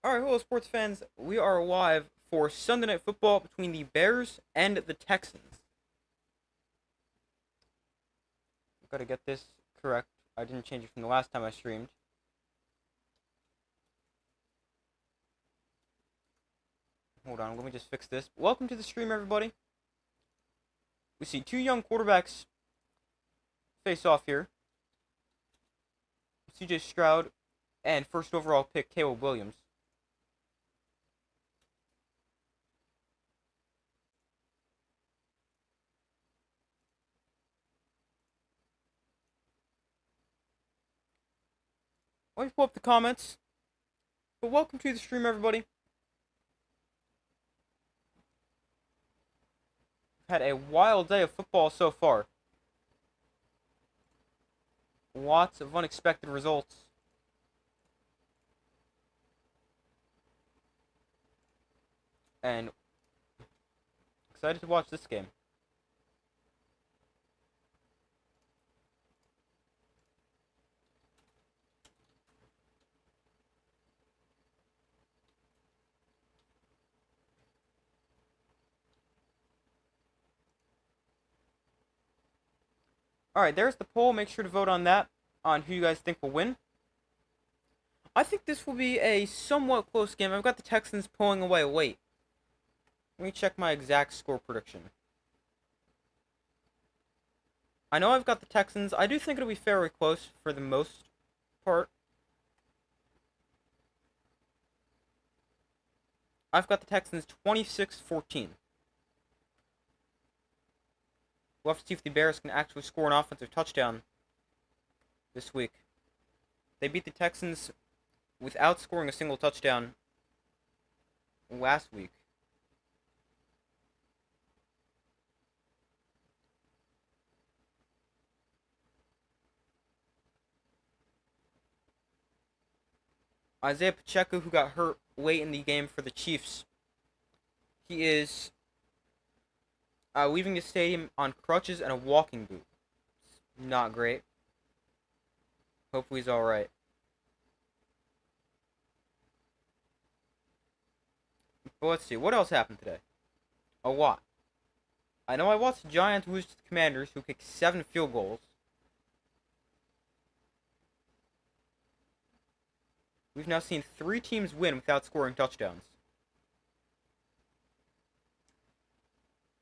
Alright, hello sports fans. We are live for Sunday Night Football between the Bears and the Texans. Gotta get this correct. I didn't change it from the last time I streamed. Hold on, let me just fix this. Welcome to the stream, everybody. We see two young quarterbacks face off here. CJ Stroud and first overall pick Caleb Williams. Let me pull up the comments. But welcome to the stream, everybody. We've had a wild day of football so far. Lots of unexpected results. And excited to watch this game. Alright, there's the poll. Make sure to vote on that, on who you guys think will win. I think this will be a somewhat close game. I've got the Texans pulling away late. Let me check my exact score prediction. I know I've got the Texans. I do think it'll be fairly close for the most part. I've got the Texans 26-14. We'll have to see if the Bears can actually score an offensive touchdown this week. They beat the Texans without scoring a single touchdown last week. Isaiah Pacheco, who got hurt late in the game for the Chiefs, he is leaving the stadium on crutches and a walking boot. Not great. Hopefully he's alright. But let's see, what else happened today? A lot. I know I watched the Giants lose to the Commanders, who kicked 7 field goals. We've now seen 3 teams win without scoring touchdowns.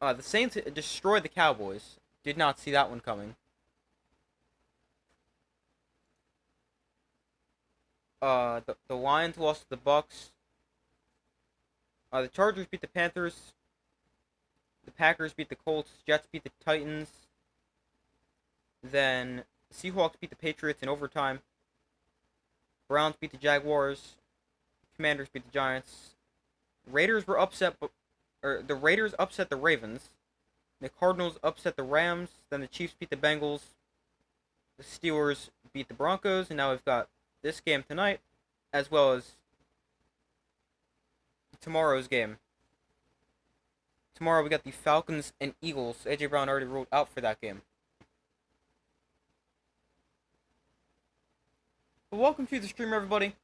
The Saints destroyed the Cowboys. Did not see that one coming. The Lions lost to the Bucks. The Chargers beat the Panthers. The Packers beat the Colts. Jets beat the Titans. Then the Seahawks beat the Patriots in overtime. Browns beat the Jaguars. Commanders beat the Giants. Raiders were upset, the Raiders upset the Ravens. The Cardinals upset the Rams. Then the Chiefs beat the Bengals. The Steelers beat the Broncos. And now we've got this game tonight, as well as tomorrow's game. Tomorrow we got the Falcons and Eagles. A.J. Brown already ruled out for that game. But welcome to the stream, everybody.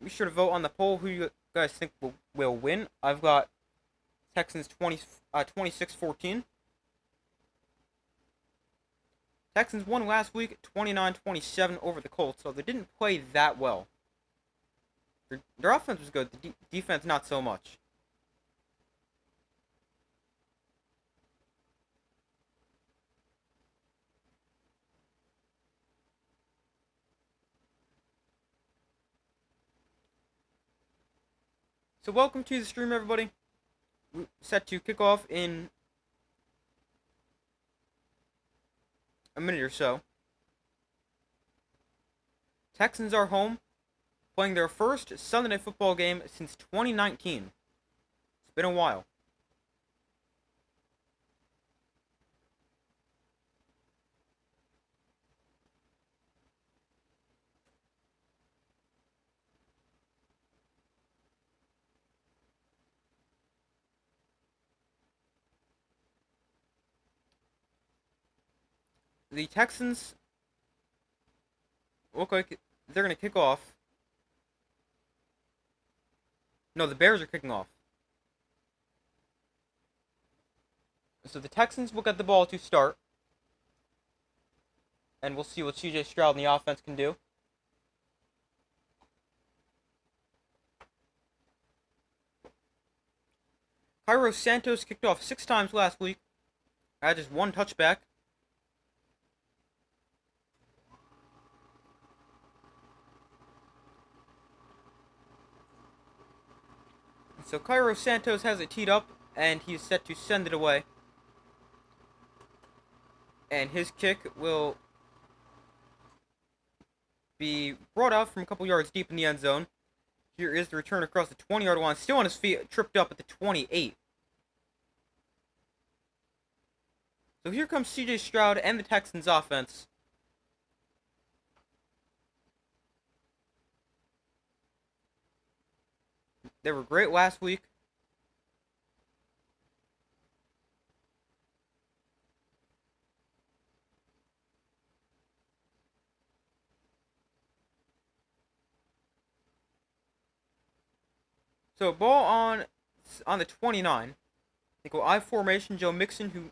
Be sure to vote on the poll who you guys think will win. I've got Texans 26-14. Texans won last week 29-27 over the Colts, so they didn't play that well. Their offense was good, the defense not so much. So welcome to the stream, everybody. We're set to kick off in a minute or so. Texans are home, playing their first Sunday Night Football game since 2019. It's been a while. The Texans look like they're going to kick off No, the Bears are kicking off. So the Texans will get the ball to start, and we'll see what C.J. Stroud and the offense can do. Cairo Santos kicked off 6 times last week. Had just 1 touchback. So Cairo Santos has it teed up, and he's set to send it away. And his kick will be brought out from a couple yards deep in the end zone. Here is the return across the 20-yard line. Still on his feet, tripped up at the 28. So here comes C.J. Stroud and the Texans offense. They were great last week. So ball on the 29. They go I formation. Joe Mixon, who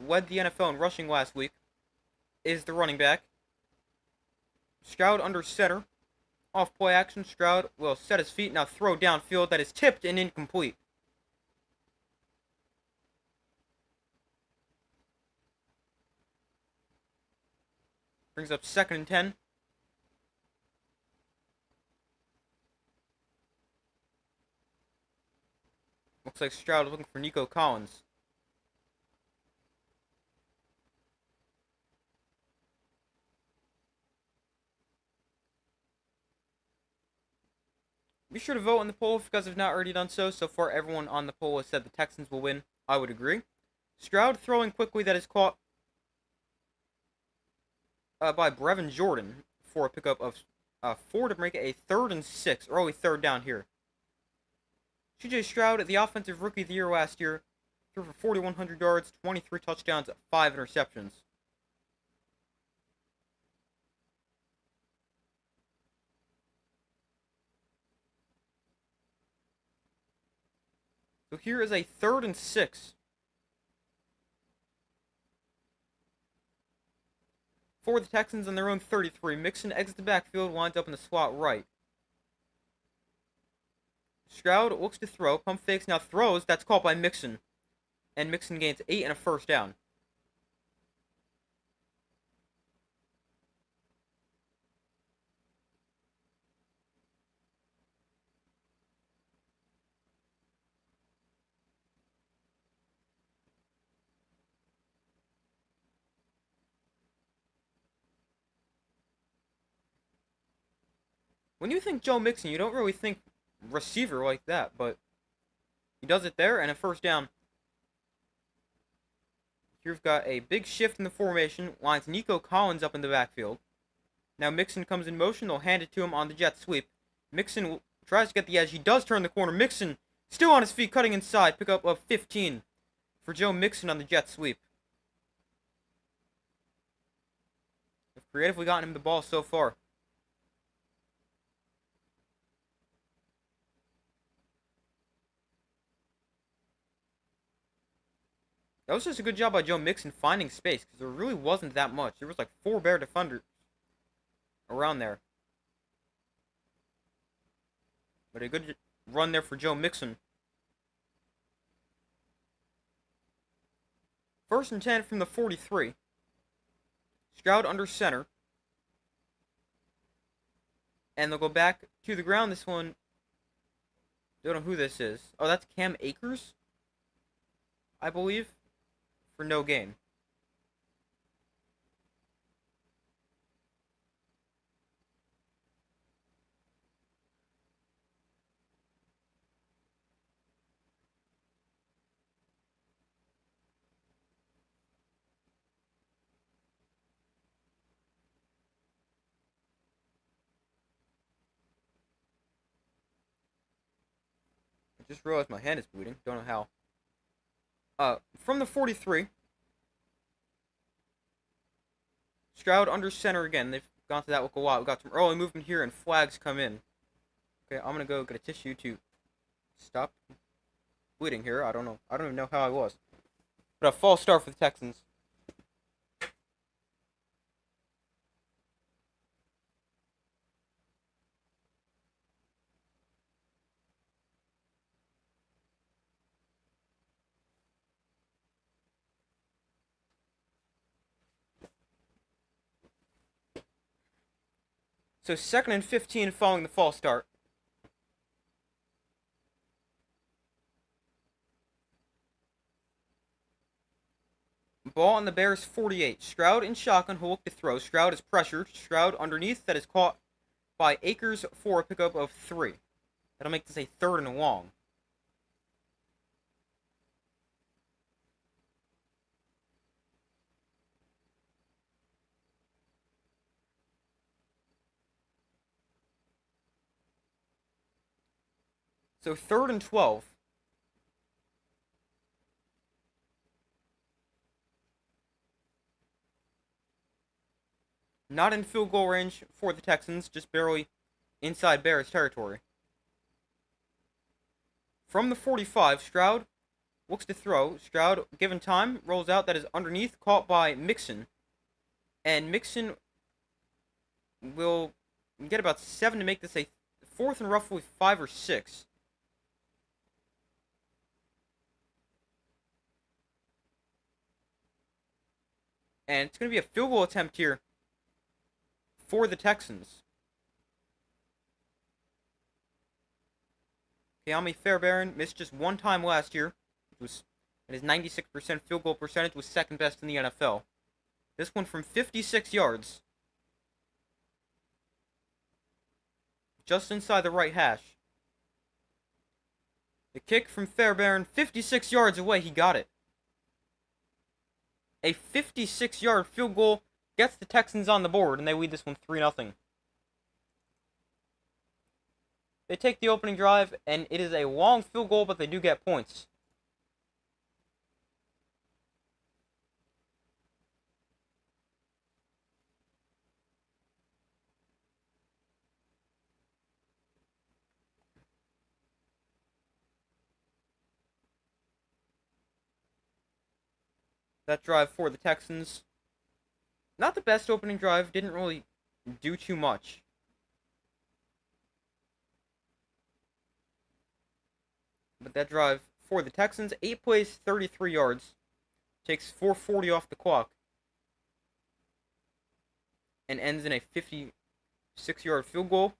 led the NFL in rushing last week, is the running back. Stroud under center. Off play action. Stroud will set his feet. Now throw downfield that is tipped and incomplete. Brings up 2nd and 10. Looks like Stroud is looking for Nico Collins. Be sure to vote in the poll if you guys have not already done so. So far, everyone on the poll has said the Texans will win. I would agree. Stroud throwing quickly, that is caught by Brevin Jordan for a pickup of 4 to make it a 3rd and 6. Early 3rd down here. C.J. Stroud, the offensive rookie of the year last year, threw for 4,100 yards, 23 touchdowns, 5 interceptions. So here is a 3rd and 6. For the Texans on their own 33. Mixon exits the backfield, winds up in the slot right. Stroud looks to throw. Pump fakes, now throws. That's caught by Mixon. And Mixon gains 8 and a 1st down. When you think Joe Mixon, you don't really think receiver like that, but he does it there, and a 1st down. Here we've got a big shift in the formation, lines Nico Collins up in the backfield. Now Mixon comes in motion, they'll hand it to him on the jet sweep. Mixon tries to get the edge, he does turn the corner. Mixon still on his feet, cutting inside, pickup of 15 for Joe Mixon on the jet sweep. They've creatively gotten him the ball so far. That was just a good job by Joe Mixon finding space, because there really wasn't that much. There was like 4 Bear defenders around there. But a good run there for Joe Mixon. 1st and 10 from the 43. Stroud under center. And they'll go back to the ground. This one, don't know who this is. Oh, that's Cam Akers, I believe, for no gain. I just realized my hand is bleeding. Don't know how. From the 43. Stroud under center again. They've gone to that look a lot. We've got some early movement here, and flags come in. Okay, I'm going to go get a tissue to Stop bleeding here. I don't know. I don't even know how I was. But a false start for the Texans. So 2nd and 15 following the false start. Ball on the Bears 48. Stroud in shotgun who look to throw. Stroud is pressured. Stroud underneath that is caught by Akers for a pickup of 3. That'll make this a 3rd and long. So 3rd and 12. Not in field goal range for the Texans, just barely inside Bears territory. From the 45, Stroud looks to throw. Stroud, given time, rolls out. That is underneath, caught by Mixon. And Mixon will get about 7 to make this a 4th and roughly 5 or 6. And it's going to be a field goal attempt here for the Texans. Keami Fairbairn missed just one time last year. And his 96% field goal percentage was 2nd best in the NFL. This one from 56 yards. Just inside the right hash. The kick from Fairbairn, 56 yards away, he got it. A 56-yard field goal gets the Texans on the board, and they lead this one 3-0. They take the opening drive, and it is a long field goal, but they do get points. That drive for the Texans. Not the best opening drive, didn't really do too much. But that drive for the Texans, 8 plays, 33 yards. Takes 4:40 off the clock. And ends in a 56-yard field goal.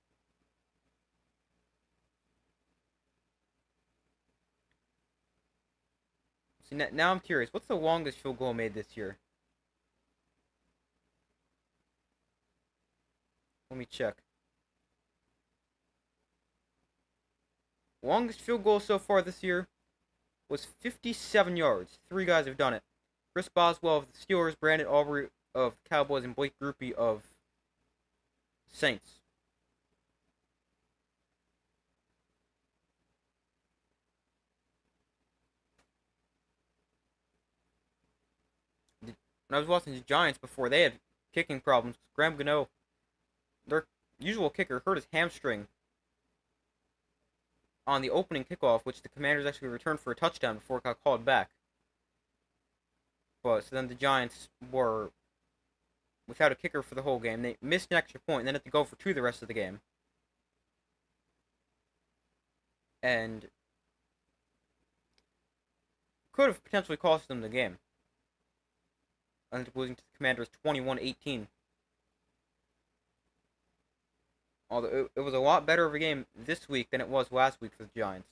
See, now I'm curious. What's the longest field goal made this year? Let me check. Longest field goal so far this year was 57 yards. 3 guys have done it. Chris Boswell of the Steelers, Brandon Aubrey of the Cowboys, and Blake Grupe of Saints. When I was watching the Giants before, they had kicking problems. Graham Gano, their usual kicker, hurt his hamstring on the opening kickoff, which the Commanders actually returned for a touchdown before it got called back. But so then the Giants were without a kicker for the whole game. They missed an extra point and then had to go for 2 the rest of the game. And could have potentially cost them the game. Ended up losing to the Commanders 21-18. Although it was a lot better of a game this week than it was last week for the Giants.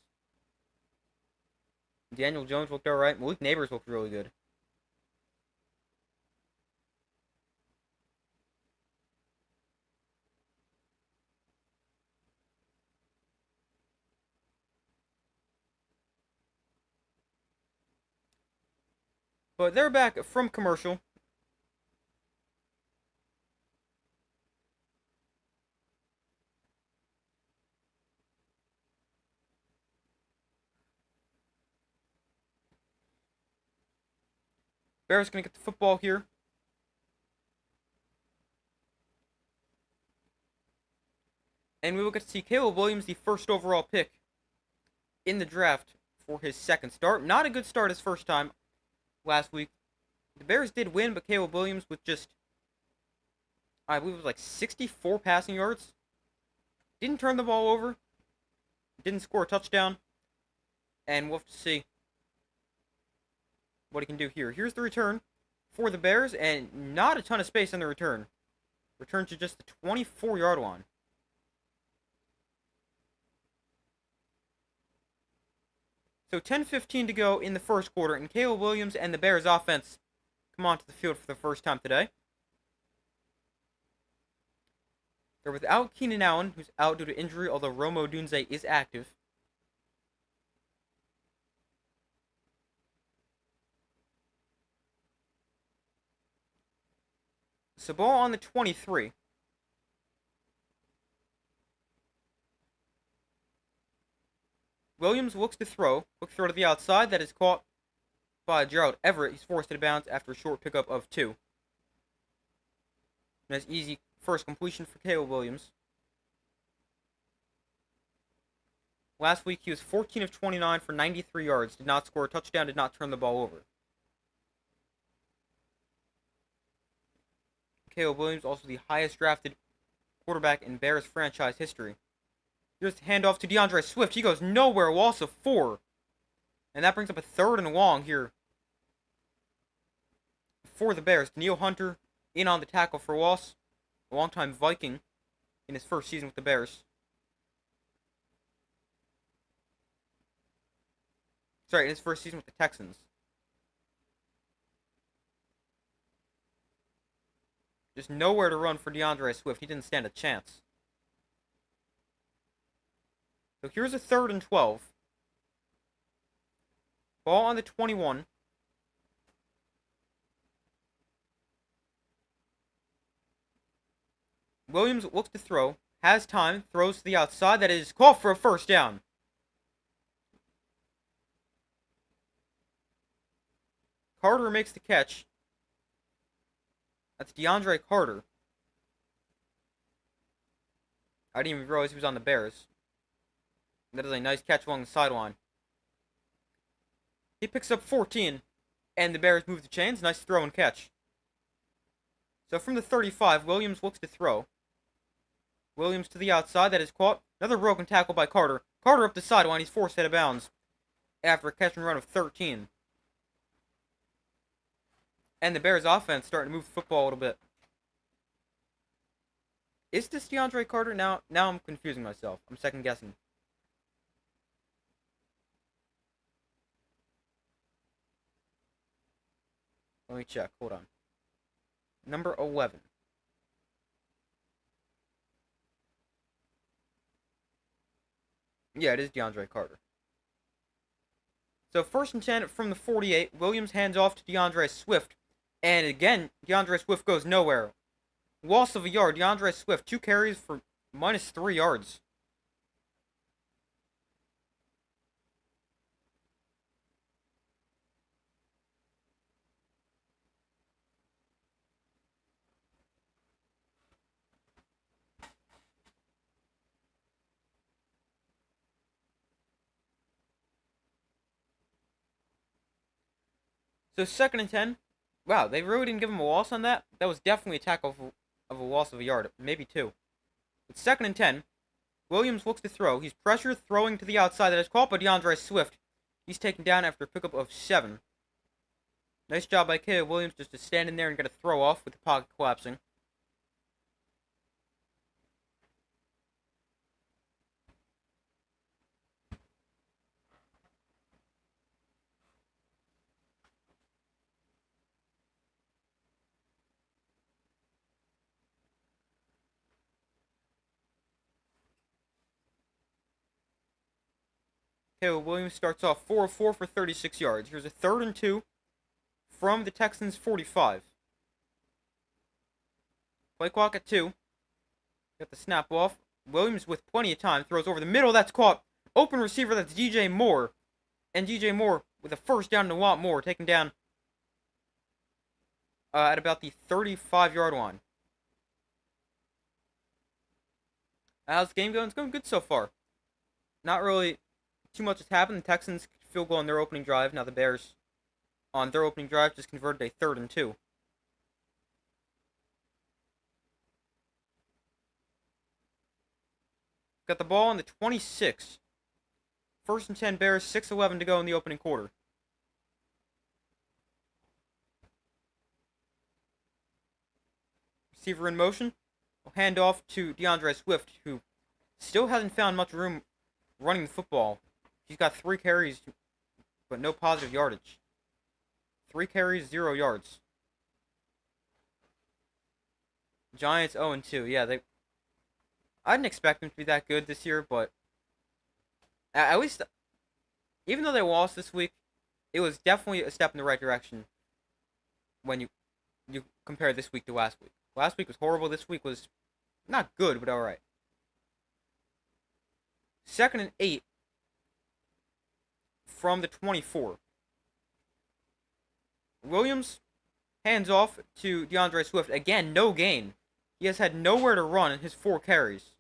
Daniel Jones looked alright. Malik Neighbors looked really good. But they're back from commercial. Bears going to get the football here. And we will get to see Caleb Williams, the 1st overall pick in the draft for his second start. Not a good start his first time last week. The Bears did win, but Caleb Williams with just, I believe it was like 64 passing yards. Didn't turn the ball over. Didn't score a touchdown. And we'll have to see what he can do here. Here's the return for the Bears, and not a ton of space on the return. Return to just the 24-yard line. So 10:15 to go in the first quarter, and Caleb Williams and the Bears offense come onto the field for the first time today. They're without Keenan Allen, who's out due to injury, although Rome Odunze is active. So ball on the 23. Williams looks to throw. Quick throw to the outside. That is caught by Gerald Everett. He's forced to bounce after a short pickup of 2. Nice easy first completion for Caleb Williams. Last week he was 14 of 29 for 93 yards. Did not score a touchdown. Did not turn the ball over. Caleb Williams, also the highest drafted quarterback in Bears franchise history. Here's the handoff to DeAndre Swift. He goes nowhere. Loss of 4. And that brings up a 3rd and long here for the Bears. Danielle Hunter in on the tackle for loss. A longtime Viking in his first season with the Bears. Sorry, in his first season with the Texans. Just nowhere to run for DeAndre Swift. He didn't stand a chance. So here's a 3rd and 12. Ball on the 21. Williams looks to throw. Has time. Throws to the outside. That is called for a first down. Carter makes the catch. That's DeAndre Carter. I didn't even realize he was on the Bears. That is a nice catch along the sideline. He picks up 14, and the Bears move the chains. Nice throw and catch. So from the 35, Williams looks to throw. Williams to the outside. That is caught. Another broken tackle by Carter. Carter up the sideline. He's forced out of bounds after a catch and run of 13. And the Bears offense starting to move the football a little bit. Is this DeAndre Carter? Now I'm confusing myself. I'm second guessing. Let me check. Hold on. Number 11. Yeah, it is DeAndre Carter. So 1st and 10 from the 48. Williams hands off to DeAndre Swift. And again, DeAndre Swift goes nowhere. Loss of a yard. DeAndre Swift, 2 carries for minus 3 yards. So 2nd and 10. Wow, they really didn't give him a loss on that. That was definitely a tackle of a loss of a yard, maybe 2. It's 2nd and 10. Williams looks to throw. He's pressured, throwing to the outside. That is caught by DeAndre Swift. He's taken down after a pickup of 7. Nice job by Caleb Williams just to stand in there and get a throw off with the pocket collapsing. Caleb Williams starts off 4 of 4 for 36 yards. Here's a 3rd and 2 from the Texans' 45. Play clock at 2. Got the snap off. Williams with plenty of time. Throws over the middle. That's caught. Open receiver. That's DJ Moore. And DJ Moore with a first down and a lot more. Taken down at about the 35-yard line. How's the game going? It's going good so far. Not really too much has happened. The Texans field goal on their opening drive. Now the Bears, on their opening drive, just converted a 3rd and 2. Got the ball on the 26. 1st and 10 Bears, 6:11 to go in the opening quarter. Receiver in motion. Will hand off to DeAndre Swift, who still hasn't found much room running the football. He's got 3 carries, but no positive yardage. 3 carries, 0 yards. Giants 0-2. Yeah, I didn't expect them to be that good this year, but at least, even though they lost this week, it was definitely a step in the right direction when you compare this week to last week. Last week was horrible. This week was not good, but all right. 2nd and 8 from the 24. Williams hands off to DeAndre Swift. Again, no gain. He has had nowhere to run in his 4 carries.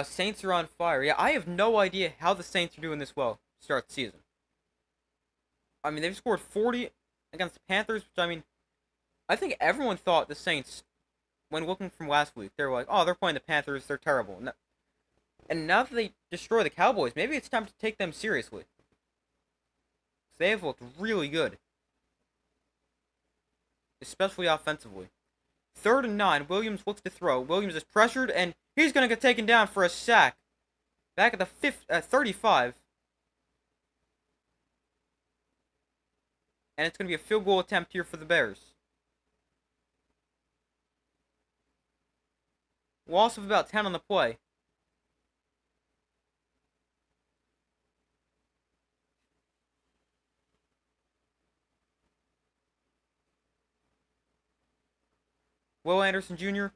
Saints are on fire. Yeah, I have no idea how the Saints are doing this well to start the season. I mean, they've scored 40 against the Panthers, which, I mean, I think everyone thought the Saints, when looking from last week, they were like, oh, they're playing the Panthers, they're terrible. And now that they destroy the Cowboys, maybe it's time to take them seriously. They have looked really good. Especially offensively. 3rd and 9, Williams looks to throw. Williams is pressured, and he's going to get taken down for a sack. Back at the 35. And it's going to be a field goal attempt here for the Bears. Loss of about 10 on the play. Will Anderson Jr.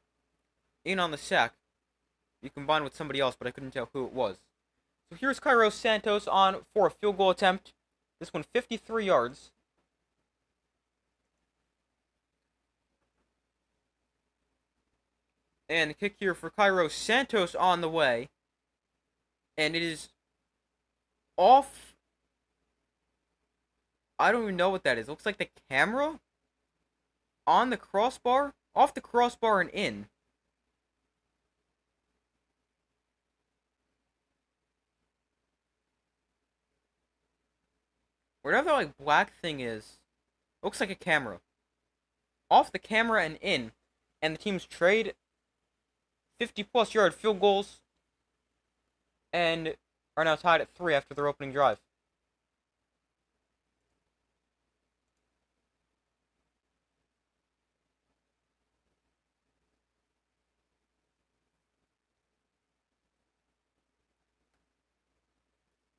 in on the sack. You combined with somebody else, but I couldn't tell who it was. So here's Cairo Santos on for a field goal attempt. This one 53 yards. And the kick here for Cairo Santos on the way. And it is off. I don't even know what that is. It looks like the camera on the crossbar. Off the crossbar and in. Whatever that like black thing is, looks like a camera. Off the camera and in. And the teams trade 50-plus yard field goals. And are now tied at 3 after their opening drive.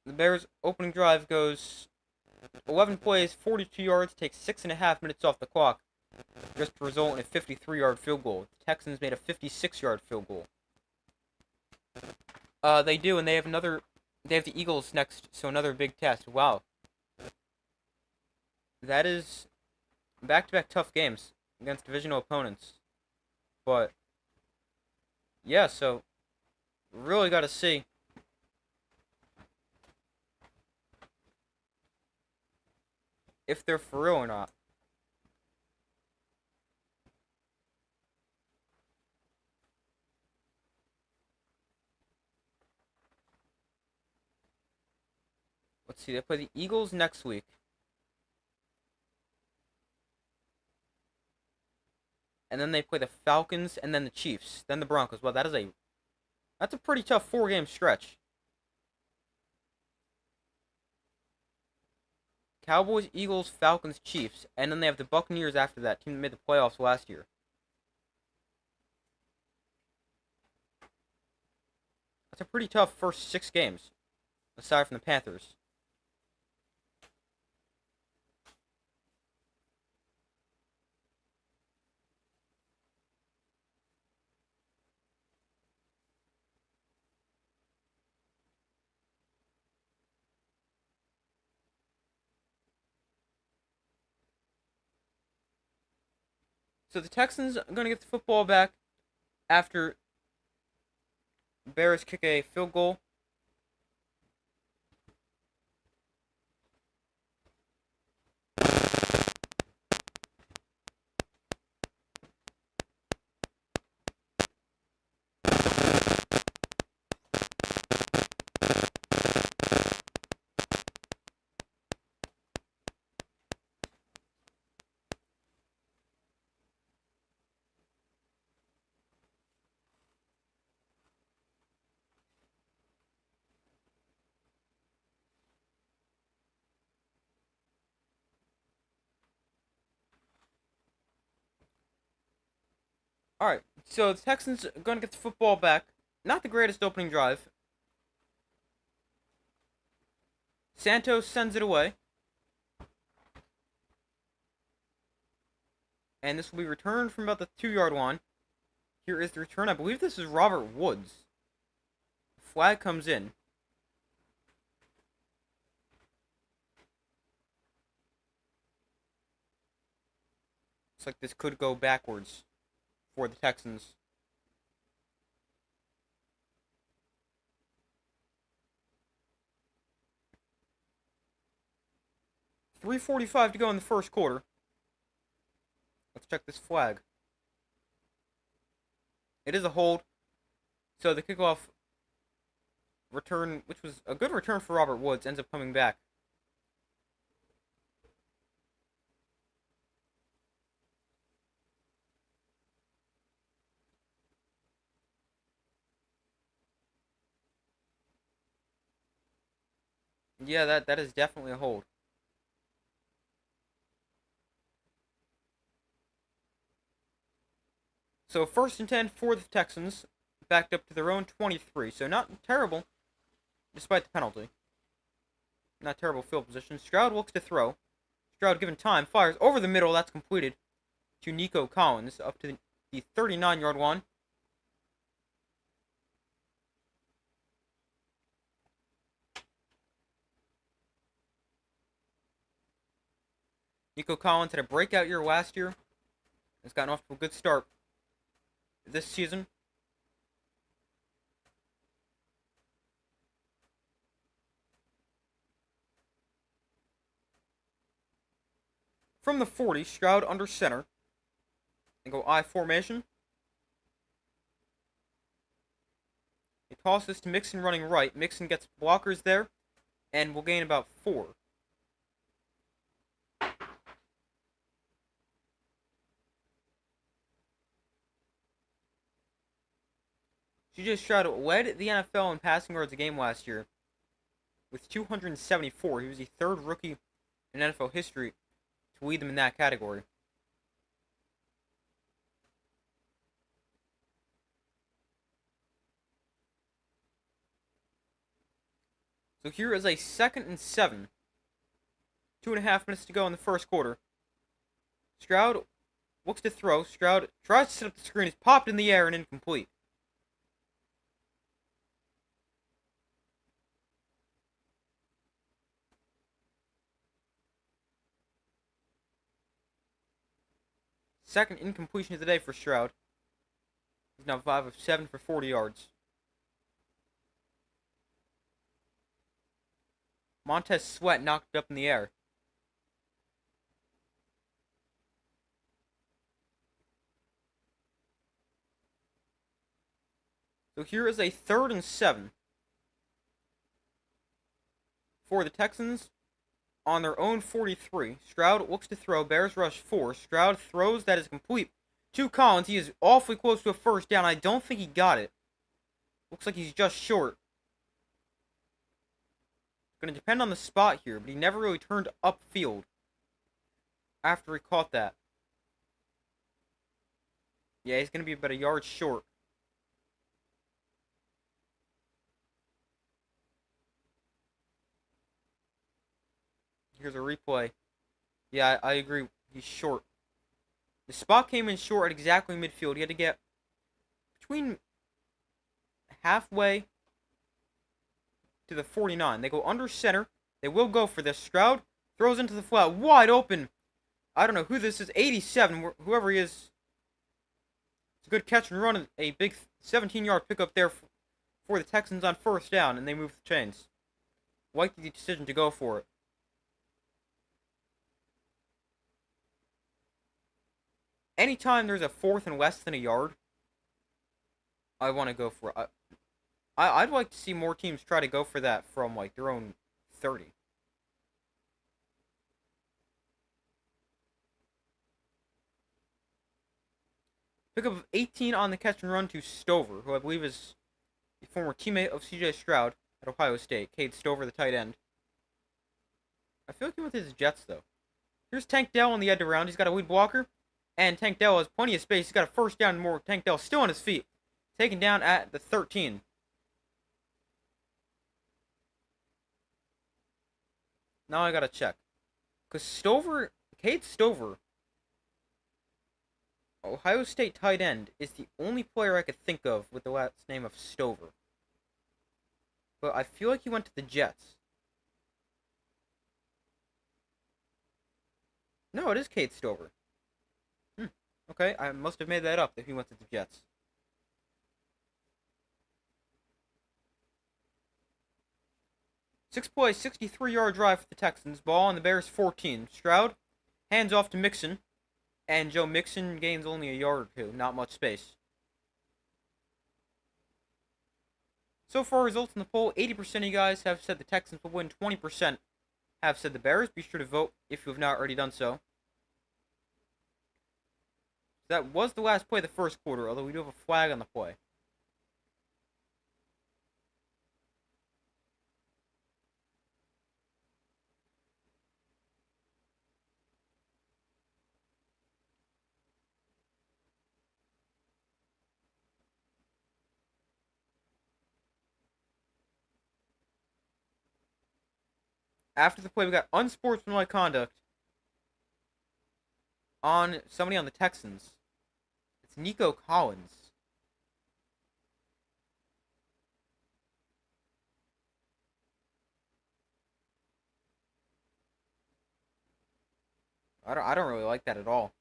The Bears' opening drive goes 11 plays, 42 yards, takes 6.5 minutes off the clock, just to result in a 53-yard field goal. The Texans made a 56-yard field goal. They do, and they have another. They have the Eagles next, so another big test. Wow, that is back-to-back tough games against divisional opponents. But yeah, so really got to see. If they're for real or not. Let's see, they play the Eagles next week. And then they play the Falcons and then the Chiefs. Then the Broncos. Well, that's a pretty tough 4-game stretch. Cowboys, Eagles, Falcons, Chiefs, and then they have the Buccaneers after that, team that made the playoffs last year. That's a pretty tough first 6 games, aside from the Panthers. So the Texans are going to get the football back after Bears kick a field goal. Alright, so the Texans are going to get the football back. Not the greatest opening drive. Santos sends it away. And this will be returned from about the 2-yard line. Here is the return. I believe this is Robert Woods. Flag comes in. Looks like this could go backwards for the Texans. .345 to go in the first quarter. Let's check this flag. It is a hold. So the kickoff return, which was a good return for Robert Woods, ends up coming back. Yeah, that is definitely a hold. So 1st and 10 for the Texans, backed up to their own 23. So not terrible, despite the penalty. Not terrible field position. Stroud looks to throw. Stroud, given time, fires over the middle. That's completed to Nico Collins up to the 39-yard line. Nico Collins had a breakout year last year. Has gotten off to a good start this season. From the 40, Stroud under center. They go I formation. He tosses to Mixon running right. Mixon gets blockers there and will gain about 4. CJ Stroud led the NFL in passing yards a game last year with 274. He was the 3rd rookie in NFL history to lead them in that category. So here is a 2nd and 7. 2.5 minutes to go in the first quarter. Stroud looks to throw. Stroud tries to set up the screen. Is popped in the air and incomplete. Second incompletion of the day for Stroud. He's now 5 of 7 for 40 yards. Montez Sweat knocked it up in the air. So here is a 3rd and 7 for the Texans on their own 43. Stroud looks to throw. Bears rush 4. Stroud throws. That is complete to Collins. He is awfully close to a first down. I don't think he got it. Looks like he's just short. Going to depend on the spot here, but he never really turned upfield after he caught that. Yeah, he's going to be about a yard short. Here's a replay. Yeah, I agree. He's short. The spot came in short at exactly midfield. He had to get between halfway to the 49. They go under center. They will go for this. Stroud throws into the flat. Wide open. I don't know who this is. 87. Whoever he is. It's a good catch and run, a big 17-yard pickup there for the Texans on first down, and they move the chains. Like the decision to go for it. Anytime there's a fourth and less than a yard, I want to go for it. I'd like to see more teams try to go for that from like their own 30. Pickup of 18 on the catch and run to Stover, who I believe is the former teammate of C.J. Stroud at Ohio State. Cade Stover, the tight end. I feel like he went to his Jets, though. Here's Tank Dell on the edge around. He's got a lead blocker. And Tank Dell has plenty of space. He's got a first down and more. Tank Dell still on his feet. Taken down at the 13. Now I gotta check. Because Cade Stover, Ohio State tight end, is the only player I could think of with the last name of Stover. But I feel like he went to the Jets. No, it is Cade Stover. Okay, I must have made that up if he went to the Jets. Six-play, 63-yard drive for the Texans. Ball on the Bears' 14. Stroud hands off to Mixon. And Joe Mixon gains only a yard or two. Not much space. So far, results in the poll, 80% of you guys have said the Texans will win. 20% have said the Bears. Be sure to vote if you have not already done so. That was the last play of the first quarter, although we do have a flag on the play. After the play, we got unsportsmanlike conduct on somebody on the Texans. It's Nico Collins. I don't really like that at all.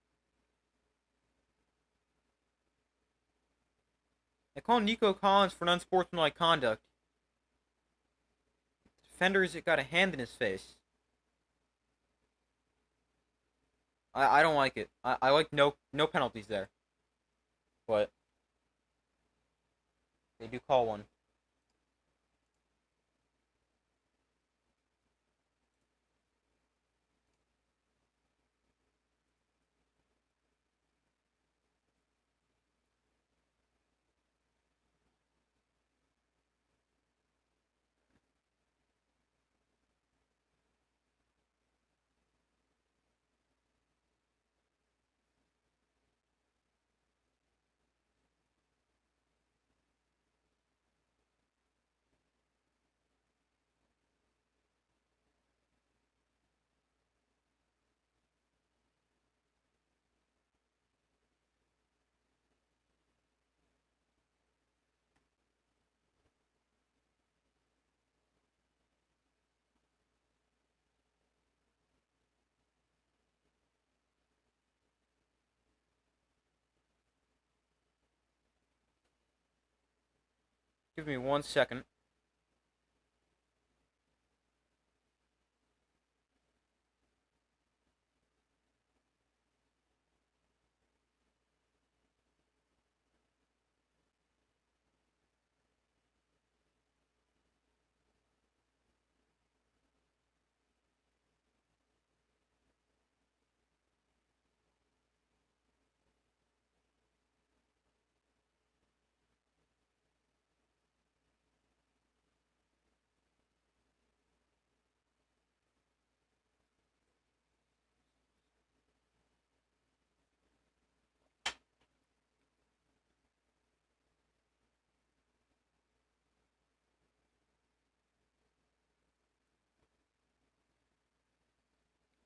They call Nico Collins for an unsportsmanlike conduct. Defenders got a hand in his face. I don't like it. I like no penalties there. But they do call one. Give me 1 second.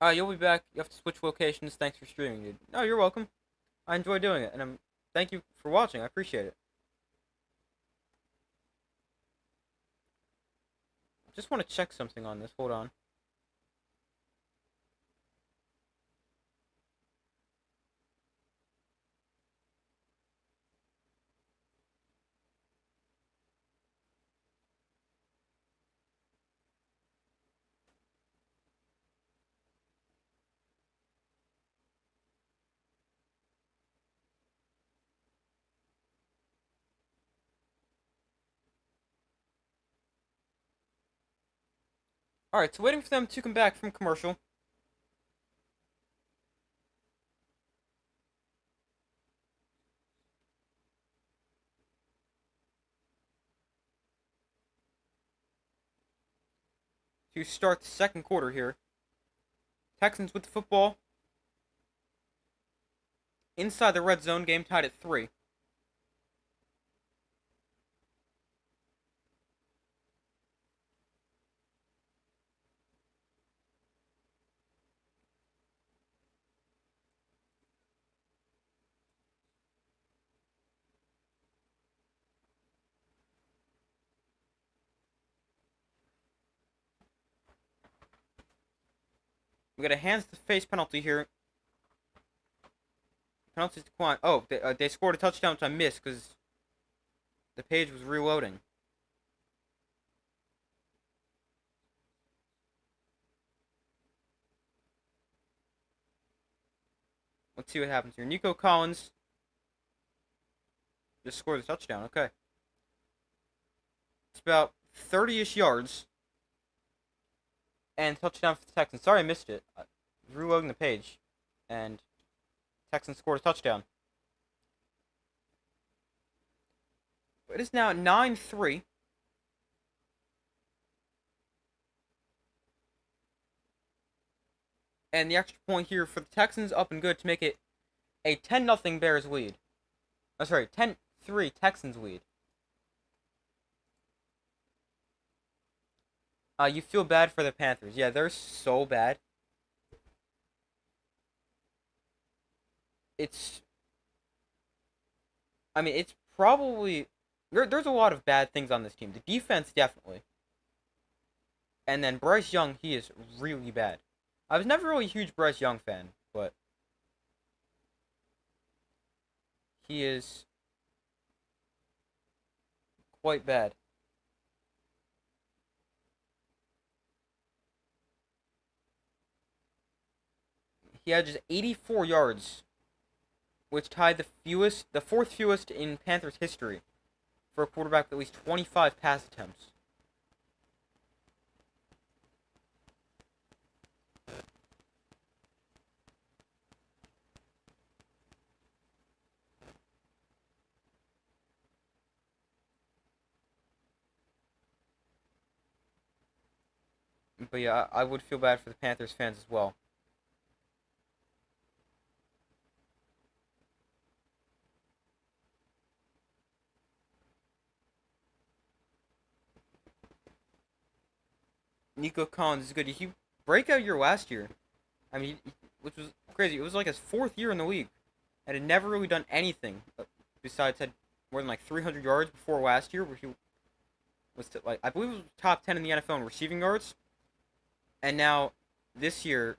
You'll be back. You have to switch locations. Thanks for streaming, dude. No, you're welcome. I enjoy doing it, and thank you for watching. I appreciate it. Just want to check something on this. Hold on. Alright, so waiting for them to come back from commercial. To start the second quarter here. Texans with the football. Inside the red zone, game tied at 3. We got a hands to face penalty here. Penalties decline. Oh, they scored a touchdown, which I missed because the page was reloading. Let's see what happens here. Nico Collins just scored a touchdown. Okay. It's about 30-ish yards. And touchdown for the Texans. Sorry I missed it. I was reloading the page. And Texans scored a touchdown. It is now 9-3. And the extra point here for the Texans up and good to make it a 10-0 Bears lead. Oh, sorry, 10-3 Texans lead. You feel bad for the Panthers. Yeah, they're so bad. It's... I mean, it's probably... There's a lot of bad things on this team. The defense, definitely. And then Bryce Young, he is really bad. I was never really a huge Bryce Young fan, but he is quite bad. He had just 84 yards, which tied the fourth fewest in Panthers history for a quarterback with at least 25 pass attempts. But yeah, I would feel bad for the Panthers fans as well. Nico Collins is good. He breakout year last year. I mean, which was crazy. It was like his fourth year in the league, and had never really done anything besides had more than like 300 yards before last year, where he was like I believe it was top 10 in the NFL in receiving yards, and now this year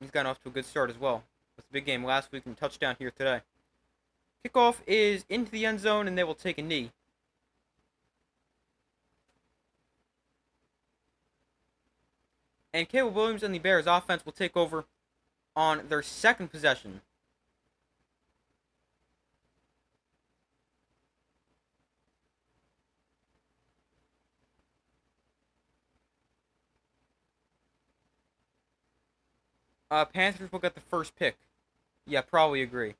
he's gotten off to a good start as well. It was a big game last week and touchdown here today. Kickoff is into the end zone, and they will take a knee. And Caleb Williams and the Bears offense will take over on their second possession. Panthers will get the first pick. Yeah, probably agree.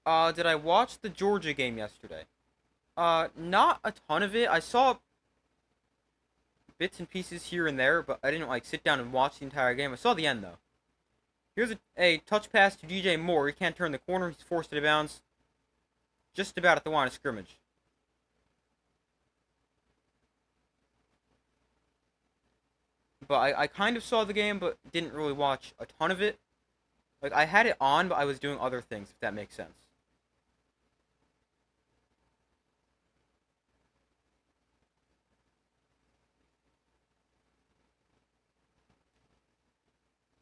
Did I watch the Georgia game yesterday? Not a ton of it. I saw bits and pieces here and there, but I didn't like sit down and watch the entire game. I saw the end though. Here's a touch pass to DJ Moore. He can't turn the corner. He's forced it out of bounds. Just about at the line of scrimmage. But I kind of saw the game, but didn't really watch a ton of it. Like, I had it on, but I was doing other things, if that makes sense.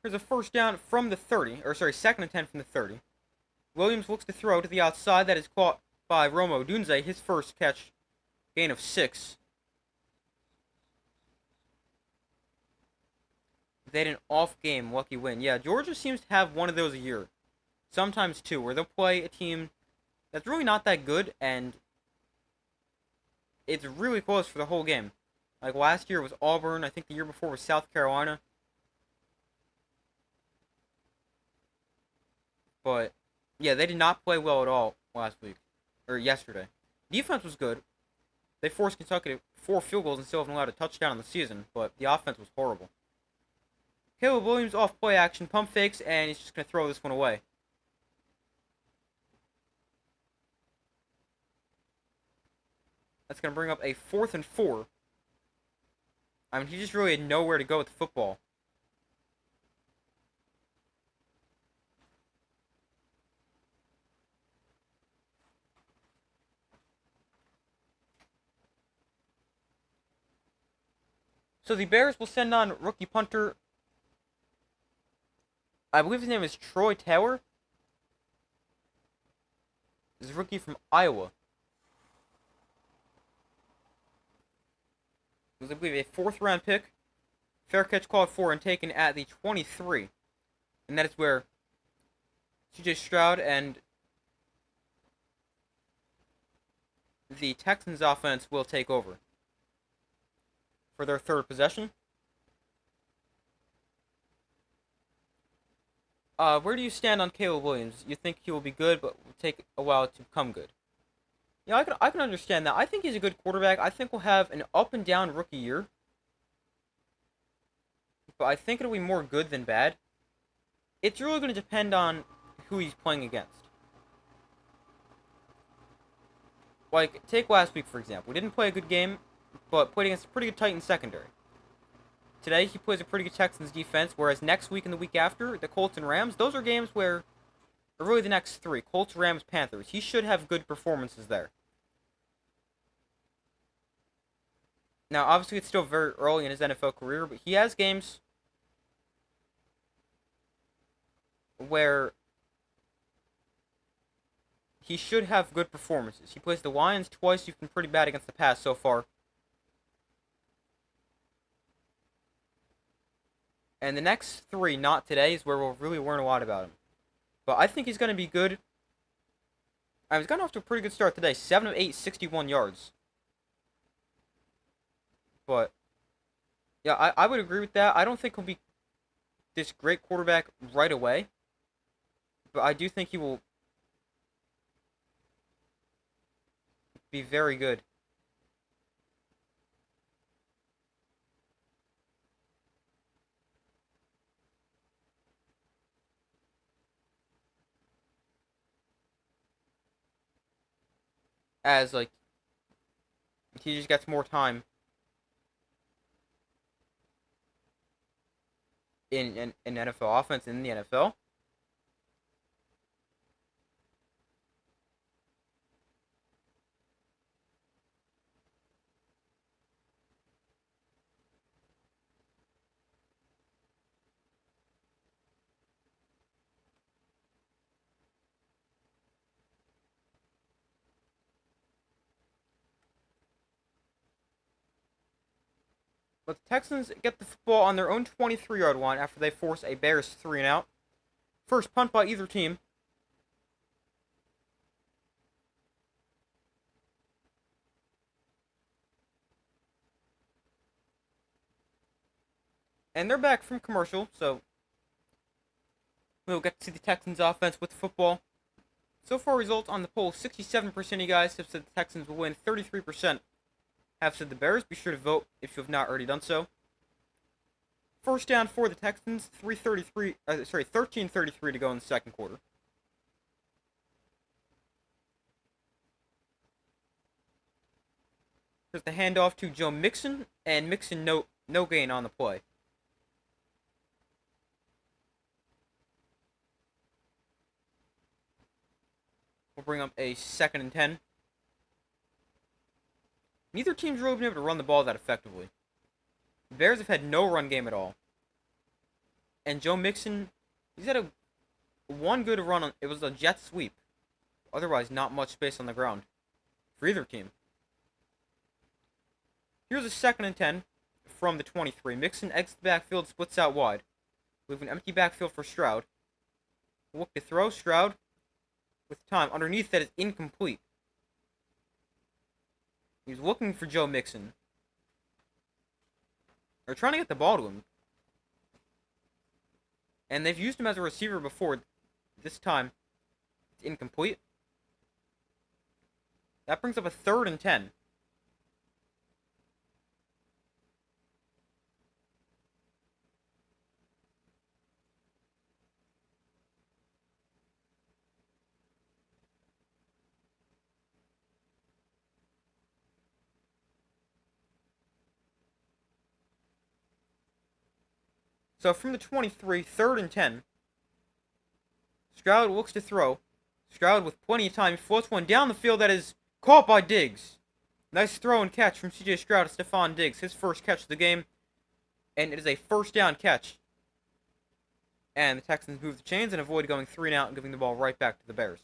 Here's a first down from the 30, or sorry, second and 10 from the 30. Williams looks to throw to the outside. That is caught by Rome Odunze, his first catch, gain of 6. They had an off game, lucky win. Yeah, Georgia seems to have one of those a year. Sometimes two, where they'll play a team that's really not that good, and it's really close for the whole game. Like last year was Auburn. I think the year before was South Carolina. But yeah, they did not play well at all last week or yesterday. Defense was good. They forced Kentucky to 4 field goals and still haven't allowed a touchdown in the season, but the offense was horrible. Caleb Williams off play action, pump fakes, and he's just going to throw this one away. That's going to bring up a 4th and 4. I mean, he just really had nowhere to go with the football. So the Bears will send on rookie punter, I believe his name is Troy Taylor. This is a rookie from Iowa. It was, I believe, a 4th-round pick. Fair catch called for and taken at the 23. And that is where CJ Stroud and the Texans offense will take over for their 3rd possession. Where do you stand on Caleb Williams? You think he will be good, but will take a while to become good? Yeah, I can understand that. I think he's a good quarterback. I think we'll have an up and down rookie year, but I think it'll be more good than bad. It's really going to depend on who he's playing against. Like, take last week, for example. We didn't play a good game, but played against a pretty good Titans secondary. Today, he plays a pretty good Texans defense, whereas next week and the week after, the Colts and Rams, those are games where, or really the next 3, Colts, Rams, Panthers, he should have good performances there. Now, obviously, it's still very early in his NFL career, but he has games where he should have good performances. He plays the Lions twice. He's been pretty bad against the pass so far. And the next 3, not today, is where we'll really learn a lot about him. But I think he's going to be good. He's gotten off to a pretty good start today. 7 of 8, 61 yards. But, yeah, I would agree with that. I don't think he'll be this great quarterback right away. But I do think he will be very good. As, like, he just gets more time in NFL offense in the NFL. But the Texans get the football on their own 23-yard line after they force a Bears 3-and-out. First punt by either team. And they're back from commercial, so we'll get to see the Texans offense with the football. So far, results on the poll, 67% of you guys have said the Texans will win, 33% have said the Bears. Be sure to vote if you have not already done so. First down for the Texans, 13:33 to go in the second quarter. Here's the handoff to Joe Mixon, and Mixon no gain on the play. We'll bring up a 2nd and 10. Neither team's really been able to run the ball that effectively. The Bears have had no run game at all. And Joe Mixon, he's had one good run on, it was a jet sweep. Otherwise, not much space on the ground for either team. Here's a 2nd and 10 from the 23. Mixon exits the backfield, splits out wide. We have an empty backfield for Stroud. Look to throw. Stroud with time. Underneath that is incomplete. He's looking for Joe Mixon. They're trying to get the ball to him. And they've used him as a receiver before. This time, it's incomplete. That brings up a 3rd and 10. So from the 23, 3rd and 10. Stroud looks to throw. Stroud with plenty of time. He floats one down the field that is caught by Diggs. Nice throw and catch from C.J. Stroud to Stephon Diggs. His first catch of the game. And it is a 1st down catch. And the Texans move the chains and avoid going 3 and out and giving the ball right back to the Bears.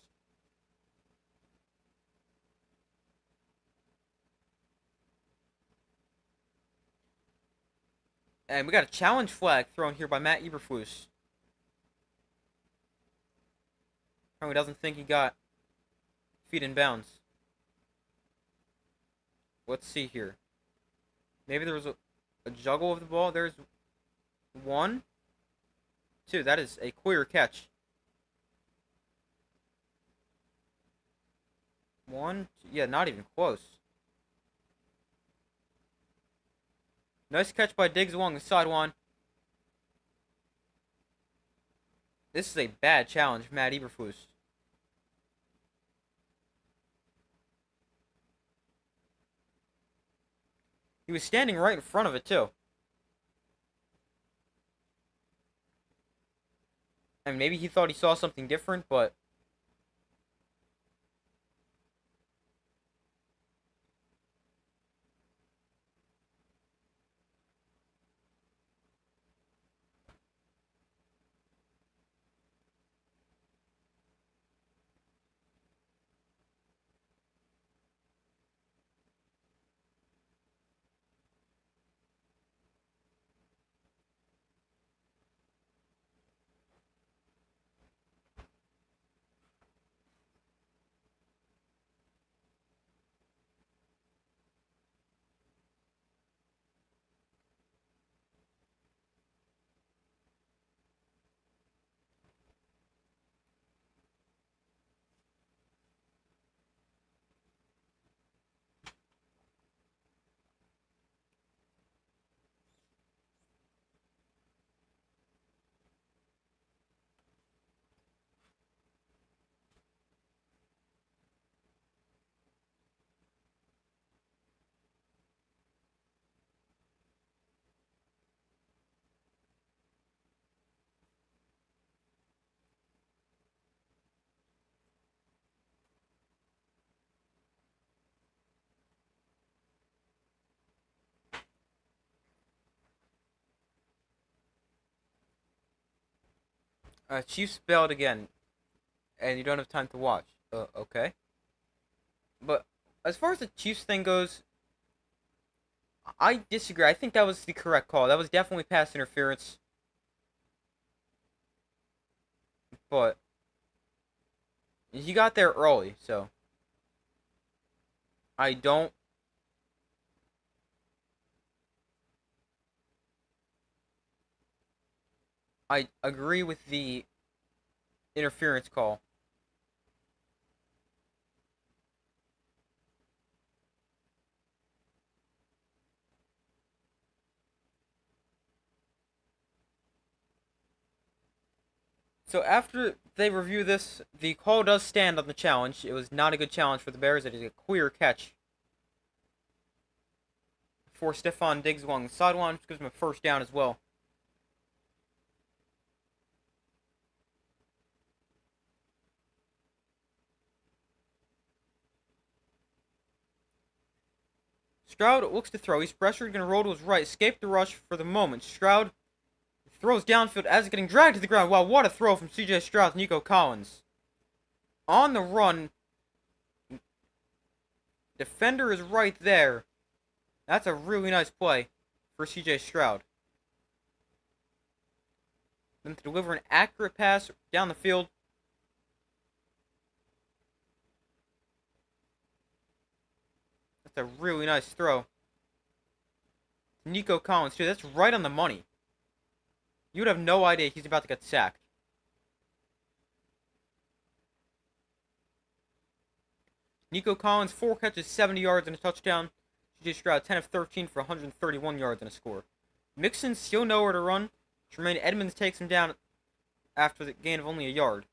And we got a challenge flag thrown here by Matt Eberflus. Probably doesn't think he got feet in bounds. Let's see here. Maybe there was a juggle of the ball. There's 1, 2. That is a clear catch. 1, 2, yeah, not even close. Nice catch by Diggs along the sideline. This is a bad challenge, Matt Eberflus. He was standing right in front of it, too. And maybe he thought he saw something different, but... Chiefs bailed again. And you don't have time to watch. Okay. But as far as the Chiefs thing goes, I disagree. I think that was the correct call. That was definitely pass interference. But he got there early, so I don't. I agree with the interference call. So after they review this, the call does stand on the challenge. It was not a good challenge for the Bears. It is a clear catch for Stephon Diggs along the sideline, which gives him a 1st down as well. Stroud looks to throw. He's pressured, going to roll to his right. Escape the rush for the moment. Stroud throws downfield as getting dragged to the ground. Wow, what a throw from C.J. Stroud, Nico Collins. On the run. Defender is right there. That's a really nice play for C.J. Stroud. Then to deliver an accurate pass down the field. That's a really nice throw. Nico Collins, too. That's right on the money. You would have no idea he's about to get sacked. Nico Collins, 4 catches, 70 yards, and a touchdown. CJ Stroud, 10 of 13 for 131 yards and a score. Mixon still nowhere to run. Tremaine Edmonds takes him down after the gain of only a yard.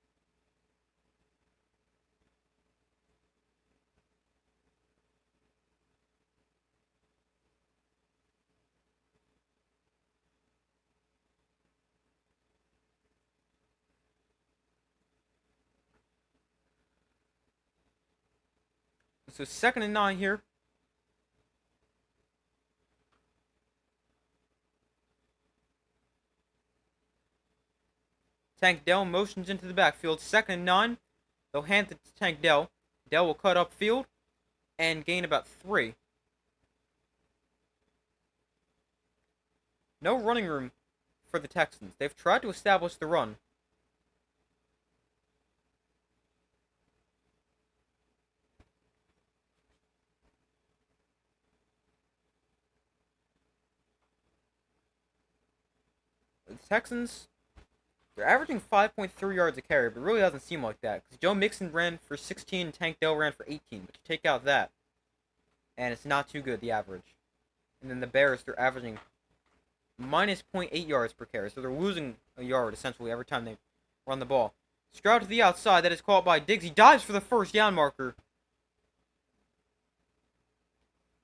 So 2nd and 9 here. Tank Dell motions into the backfield. 2nd and 9. They'll hand it to Tank Dell. Dell will cut upfield and gain about 3. No running room for the Texans. They've tried to establish the run. The Texans, they're averaging 5.3 yards a carry, but it really doesn't seem like that. Because Joe Mixon ran for 16 and Tank Dell ran for 18. But you take out that, and it's not too good, the average. And then the Bears, they're averaging minus 0.8 yards per carry. So they're losing a yard, essentially, every time they run the ball. Stroud to the outside. That is caught by Diggs. He dives for the first down marker.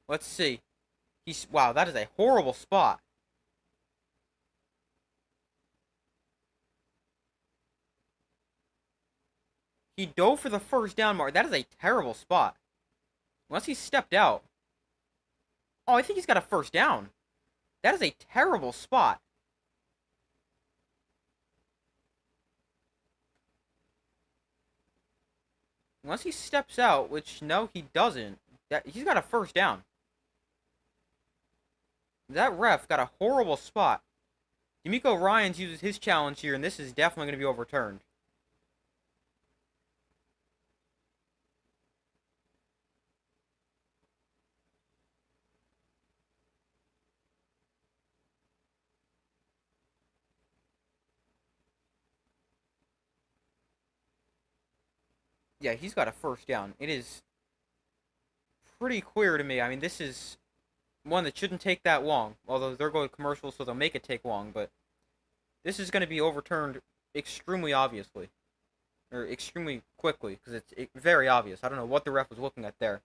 Let's see. Wow, that is a horrible spot. He dove for the first down mark. That is a terrible spot. Unless he stepped out. Oh, I think he's got a first down. That is a terrible spot. Unless he steps out, which, no, he doesn't. He's got a first down. That ref got a horrible spot. D'Amico Ryans uses his challenge here, and this is definitely going to be overturned. Yeah, he's got a first down. It is pretty clear to me. I mean, this is one that shouldn't take that long. Although they're going to commercial, so they'll make it take long. But this is going to be overturned extremely obviously. Or extremely quickly, because it's very obvious. I don't know what the ref was looking at there.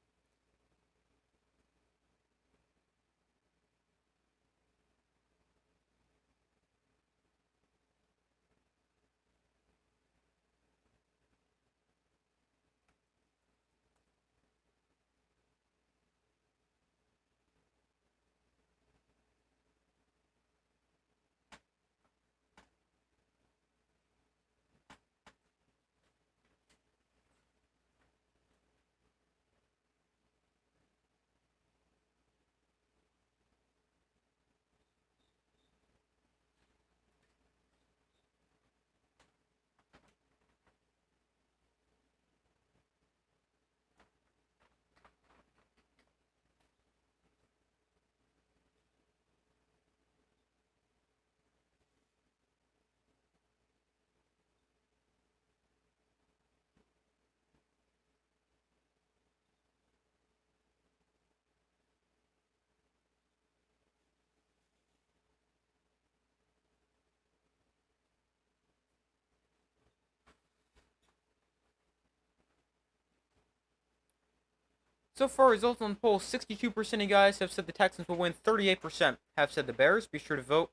So far, results on the poll, 62% of you guys have said the Texans will win, 38% have said the Bears. Be sure to vote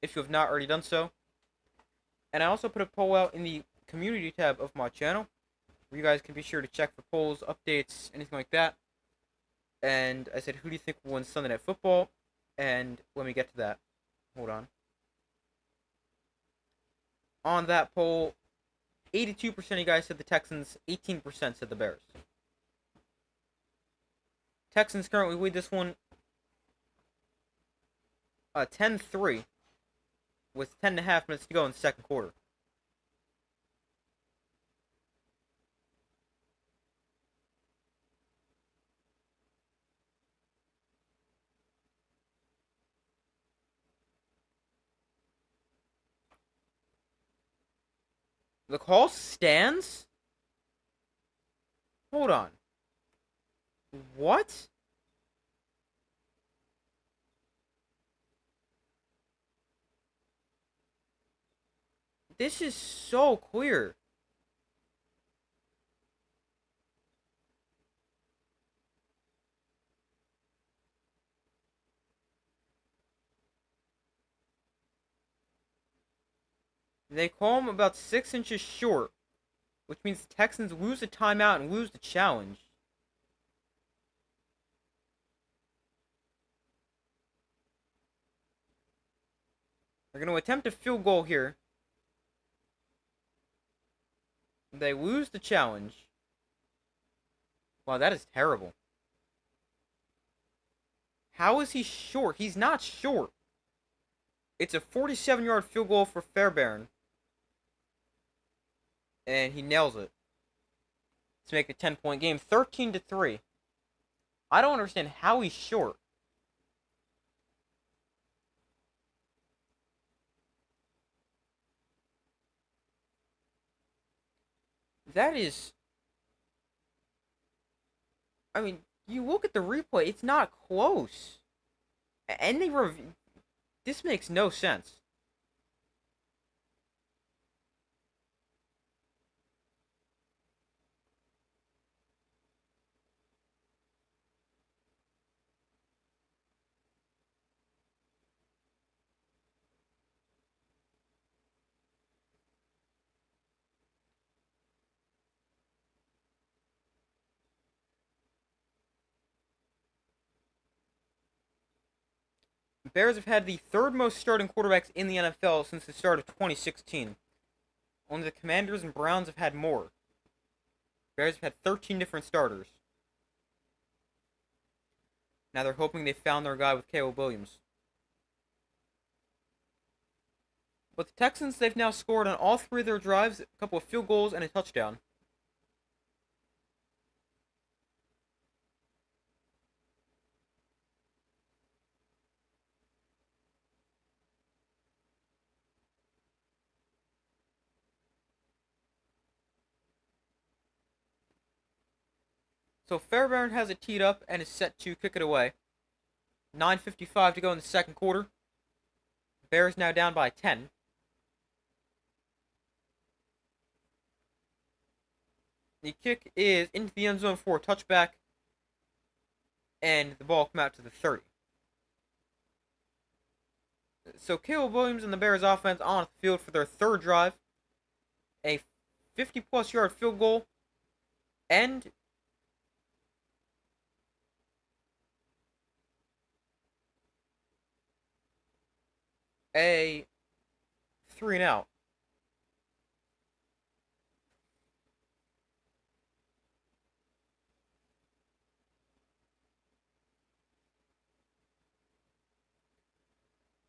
if you have not already done so. And I also put a poll out in the community tab of my channel, where you guys can be sure to check for polls, updates, anything like that. And I said, who do you think will win Sunday Night Football? And let me get to that. Hold on. On that poll, 82% of you guys said the Texans, 18% said the Bears. Texans currently lead this one 10-3 with 10.5 minutes to go in the second quarter. The call stands? Hold on. What? This is so clear. They call him about 6 inches short, which means the Texans lose the timeout and lose the challenge. They're going to attempt a field goal here. They lose the challenge. Wow, that is terrible. How is he short? He's not short. It's a 47-yard field goal for Fairbairn. And he nails it to make a 10-point game, 13-3. I don't understand how he's short. That is, I mean, you look at the replay, it's not close. And this makes no sense. Bears have had the third most starting quarterbacks in the NFL since the start of 2016. Only the Commanders and Browns have had more. Bears have had 13 different starters. Now they're hoping they found their guy with Caleb Williams. But the Texans, they've now scored on all three of their drives, a couple of field goals and a touchdown. So Fairbairn has it teed up and is set to kick it away. 9:55 to go in the second quarter. Bears now down by 10. The kick is into the end zone for a touchback, and the ball come out to the 30. So Caleb Williams and the Bears offense on the field for their third drive. A 50-plus yard field goal, and a 3-and-out.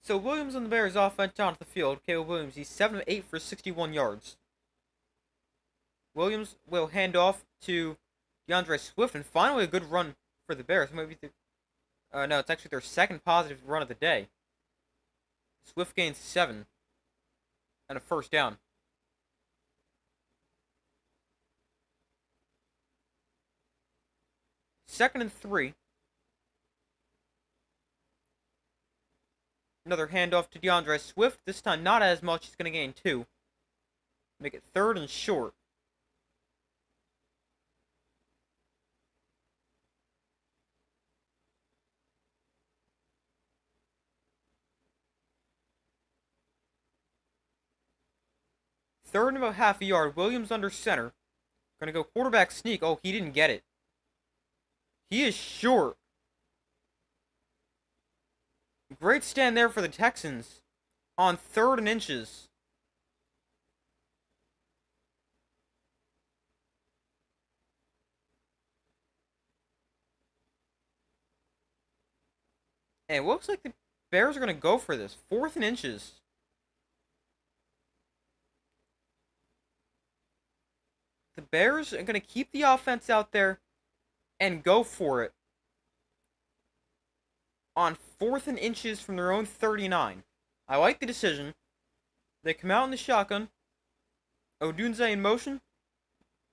So Williams and the Bears offense onto the field. Caleb Williams, he's 7 of 8 for 61 yards. Williams will hand off to DeAndre Swift, and finally a good run for the Bears. Maybe no, it's actually their second positive run of the day. Swift gains 7 and a first down. Second and 3. Another handoff to DeAndre Swift. This time not as much. He's going to gain 2. Make it third and short. Third and about half a yard. Williams under center. Going to go quarterback sneak. Oh, he didn't get it. He is short. Great stand there for the Texans on 3rd and inches. And it looks like the Bears are going to go for this. 4th and inches. The Bears are going to keep the offense out there and go for it on 4th and inches from their own 39. I like the decision. They come out in the shotgun. Odunze in motion.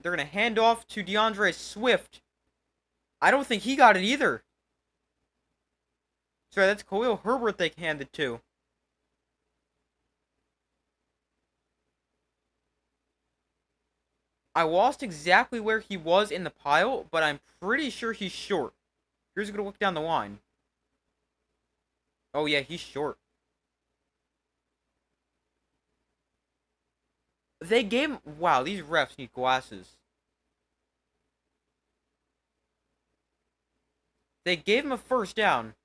They're going to hand off to DeAndre Swift. I don't think he got it either. Sorry, that's Khalil Herbert they handed to. I lost exactly where he was in the pile, but I'm pretty sure he's short. Here's going to look down the line. Oh, yeah, he's short. They gave him... Wow, these refs need glasses. They gave him a first down.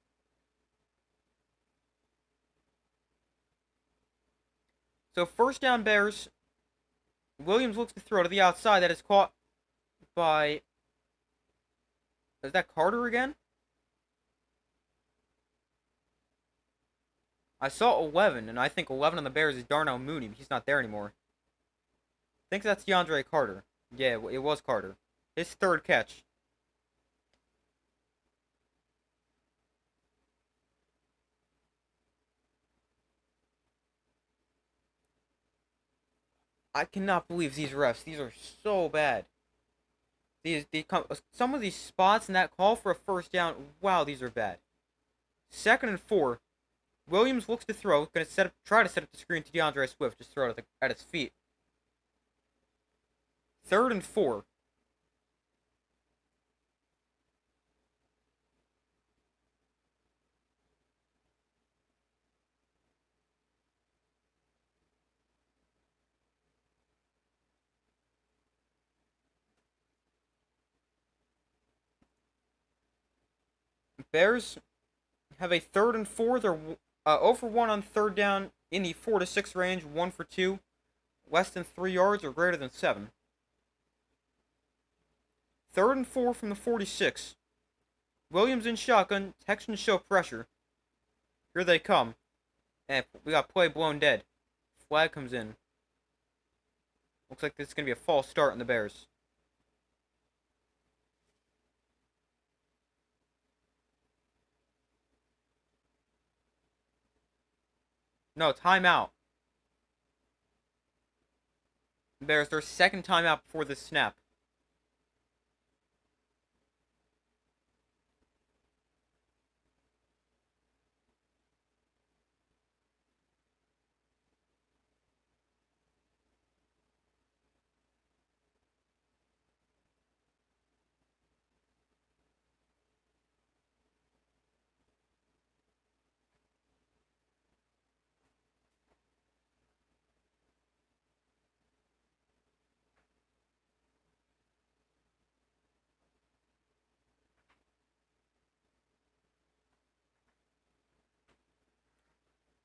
So first down Bears. Williams looks to throw to the outside. That is caught by... Is that Carter again? I saw 11, and I think 11 on the Bears is Darnell Mooney. But he's not there anymore. I think that's DeAndre Carter. Yeah, it was Carter. His third catch. I cannot believe these refs. These are so bad. Some of these spots in that call for a first down. Wow, these are bad. 2nd and 4. Williams looks to throw. Going to try to set up the screen to DeAndre Swift. Just throw it at his feet. 3rd and 4. Bears have a 3rd and 4. They're 0 for 1 on 3rd down in the 4 to 6 range. 1 for 2. Less than 3 yards or greater than 7. 3rd and 4 from the 46. Williams in shotgun. Texans show pressure. Here they come. And we got play blown dead. Flag comes in. Looks like this is going to be a false start on the Bears. No, timeout. Bears, their second timeout before this snap.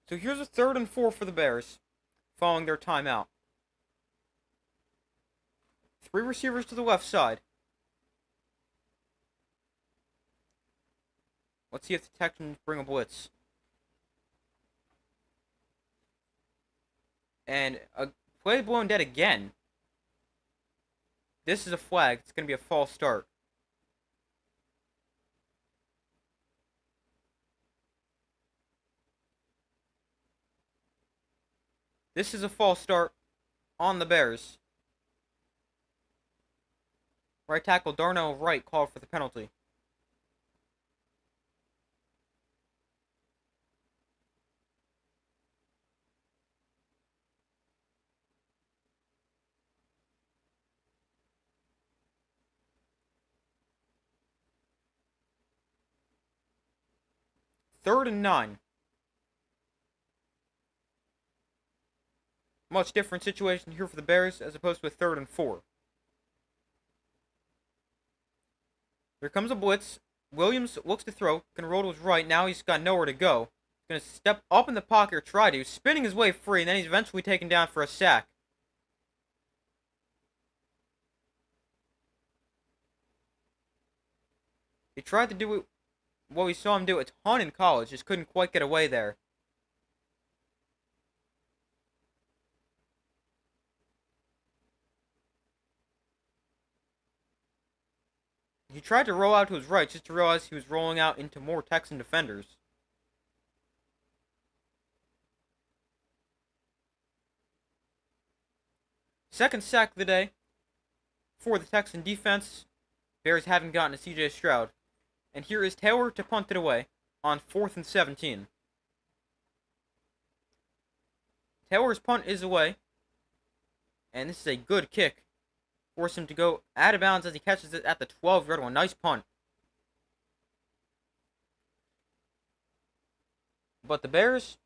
So here's a 3rd and 4 for the Bears, following their timeout. 3 receivers to the left side. Let's see if the Texans bring a blitz. And a play blown dead again. This is a flag. It's going to be a false start. This is a false start on the Bears. Right tackle Darnell Wright called for the penalty. Third and 9. Much different situation here for the Bears as opposed to a 3rd and 4. Here comes a blitz. Williams looks to throw. Can roll to his right. Now he's got nowhere to go. He's going to step up in the pocket or try to. Spinning his way free. And then he's eventually taken down for a sack. He tried to do what we saw him do a ton in college. Just couldn't quite get away there. He tried to roll out to his right just to realize he was rolling out into more Texan defenders. Second sack of the day for the Texan defense. Bears haven't gotten to CJ Stroud. And here is Taylor to punt it away on 4th and 17. Taylor's punt is away. And this is a good kick. Force him to go out of bounds as he catches it at the 12-yard line. Nice punt. But the Bears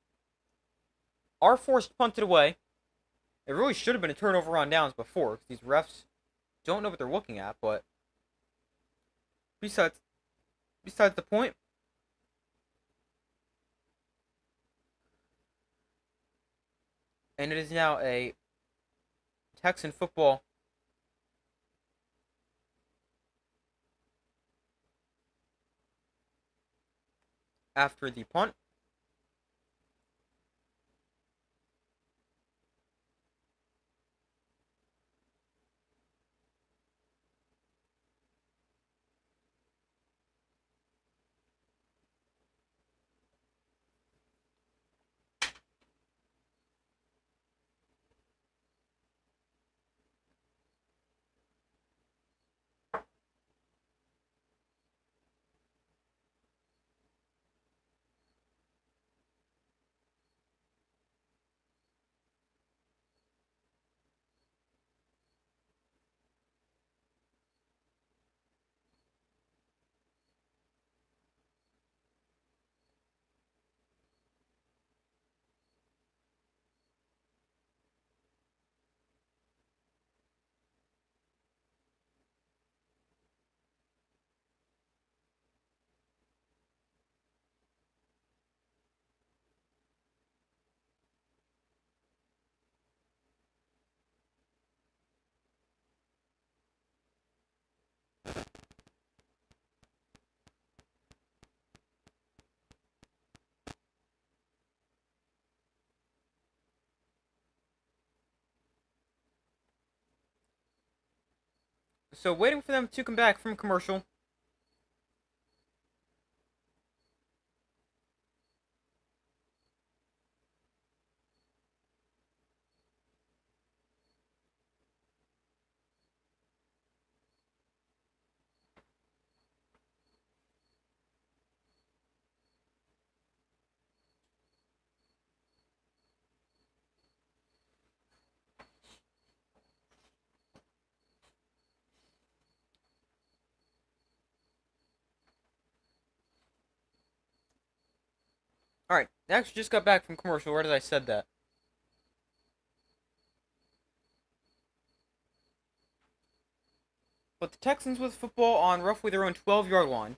are forced to punt it away. It really should have been a turnover on downs before, because these refs don't know what they're looking at, but besides the point. And it is now a Texan football after the punt. So waiting for them to come back from commercial. Alright, actually just got back from commercial right as I said that. But the Texans with football on roughly their own 12-yard line. If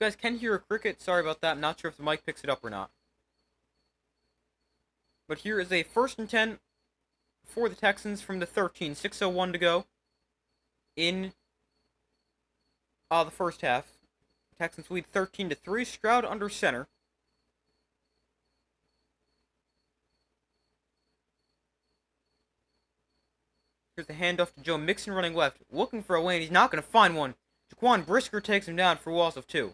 you guys can hear a cricket, sorry about that. I'm not sure if the mic picks it up or not. But here is a 1st and 10 for the Texans from the 13. 6:01 to go in the first half. Texans lead 13-3. Stroud under center. Here's the handoff to Joe Mixon running left, looking for a lane. He's not going to find one. Jaquan Brisker takes him down for a loss of 2.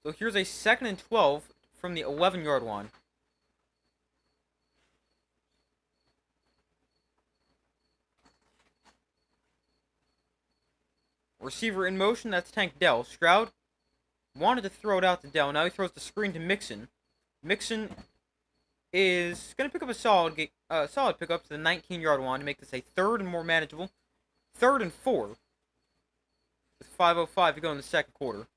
So here's a 2nd and 12 from the 11-yard line. Receiver in motion, that's Tank Dell. Stroud wanted to throw it out to Dell. Now he throws the screen to Mixon. Mixon is going to pick up a solid pickup to the 19-yard line to make this a 3rd and more manageable. 3rd and 4 with 5:05 to go in the second quarter.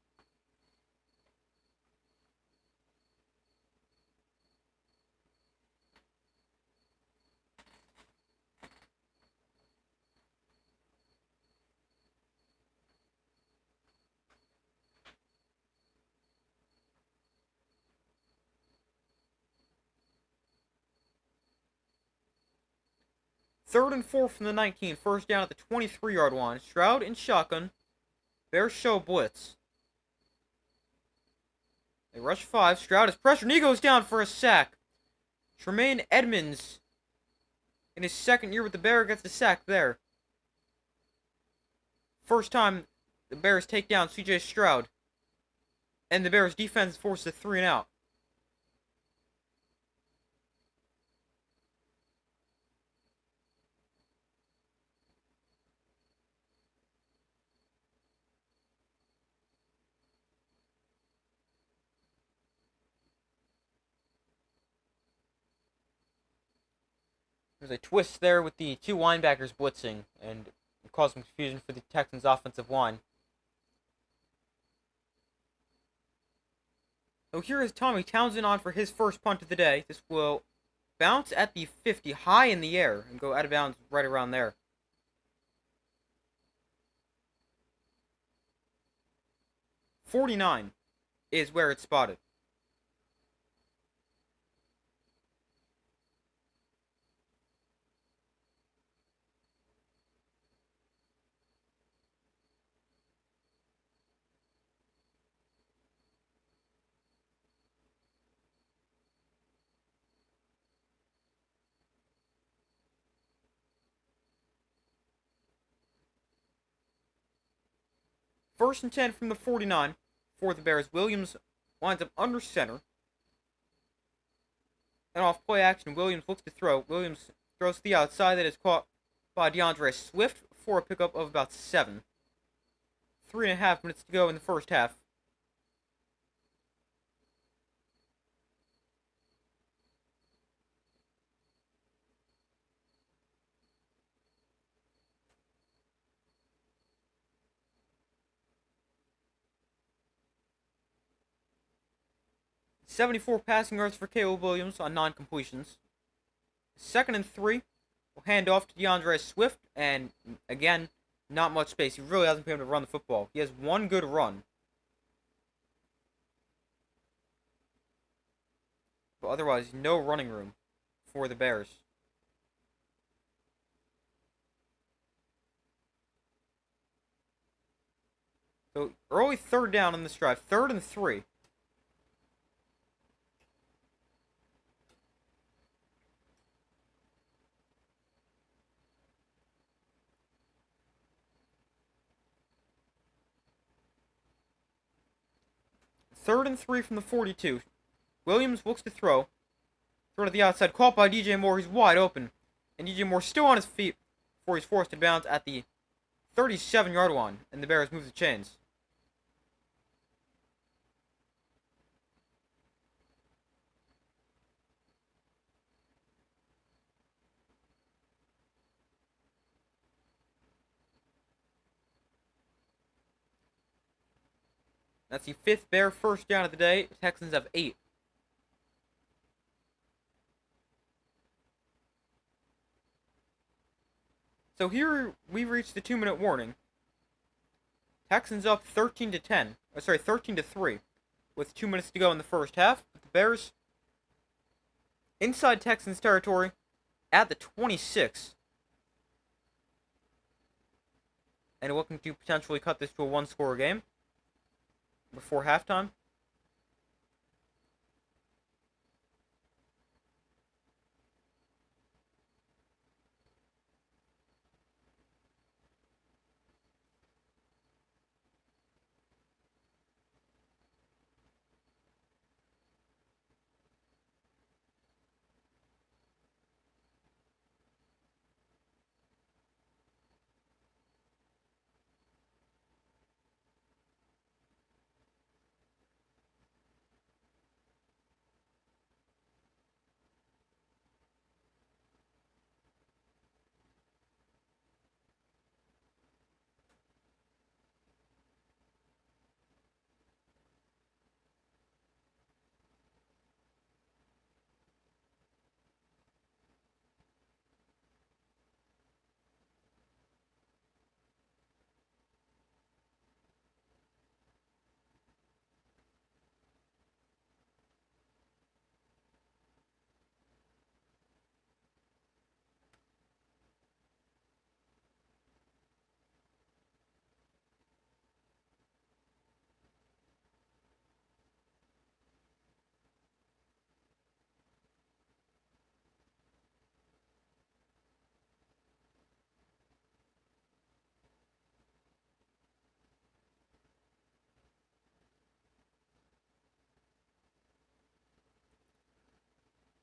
Third and 4 from the 19. First down at the 23-yard line. Stroud in shotgun. Bears show blitz. They rush 5. Stroud is pressured, and he goes down for a sack. Tremaine Edmonds, in his second year with the Bears, gets the sack there. First time the Bears take down C.J. Stroud. And the Bears defense forces a 3 and out. There's a twist there with the 2 linebackers blitzing, and it caused some confusion for the Texans' offensive line. So here is Tommy Townsend on for his first punt of the day. This will bounce at the 50, high in the air, and go out of bounds right around there. .49 is where it's spotted. First and 10 from the 49 for the Bears. Williams winds up under center. And off play action, Williams looks to throw. Williams throws to the outside. That is caught by DeAndre Swift for a pickup of about 7. 3.5 minutes to go in the first half. .74 passing yards for Caleb Williams on non-completions. Second and 3. We'll hand off to DeAndre Swift, and again, not much space. He really hasn't been able to run the football. He has one good run. But otherwise, no running room for the Bears. So, early third down on this drive. 3rd and 3. Third and 3 from the 42. Williams looks to throw. Throw to the outside. Caught by DJ Moore. He's wide open. And DJ Moore still on his feet before he's forced to bounce at the 37-yard line. And the Bears move the chains. That's the 5th Bear first down of the day. The Texans have 8. So here we reach the 2-minute warning. Texans up 13 to 10. 13 to 3, with 2 minutes to go in the first half. But the Bears inside Texans territory at the 26, and looking to potentially cut this to a 1-score game before halftime.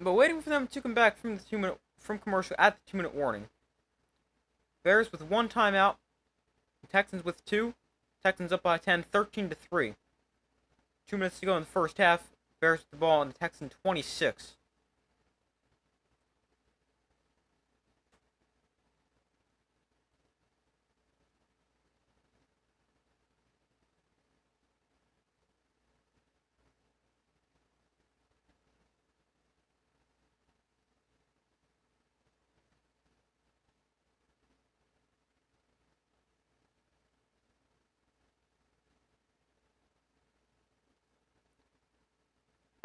But waiting for them to come back from the 2 minute from commercial at the 2 minute warning. Bears with 1 timeout. Texans with 2. Texans up by 10, 13-3. 2 minutes to go in the first half. Bears with the ball on the Texan 26.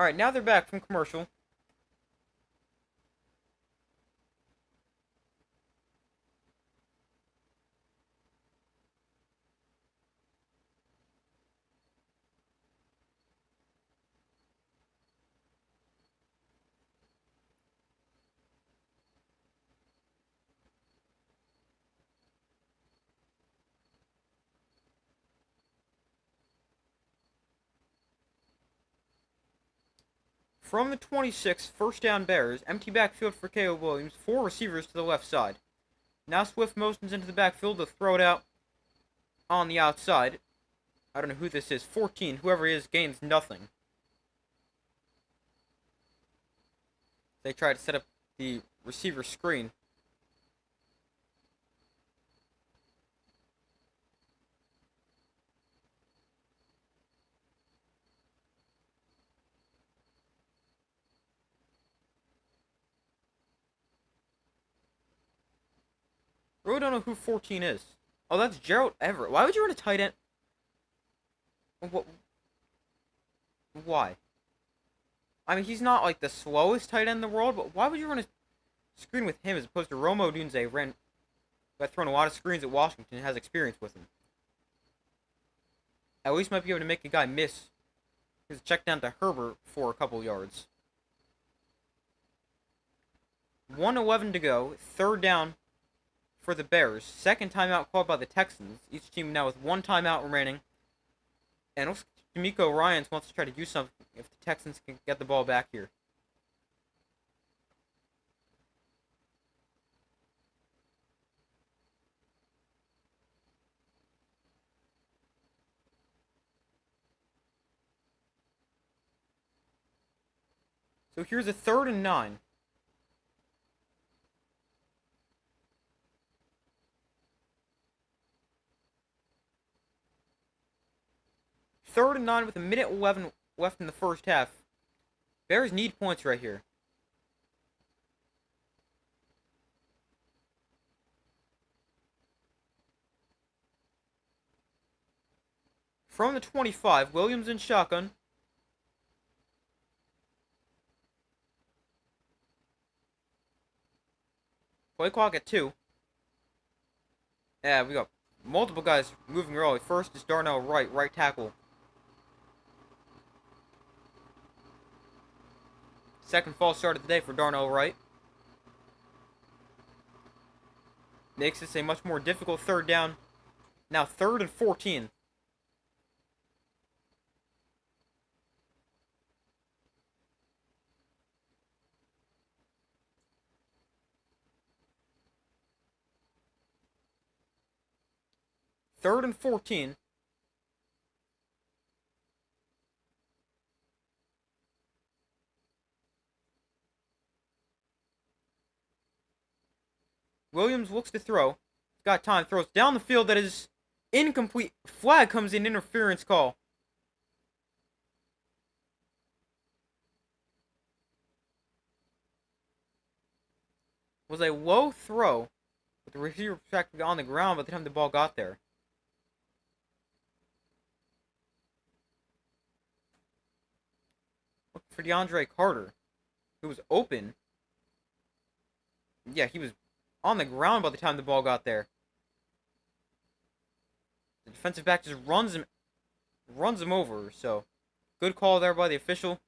Alright, now they're back from commercial. From the 26, first down Bears, empty backfield for K.O. Williams, 4 receivers to the left side. Now Swift motions into the backfield to throw it out on the outside. I don't know who this is. 14, whoever he is, gains nothing. They try to set up the receiver screen. Really don't know who 14 is. Oh, that's Gerald Everett. Why would you run a tight end? What? Why? I mean, he's not like the slowest tight end in the world, but why would you run a screen with him as opposed to Rome Odunze, who got thrown a lot of screens at Washington and has experience with him? At least might be able to make a guy miss his check down to Herbert for a couple yards. 1:11 to go. Third down for the Bears. Second timeout called by the Texans. Each team now with 1 timeout remaining. And looks like D'Amico Ryans wants to try to do something if the Texans can get the ball back here. So here's a 3rd and 9. Third and 9 with 1:11 left in the first half. Bears need points right here. From the 25, Williams in shotgun. Play clock at 2. Yeah, we got multiple guys moving early. First is Darnell Wright, right tackle. Second false start of the day for Darnell Wright. Makes this a much more difficult third down. Now 3rd and 14. Third and 14. Williams looks to throw. He's got time. Throws down the field. That is incomplete. Flag comes in. Interference call. Was a low throw, but the receiver was practically on the ground by the time the ball got there. Look for DeAndre Carter, who was open. Yeah, he was on the ground by the time the ball got there. The defensive back just runs him over. So, good call there by the official.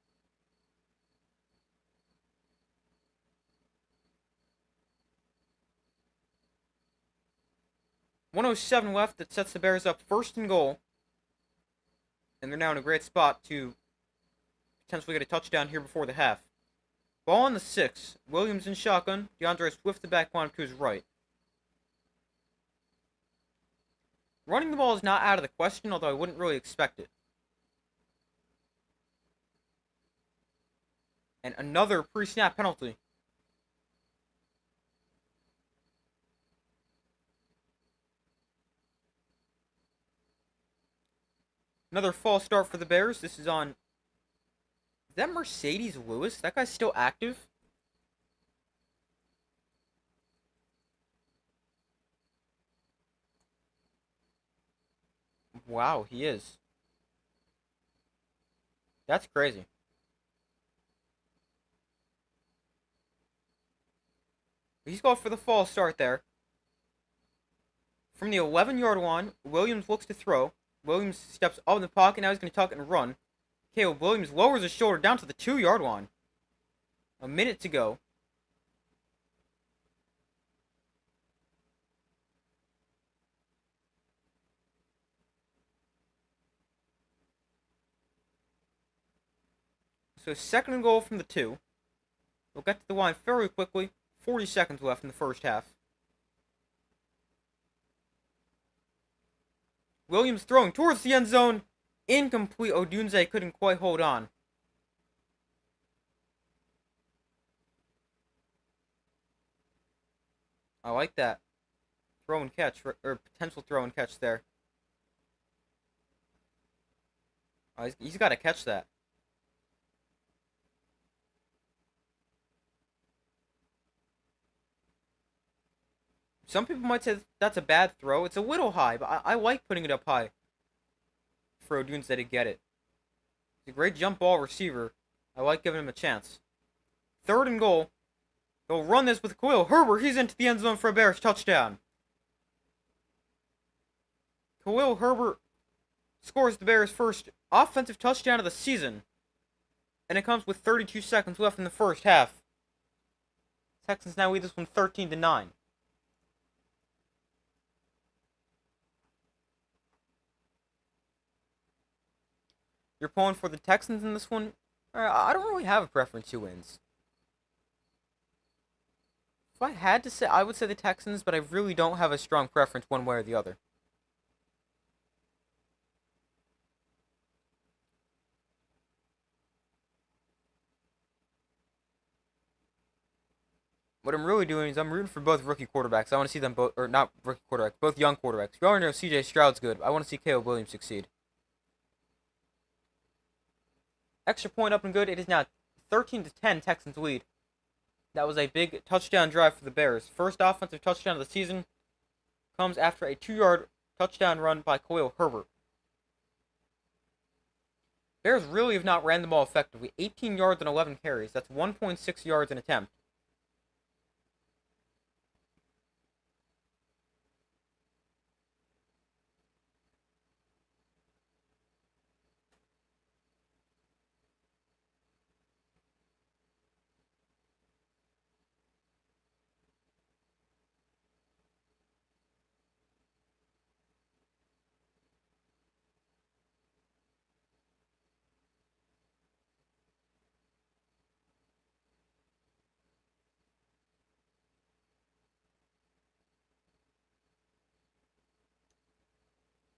.107 left. That sets the Bears up 1st and goal, and they're now in a great spot to potentially get a touchdown here before the half. Ball on the 6. Williams in shotgun. DeAndre Swift the back one to his right. Running the ball is not out of the question, although I wouldn't really expect it. And another pre-snap penalty. Another false start for the Bears. This is on... Is that Mercedes Lewis? That guy's still active? Wow, he is. That's crazy. He's going for the false start there. From the 11-yard line, Williams looks to throw. Williams steps up in the pocket. Now he's going to tuck and run. Caleb Williams lowers his shoulder down to the 2-yard line. A minute to go. So second and goal from the 2. We'll get to the line fairly quickly. 40 seconds left in the first half. Williams throwing towards the end zone. Incomplete. Odunze couldn't quite hold on. I like that. Throw and catch, or potential throw and catch there. Oh, he's got to catch that. Some people might say that's a bad throw. It's a little high, but I like putting it up high for Odunze to get it. He's a great jump ball receiver. I like giving him a chance. Third and goal. They'll run this with Khalil Herbert. He's into the end zone for a Bears touchdown. Khalil Herbert scores the Bears' first offensive touchdown of the season. And it comes with 32 seconds left in the first half. Texans now lead this one 13-9. You're pulling for the Texans in this one? I don't really have a preference who wins. If I had to say, I would say the Texans, but I really don't have a strong preference one way or the other. What I'm really doing is I'm rooting for both rookie quarterbacks. I want to see them both, or not rookie quarterbacks, both young quarterbacks. We already know CJ Stroud's good. I want to see Caleb Williams succeed. Extra point up and good. It is now 13-10 Texans lead. That was a big touchdown drive for the Bears. First offensive touchdown of the season comes after a 2-yard touchdown run by Khalil Herbert. Bears really have not ran the ball effectively. 18 yards and 11 carries. That's 1.6 yards an attempt.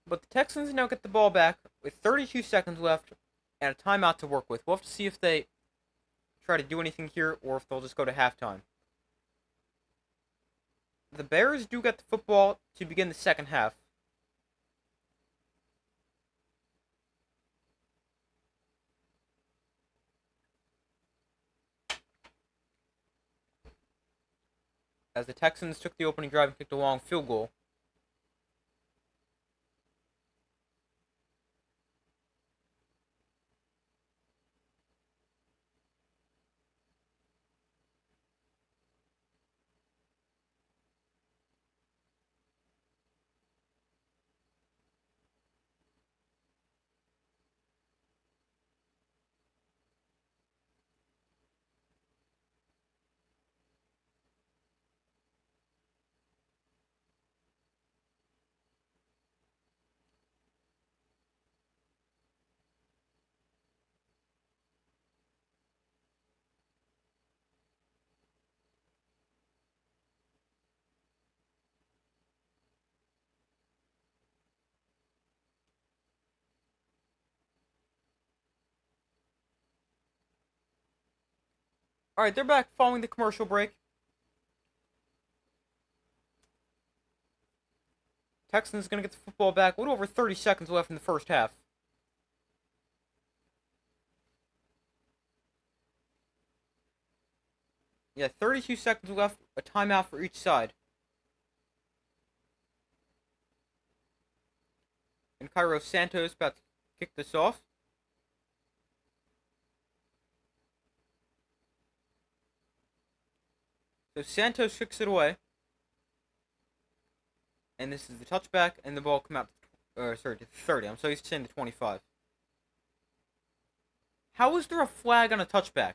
But the Texans now get the ball back with 32 seconds left and a timeout to work with. We'll have to see if they try to do anything here or if they'll just go to halftime. The Bears do get the football to begin the second half. As the Texans took the opening drive and kicked a long field goal. Alright, they're back following the commercial break. Texans gonna get the football back. A little over 30 seconds left in the first half. Yeah, 32 seconds left. A timeout for each side. And Cairo Santos about to kick this off. So Santos kicks it away. And this is the touchback, and the ball come out to 30. I'm so used to saying the 25. How is there a flag on a touchback?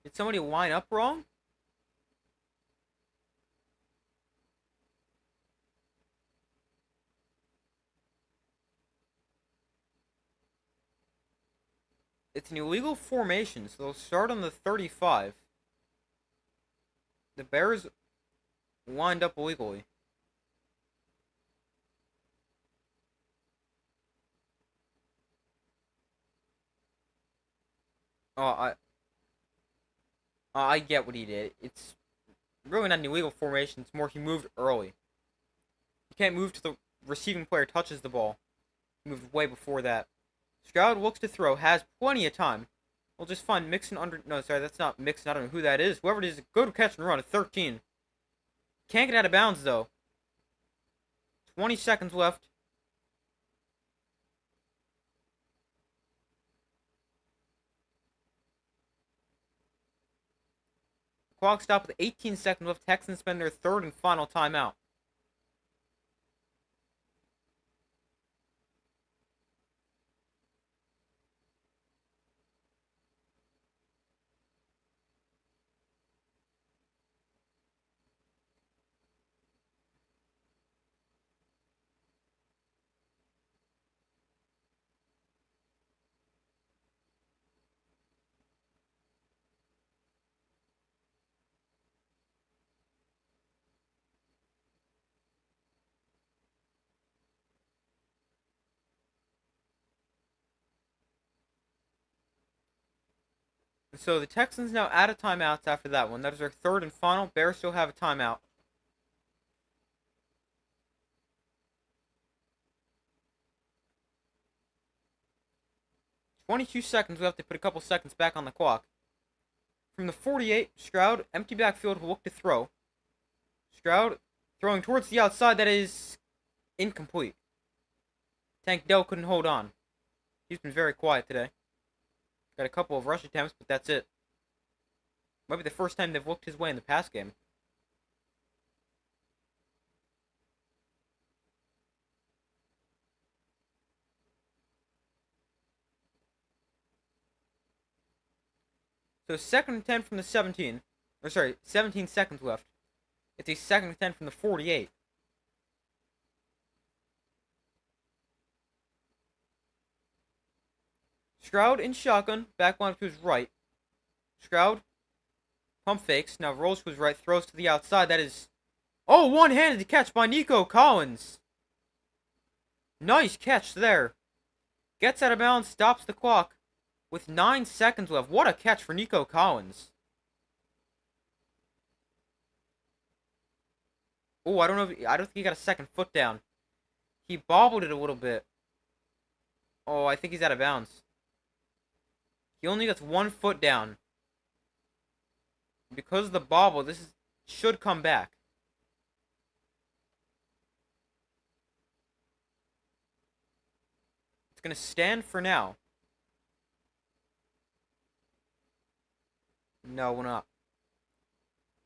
Did somebody line up wrong? It's an illegal formation, so they'll start on the 35. The Bears lined up illegally. Oh, I get what he did. It's really not an illegal formation. It's more he moved early. You can't move to the receiving player touches the ball. He moved way before that. Stroud looks to throw, has plenty of time. We'll just find Mixon under. No, sorry, that's not Mixon. I don't know who that is. Whoever it is, go to catch and run at 13. Can't get out of bounds, though. 20 seconds left. Clock stopped with 18 seconds left. Texans spend their third and final timeout. So the Texans now out of timeouts after that one. That is their third and final. Bears still have a timeout. "22 seconds left. They put a couple seconds back on the clock. From the 48, Stroud, empty backfield, will look to throw. Stroud throwing towards the outside. That is incomplete. Tank Dell couldn't hold on. He's been very quiet today. Got a couple of rush attempts, but that's it. Might be the first time they've looked his way in the pass game. So 2nd and 10 from the 17. 17 seconds left. It's a 2nd and 10 from the 48. Stroud in shotgun, back line to his right. Stroud, pump fakes, now rolls to his right, throws to the outside. That is, oh, one-handed catch by Nico Collins. Nice catch there. Gets out of bounds, stops the clock with 9 seconds left. What a catch for Nico Collins. Oh, I don't think he got a second foot down. He bobbled it a little bit. Oh, I think he's out of bounds. He only gets 1 foot down. Because of the bobble, should come back. It's going to stand for now. No, we're not.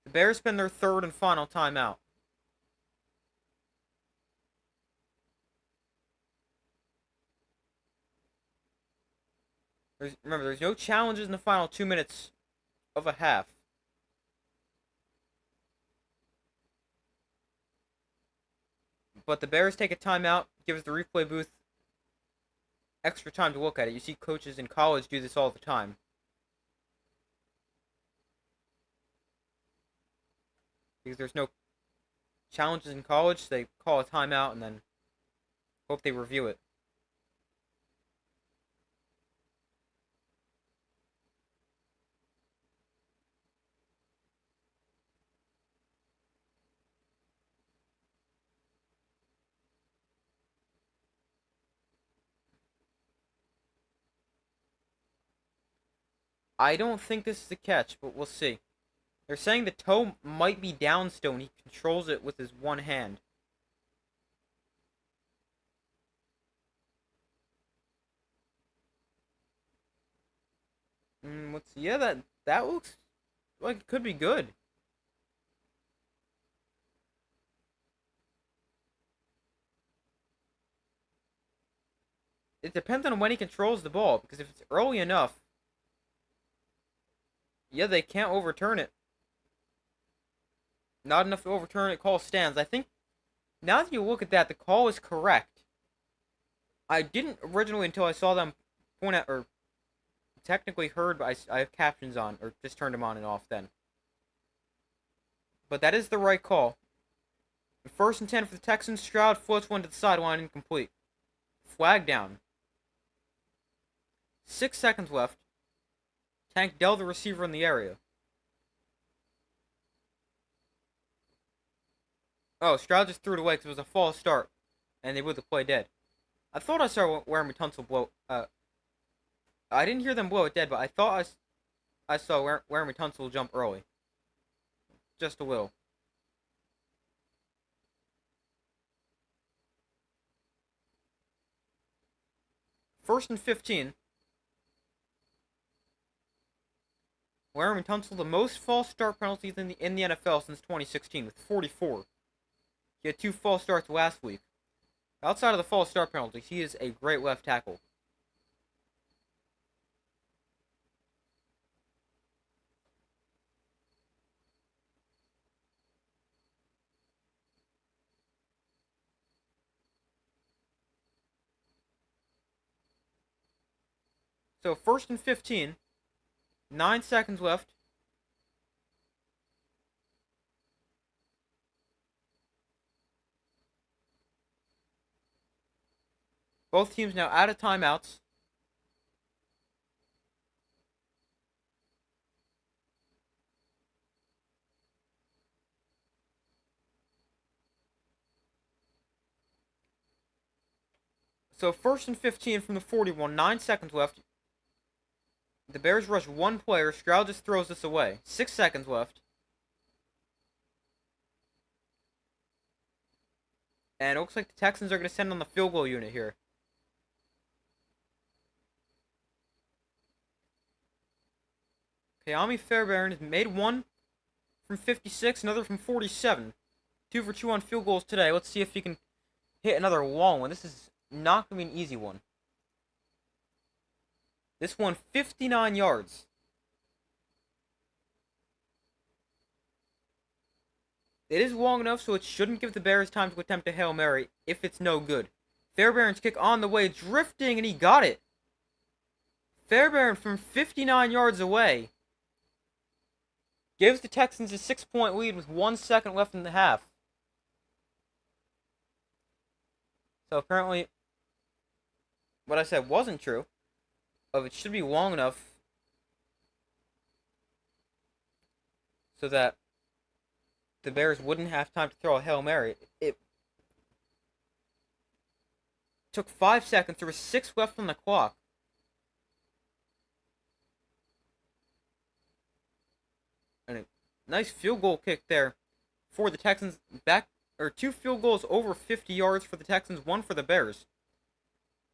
The Bears spend their third and final timeout. Remember, there's no challenges in the final 2 minutes of a half. But the Bears take a timeout, gives the replay booth extra time to look at it. You see coaches in college do this all the time. Because there's no challenges in college, they call a timeout and then hope they review it. I don't think this is a catch, but we'll see. They're saying the toe might be down still, and he controls it with his one hand. Let's see. Yeah, that looks like it could be good. It depends on when he controls the ball, because if it's early enough, yeah, they can't overturn it. Not enough to overturn it. Call stands. I think now that you look at that, the call is correct. I didn't originally until I saw them point at, or technically heard, but I have captions on, or just turned them on and off then. But that is the right call. First and 10 for the Texans. Stroud floats one to the sideline, incomplete. Flag down. 6 seconds left. Tank Dell, the receiver in the area. Oh, Stroud just threw it away because it was a false start, and they would the play dead. I thought I saw Laramie Tunsil blow. I didn't hear them blow it dead, but I thought I saw Laramie Tunsil jump early. Just a little. First and 15. Laramie Tunsil, the most false start penalties in the NFL since 2016, with 44. He had 2 false starts last week. Outside of the false start penalties, he is a great left tackle. So first and 15. 9 seconds left. Both teams now out of timeouts. So first and 15 from the 41. 9 seconds left. The Bears rush one player. Stroud just throws this away. 6 seconds left. And it looks like the Texans are going to send on the field goal unit here. Kayami Fairbairn has made one from 56, another from 47. 2 for 2 on field goals today. Let's see if he can hit another long one. This is not going to be an easy one. This one, 59 yards. It is long enough, so it shouldn't give the Bears time to attempt a Hail Mary if it's no good. Fairbairn's kick on the way, drifting, and he got it. Fairbairn from 59 yards away gives the Texans a 6-point lead with 1 second left in the half. So apparently, what I said wasn't true. It should be long enough so that the Bears wouldn't have time to throw a Hail Mary. It took 5 seconds. There was 6 left on the clock. And a nice field goal kick there for the Texans. 2 field goals over 50 yards for the Texans, 1 for the Bears.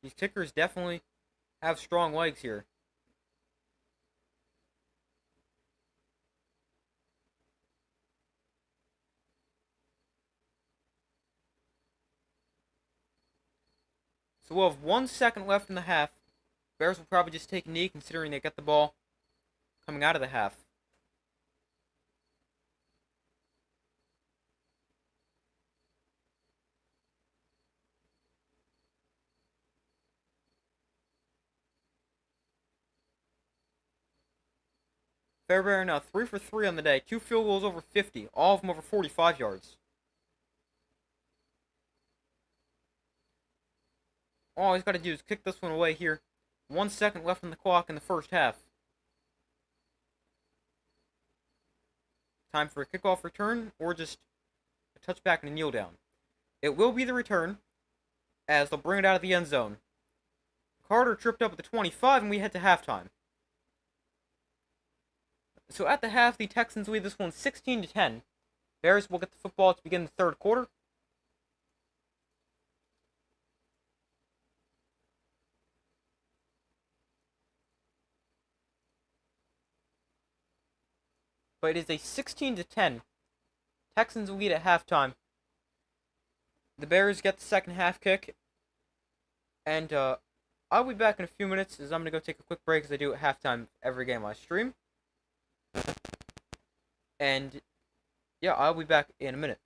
These kickers definitely have strong legs here. So we'll have 1 second left in the half. Bears will probably just take a knee considering they get the ball coming out of the half. Fairbairn now 3 for 3 on the day. 2 field goals over 50. All of them over 45 yards. All he's got to do is kick this one away here. 1 second left on the clock in the first half. Time for a kickoff return or just a touchback and a kneel down. It will be the return as they'll bring it out of the end zone. Carter tripped up at the 25 and we head to halftime. So at the half, the Texans lead this one 16-10. Bears will get the football to begin the third quarter. But it is a 16-10 Texans lead at halftime. The Bears get the second half kick, and I'll be back in a few minutes as I'm gonna go take a quick break as I do at halftime every game I stream. And yeah, I'll be back in a minute.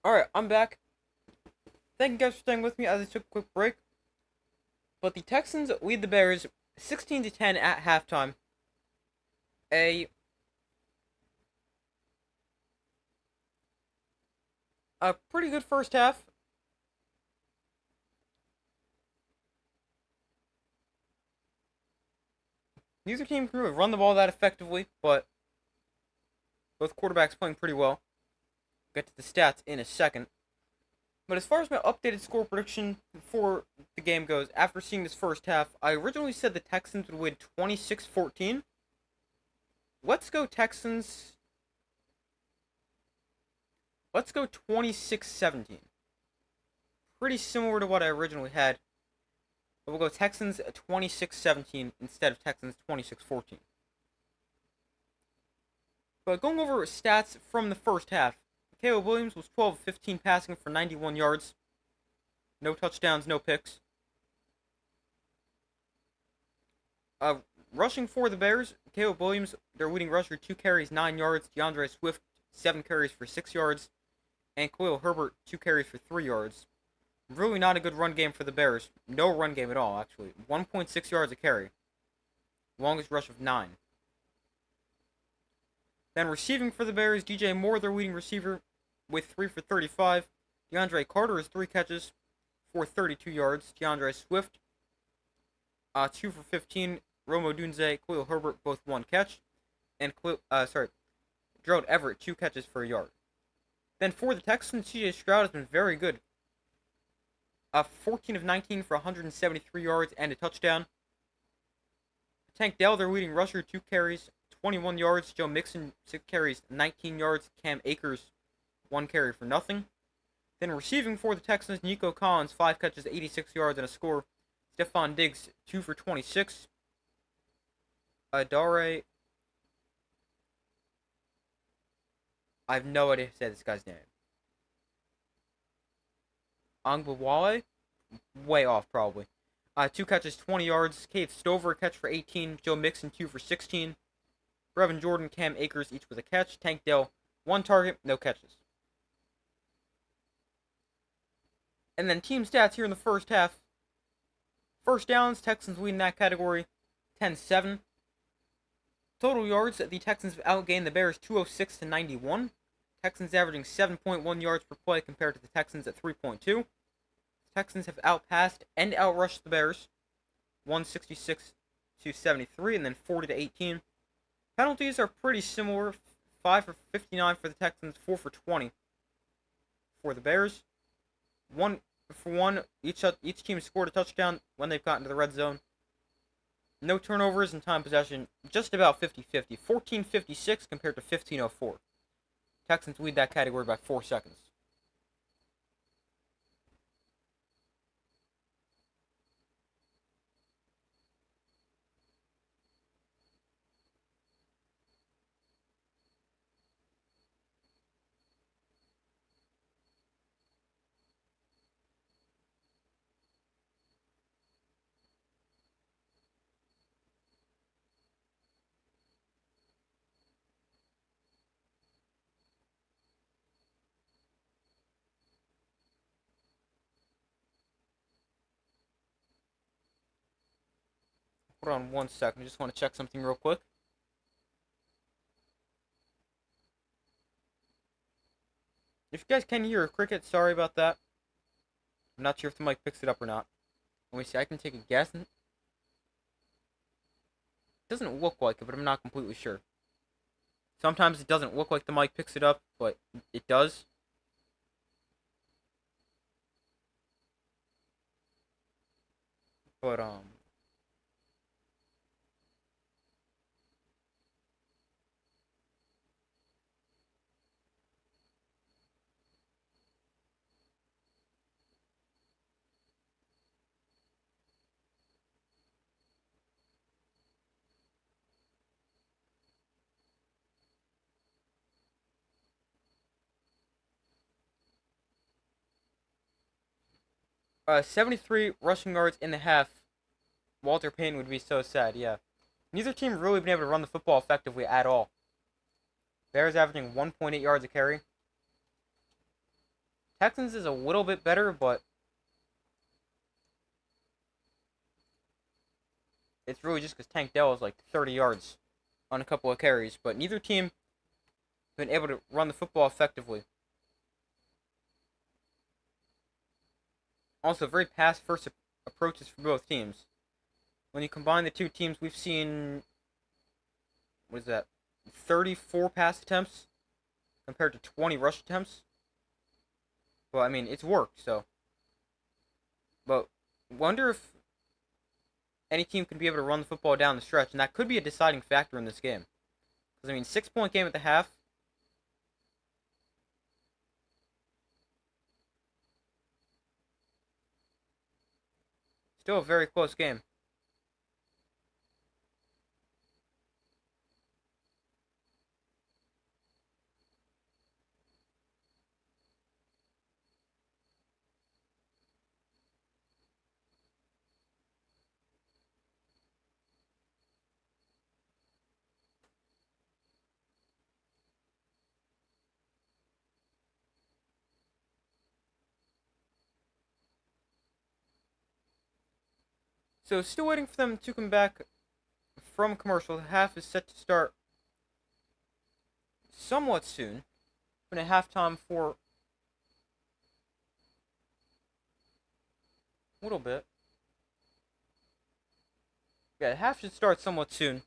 Alright, I'm back. Thank you guys for staying with me as I took a quick break. But the Texans lead the Bears 16 to 10 at halftime. A a pretty good first half. Neither team can really run the ball that effectively, but both quarterbacks playing pretty well. Get to the stats in a second. But as far as my updated score prediction for the game goes, after seeing this first half, I originally said the Texans would win 26-14. Let's go Texans. Let's go 26-17. Pretty similar to what I originally had. But we'll go Texans 26-17 instead of Texans 26-14. But going over stats from the first half, Caleb Williams was 12 of 15 passing for 91 yards. No touchdowns, no picks. Rushing for the Bears, Caleb Williams, their leading rusher, 2 carries, 9 yards. DeAndre Swift, 7 carries for 6 yards. And Khalil Herbert, 2 carries for 3 yards. Really not a good run game for the Bears. No run game at all, actually. 1.6 yards a carry. Longest rush of 9. Then receiving for the Bears, DJ Moore, their leading receiver, with 3 for 35. DeAndre Carter has 3 catches for 32 yards. DeAndre Swift, 2 for 15. Rome Odunze, Khalil Herbert, both 1 catch. And Gerald Everett, 2 catches for a yard. Then for the Texans, CJ Stroud has been very good. 14 of 19 for 173 yards and a touchdown. Tank Dell, their leading rusher, 2 carries, 21 yards. Joe Mixon, 6 carries, 19 yards. Cam Akers, 1 carry for nothing. Then receiving for the Texans, Nico Collins, 5 catches, 86 yards and a score. Stephon Diggs, 2 for 26. Adare, I have no idea how to say this guy's name. Angbawale? Way off, probably. 2 catches, 20 yards. Cade Stover, a catch for 18. Joe Mixon, 2 for 16. Brevin Jordan, Cam Akers, each with a catch. Tank Dell, 1 target, no catches. And then team stats here in the first half. First downs, Texans leading that category, 10-7. Total yards, the Texans have outgained the Bears 206 to 91. Texans averaging 7.1 yards per play compared to the Texans at 3.2. Texans have outpassed and outrushed the Bears, 166 to 73, and then 40 to 18. Penalties are pretty similar, 5 for 59 for the Texans, 4 for 20 for the Bears. 1 for 1, each team scored a touchdown when they've gotten to the red zone. No turnovers in time possession, just about 50-50. 14:56 compared to 15:04. Texans lead that category by 4 seconds. Hold on 1 second, I just want to check something real quick. If you guys can hear a cricket, sorry about that. I'm not sure if the mic picks it up or not. Let me see, I can take a guess. It doesn't look like it, but I'm not completely sure. Sometimes it doesn't look like the mic picks it up, but it does. But, 73 rushing yards in the half. Walter Payton would be so sad, yeah. Neither team really been able to run the football effectively at all. Bears averaging 1.8 yards a carry. Texans is a little bit better, but it's really just because Tank Dell is like 30 yards on a couple of carries. But neither team been able to run the football effectively. Also, very pass first approaches for both teams. When you combine the two teams, we've seen, what is that, 34 pass attempts compared to 20 rush attempts. Well, I mean, it's worked, so. But wonder if any team can be able to run the football down the stretch, and that could be a deciding factor in this game. Because, I mean, 6-point game at the half. Still a very close game. So, still waiting for them to come back from commercial. The half is set to start somewhat soon. Been a halftime for a little bit. Yeah, the half should start somewhat soon.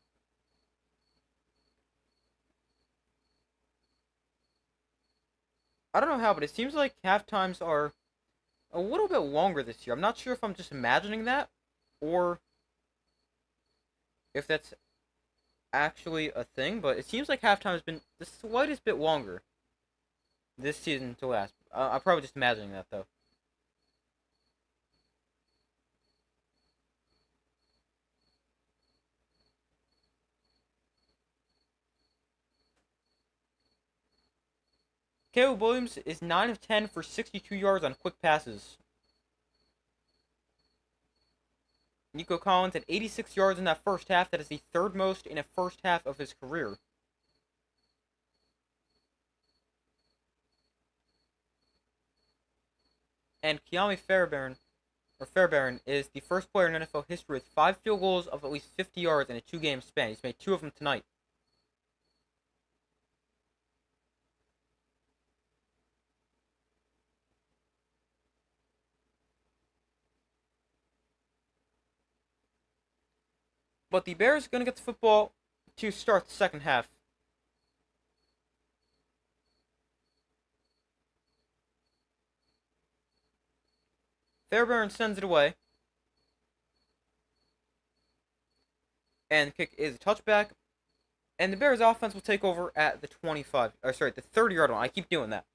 I don't know how, but it seems like half times are a little bit longer this year. I'm not sure if I'm just imagining that or if that's actually a thing, but it seems like halftime has been the slightest bit longer this season to last. I'm probably just imagining that though. Caleb Williams is 9 of 10 for 62 yards on quick passes. Nico Collins had 86 yards in that first half. That is the third most in a first half of his career. And Keami Fairbairn is the first player in NFL history with 5 field goals of at least 50 yards in a 2-game span. He's made 2 of them tonight. But the Bears are going to get the football to start the second half. Fairbairn sends it away. And the kick is a touchback. And the Bears offense will take over at the 30-yard line. I keep doing that.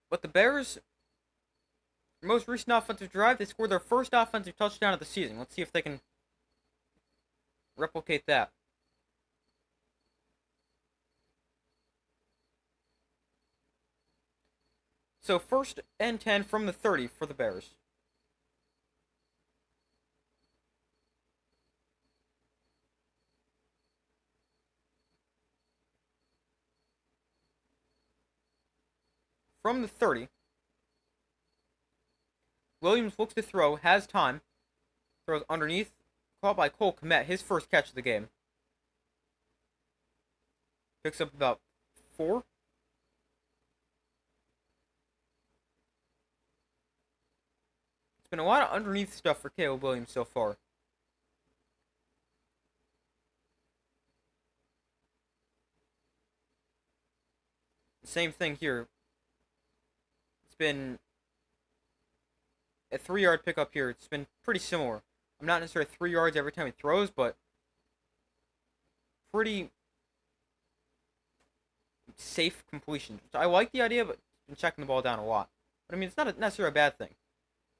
But the Bears' most recent offensive drive, they scored their first offensive touchdown of the season. Let's see if they can replicate that. So 1st and 10 from the 30 for the Bears. From the 30, Williams looks to throw, has time, throws underneath, caught by Cole Kmet, his first catch of the game. Picks up about 4. It's been a lot of underneath stuff for Caleb Williams so far. Same thing here. It's been a 3-yard pickup here. It's been pretty similar. I'm not necessarily 3 yards every time he throws, but pretty safe completion. I like the idea, but been checking the ball down a lot. But I mean, it's not necessarily a bad thing.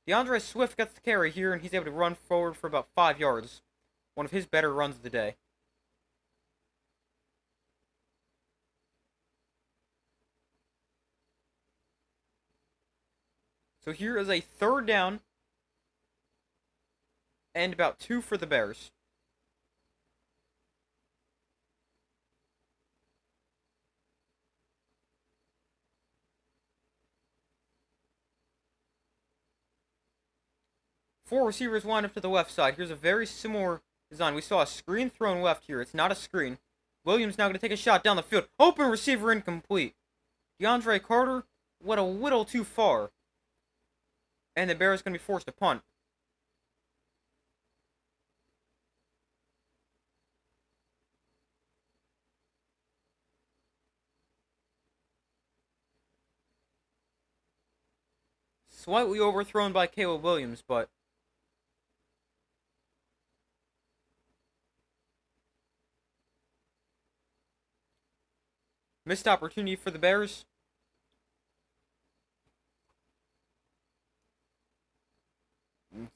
DeAndre Swift gets the carry here, and he's able to run forward for about 5 yards. One of his better runs of the day. So here is a 3rd down and about 2 for the Bears. Four receivers line up to the left side. Here's a very similar design. We saw a screen thrown left here. It's not a screen. Williams now going to take a shot down the field. Open receiver incomplete. DeAndre Carter went a little too far. And the Bears going to be forced to punt. Slightly overthrown by Caleb Williams, but missed opportunity for the Bears.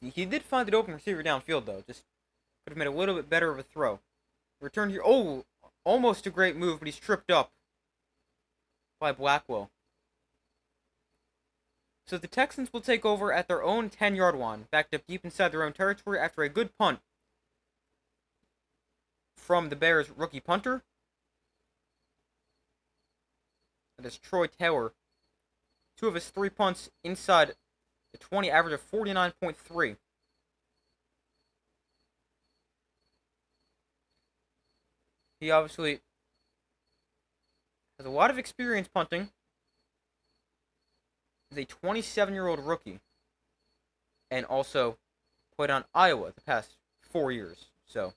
He did find an open receiver downfield, though. Just could have made a little bit better of a throw. Return here. Oh, almost a great move, but he's tripped up by Blackwell. So the Texans will take over at their own 10-yard line, backed up deep inside their own territory after a good punt from the Bears' rookie punter. That is Troy Taylor. Two of his three punts inside the 20, average of 49.3. He obviously has a lot of experience punting. He's a 27-year-old rookie. And also played on Iowa the past 4 years. So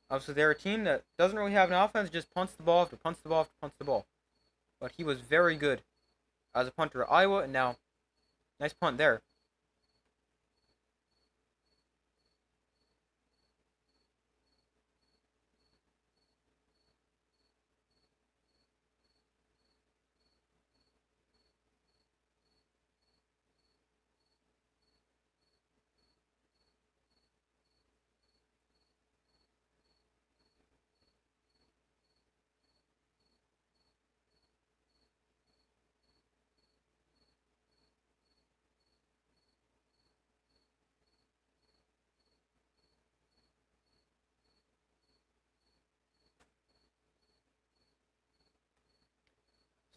obviously they're a team that doesn't really have an offense, just punts the ball after punts the ball after punts the ball. But he was very good as a punter at Iowa, and now, nice punt there.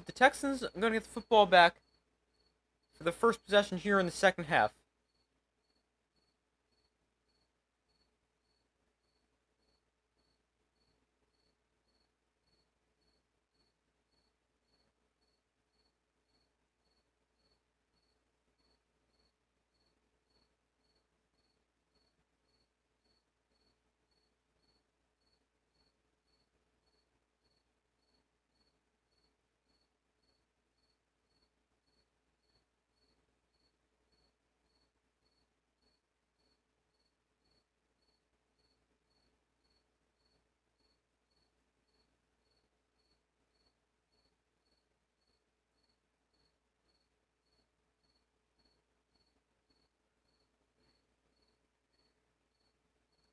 So the Texans are going to get the football back for the first possession here in the second half.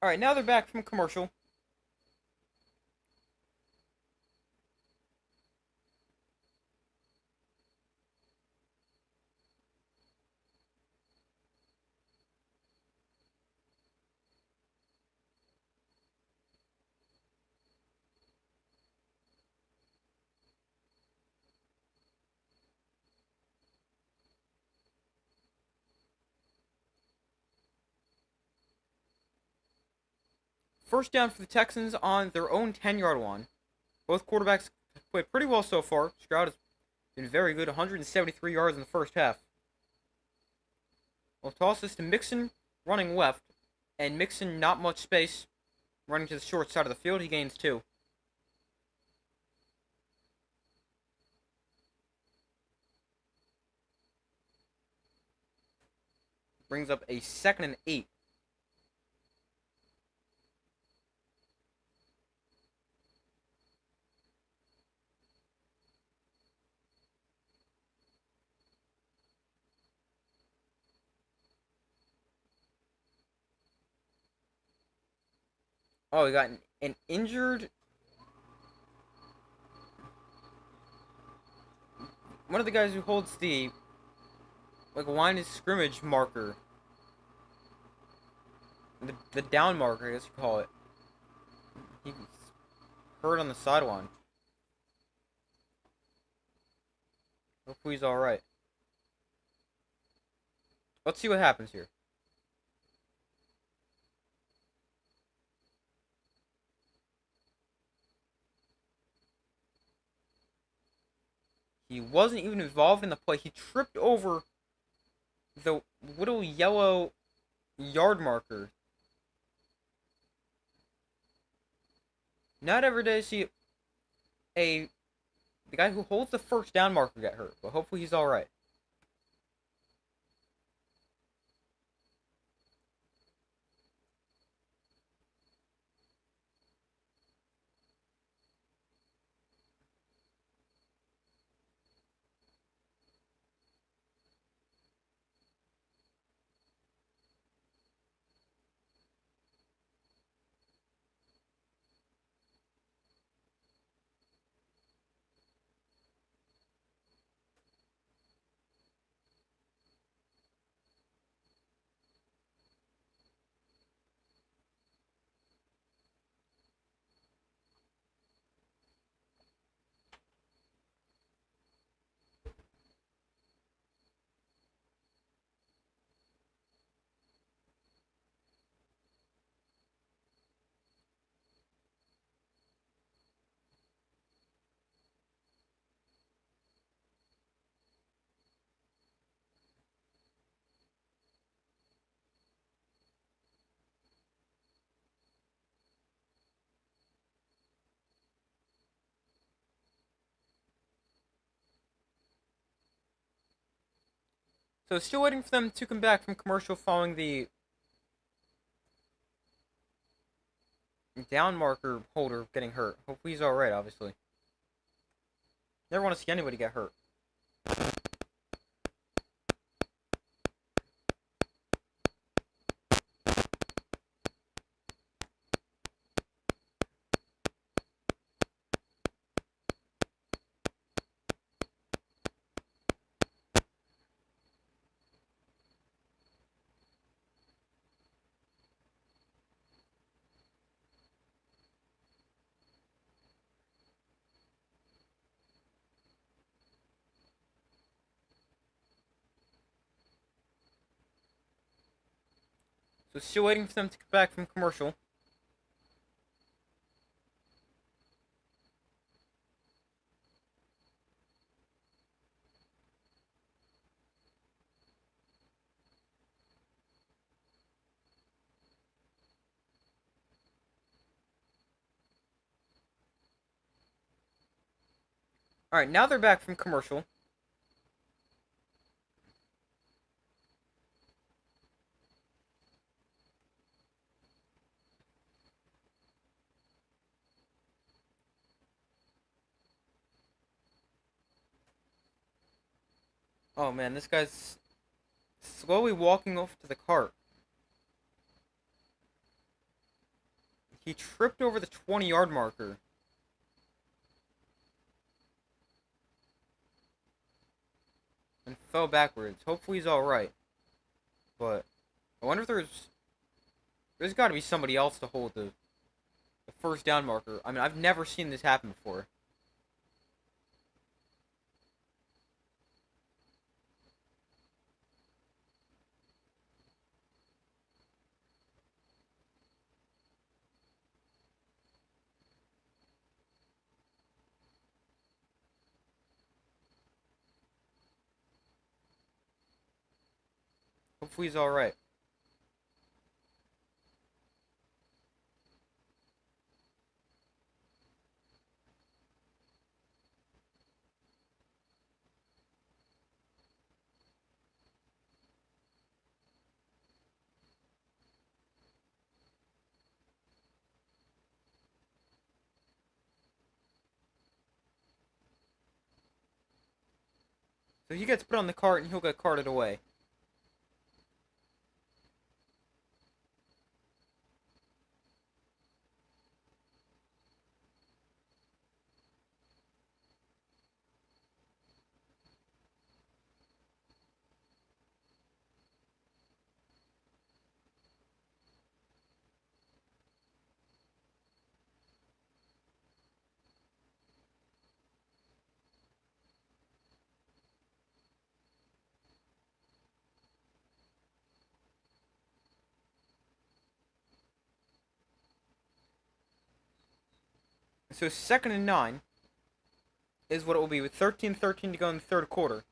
Alright, now they're back from commercial. First down for the Texans on their own 10-yard line. Both quarterbacks played pretty well so far. Stroud has been very good, 173 yards in the first half. We'll toss this to Mixon running left, and Mixon not much space running to the short side of the field. He gains 2. Brings up a 2nd and 8. Oh, we got an injured... One of the guys who holds the line of scrimmage marker. The down marker, I guess you call it. He's hurt on the sideline. Hopefully he's alright. Let's see what happens here. He wasn't even involved in the play. He tripped over the little yellow yard marker. Not every day see a the guy who holds the first down marker get hurt, but hopefully he's all right. So still waiting for them to come back from commercial following the down marker holder getting hurt. Hopefully he's alright, obviously. Never want to see anybody get hurt. So still waiting for them to come back from commercial. Alright, now they're back from commercial. Oh man, this guy's slowly walking off to the cart. He tripped over the 20-yard marker. And fell backwards. Hopefully he's alright. But I wonder if there's got to be somebody else to hold the first down marker. I mean, I've never seen this happen before. Hopefully he's alright. So he gets put on the cart and he'll get carted away. So 2nd and 9 is what it will be with 13-13 to go in the third quarter.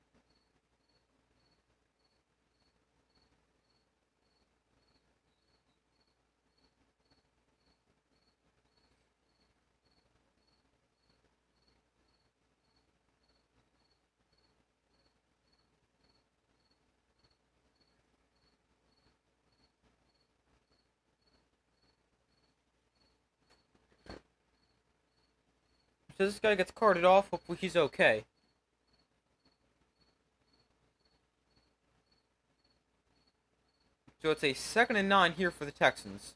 So this guy gets carted off. Hopefully he's okay. So it's a 2nd and 9 here for the Texans.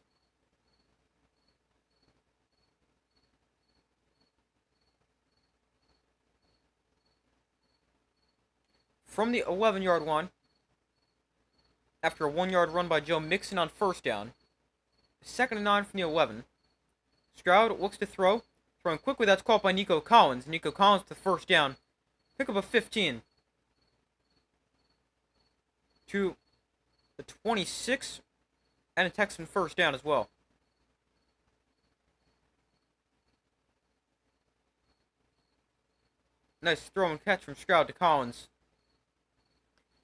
From the 11-yard line, after a 1-yard run by Joe Mixon on first down, 2nd and 9 from the 11. Stroud looks to throw. Throwing quickly, that's caught by Nico Collins. Nico Collins with the first down. Pick up a 15 to the 26, and a Texan first down as well. Nice throw and catch from Stroud to Collins.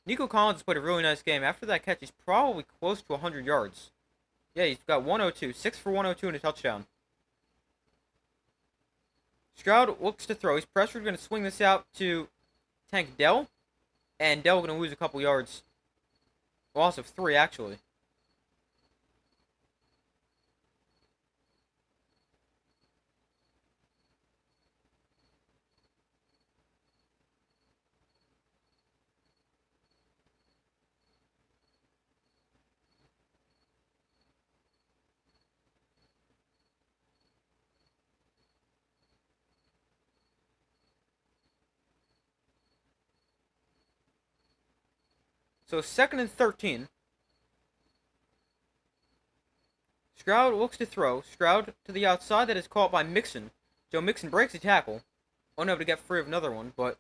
Nico Collins played a really nice game. After that catch, he's probably close to 100 yards. Yeah, he's got 102. 6 for 102 and a touchdown. Stroud looks to throw. He's pressured. Going to swing this out to Tank Dell. And Dell going to lose a couple yards. Loss of 3, actually. So 2nd and 13. Stroud looks to throw. Stroud to the outside. That is caught by Mixon. Joe Mixon breaks a tackle. Unable to get free of another one, but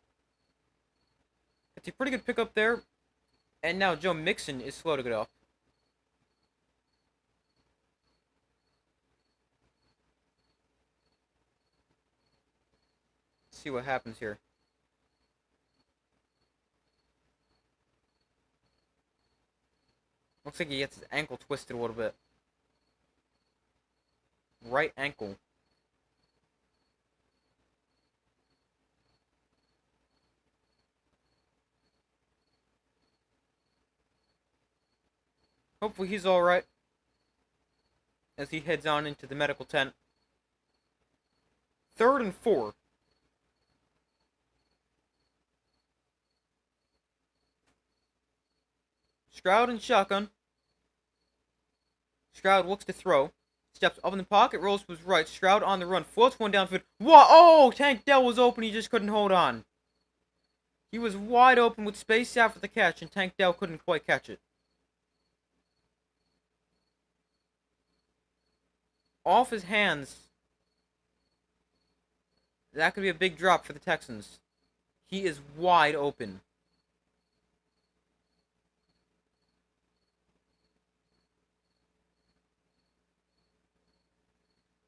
it's a pretty good pickup there. And now Joe Mixon is slow to get up. Let's see what happens here. Looks like he gets his ankle twisted a little bit. Right ankle. Hopefully he's alright as he heads on into the medical tent. 3rd and 4. Stroud and shotgun. Stroud looks to throw. Steps up in the pocket, rolls to his right. Stroud on the run, floats one downfield. Whoa! Oh! Tank Dell was open, he just couldn't hold on. He was wide open with space after the catch, and Tank Dell couldn't quite catch it. Off his hands. That could be a big drop for the Texans. He is wide open.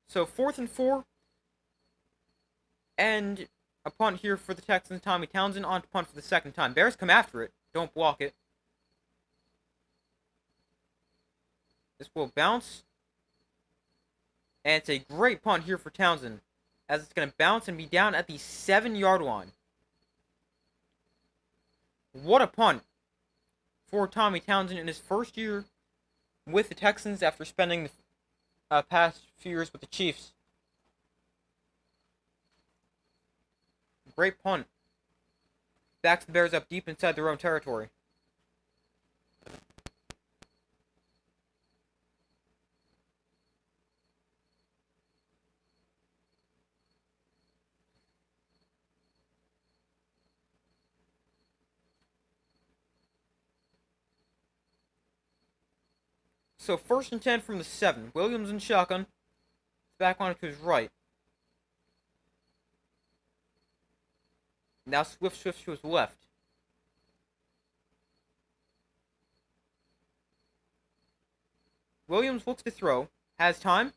So 4th and 4. And a punt here for the Texans. Tommy Townsend on to punt for the second time. Bears come after it. Don't block it. This will bounce. And it's a great punt here for Townsend, as it's going to bounce and be down at the 7-yard line. What a punt for Tommy Townsend in his first year with the Texans after spending the past few years with the Chiefs. Great punt. Backs the Bears up deep inside their own territory. So 1st and 10 from the 7. Williams in shotgun. Back on to his right. Now Swift to his left. Williams looks to throw. Has time.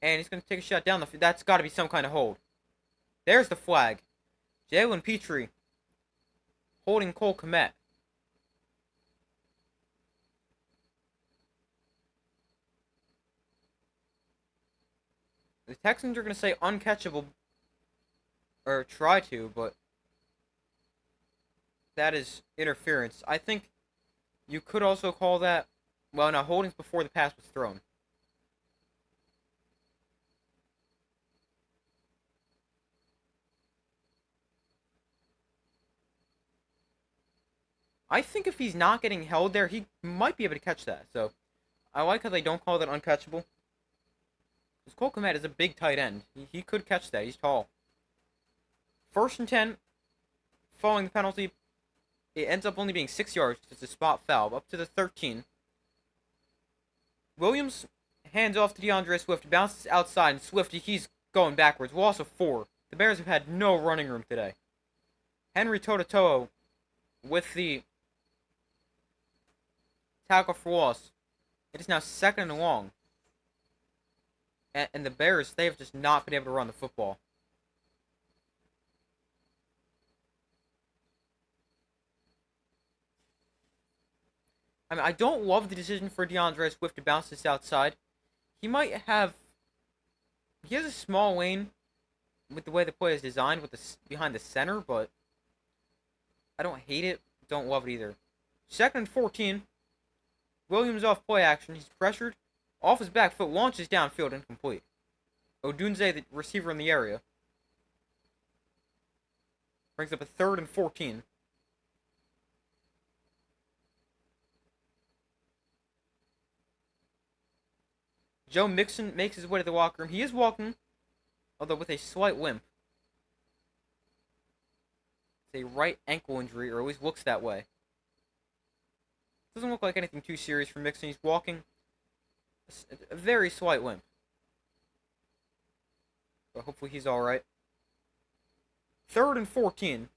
And he's going to take a shot down the field. That's got to be some kind of hold. There's the flag. Jalen Petrie holding Cole Kmet. The Texans are going to say uncatchable, or try to, but that is interference. I think you could also call that, well, no, holdings before the pass was thrown. I think if he's not getting held there, he might be able to catch that. So I like how they don't call that uncatchable. Because Cole Kmet is a big tight end. He could catch that. He's tall. 1st and 10. Following the penalty, it ends up only being 6 yards. It's a spot foul. Up to the 13. Williams hands off to DeAndre Swift. Bounces outside. And Swift, he's going backwards. Loss of 4. The Bears have had no running room today. Henry To'oTo'o with the tackle for loss. It is now 2nd and long. And the Bears, they have just not been able to run the football. I mean, I don't love the decision for DeAndre Swift to bounce this outside. He might have... He has a small lane with the way the play is designed with the behind the center, but I don't hate it. Don't love it either. 2nd and 14. Williams off play action. He's pressured. Off his back foot, launches downfield, incomplete. Odunze, the receiver in the area, brings up a 3rd and 14. Joe Mixon makes his way to the locker room. He is walking, although with a slight limp. It's a right ankle injury, or at least looks that way. Doesn't look like anything too serious for Mixon. He's walking a very slight limp. But hopefully he's alright. 3rd and 14.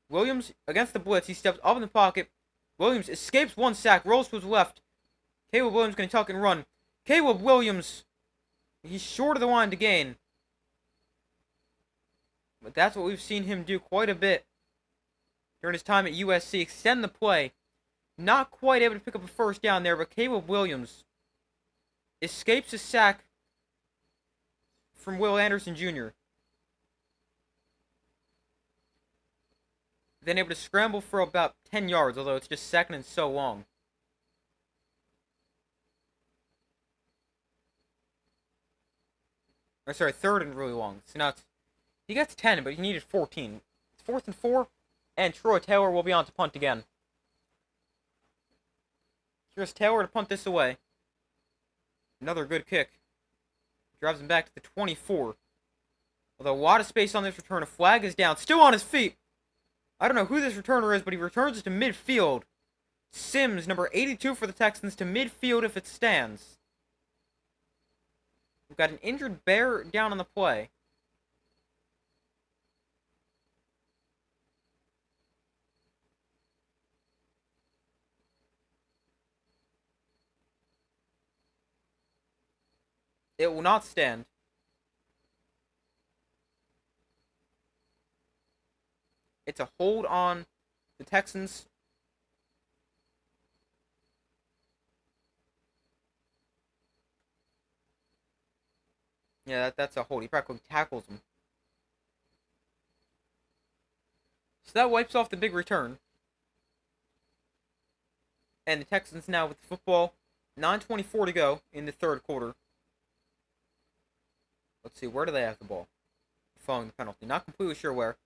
Williams, against the blitz, he steps up in the pocket. Williams escapes 1 sack, rolls to his left. Caleb Williams going to tuck and run. Caleb Williams, he's short of the line to gain. But that's what we've seen him do quite a bit during his time at USC. Extend the play. Not quite able to pick up a 1st down there, but Caleb Williams escapes a sack from Will Anderson Jr. Then able to scramble for about 10 yards, although it's just 2nd and so long. Or sorry, 3rd and really long. So now he gets 10, but he needed 14. It's 4th and 4, and Troy Taylor will be on to punt again. Here's Taylor to punt this away. Another good kick. Drives him back to the 24. Although a lot of space on this return. A flag is down. Still on his feet. I don't know who this returner is, but he returns it to midfield. Sims, number 82 for the Texans, to midfield if it stands. We've got an injured Bear down on the play. It will not stand. It's a hold on the Texans. Yeah, that's a hold. He practically tackles him. So that wipes off the big return. And the Texans now with the football. 9:24 to go in the 3rd quarter. Let's see, where do they have the ball? Following the penalty. Not completely sure where.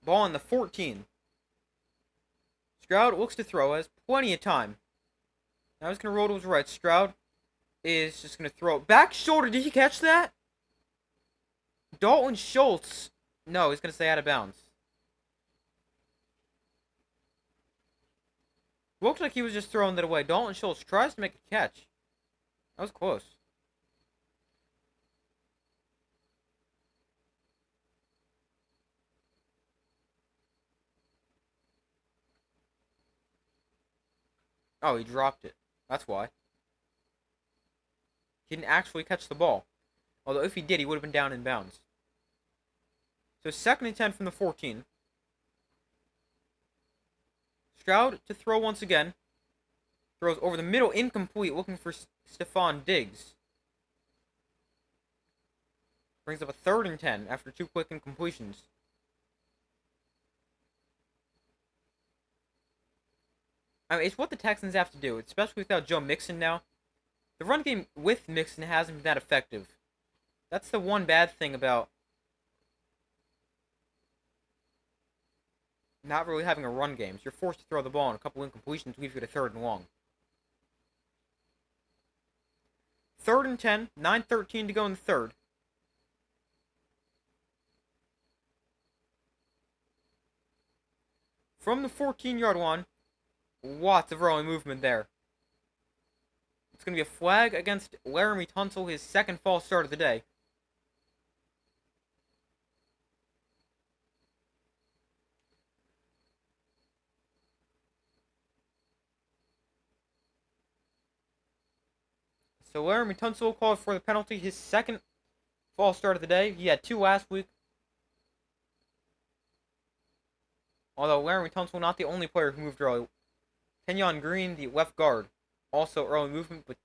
Ball on the 14. Stroud looks to throw. Has plenty of time. Now he's going to roll to his right. Stroud is just going to throw. Back shoulder. Did he catch that? Dalton Schultz. No, he's going to stay out of bounds. Looks like he was just throwing that away. Dalton Schultz tries to make a catch. That was close. Oh, he dropped it. That's why. He didn't actually catch the ball. Although if he did, he would have been down in bounds. So 2nd and 10 from the 14. Stroud to throw once again. Throws over the middle, incomplete, looking for Stephon Diggs. Brings up a 3rd and 10 after 2 quick incompletions. I mean, it's what the Texans have to do, especially without Joe Mixon now. The run game with Mixon hasn't been that effective. That's the one bad thing about not really having a run game. So you're forced to throw the ball, and a couple incompletions leave you to 3rd and long. 3rd and 10, 9:13 to go in the 3rd. From the 14-yard line, lots of early movement there. It's going to be a flag against Laramie Tunsil, his 2nd false start of the day. So Laramie Tunsil called for the penalty, his 2nd false start of the day. He had 2 last week. Although Laramie Tunsil not the only player who moved early. Kenyon Green, the left guard, also early movement, but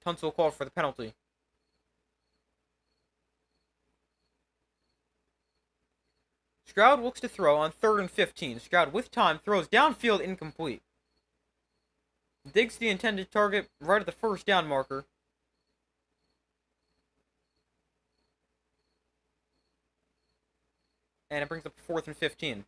Tunsil called for the penalty. Stroud looks to throw on 3rd and 15. Stroud with time throws downfield, incomplete. Digs the intended target right at the 1st down marker. And it brings up 4th and 15.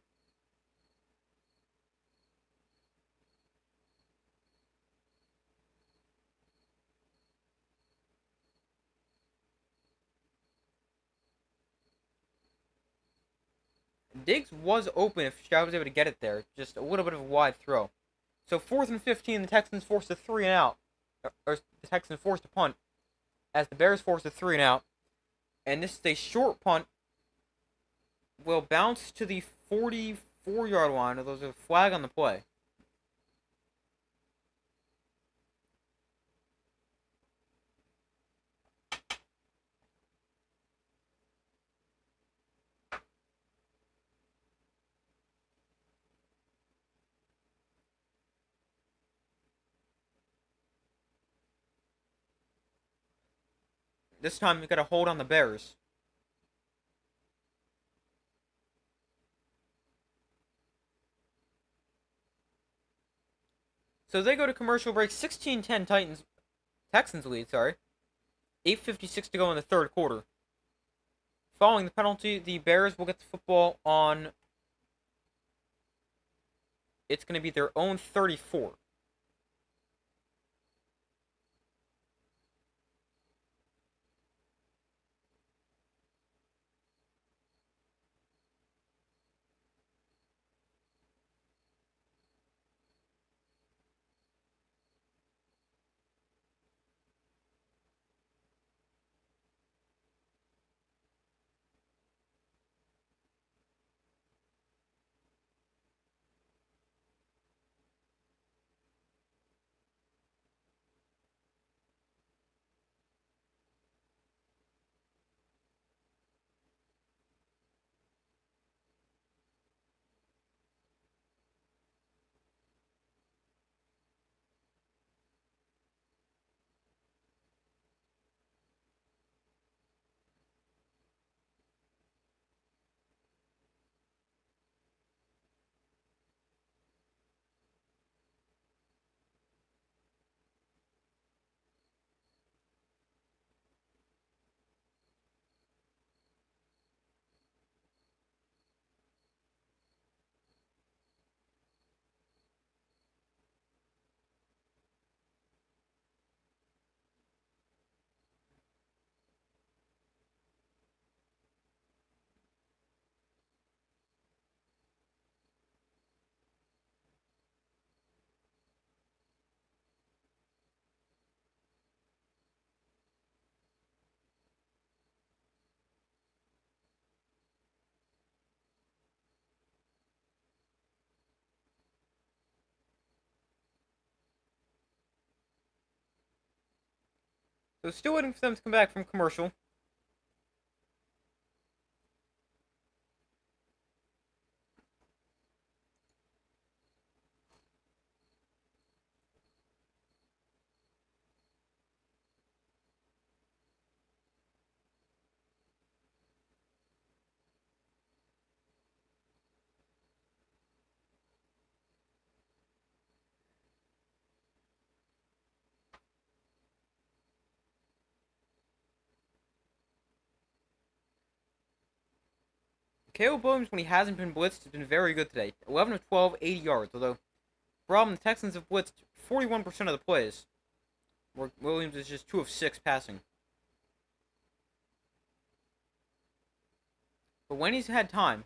Diggs was open if Stroud was able to get it there. Just a little bit of a wide throw. So 4th and 15, the Texans forced a 3 and out. Or the Texans forced a punt as the Bears forced a 3 and out. And this is a short punt. Will bounce to the 44-yard line. There's a flag on the play. This time we got a hold on the Bears. So they go to commercial break. 16-10 Texans lead, sorry. 8:56 to go in the 3rd quarter. Following the penalty, the Bears will get the football on. It's going to be their own 34. So still waiting for them to come back from commercial. Caleb Williams, when he hasn't been blitzed, has been very good today. 11 of 12, 80 yards. Although, problem, the Texans have blitzed 41% of the plays, where Williams is just 2 of 6 passing. But when he's had time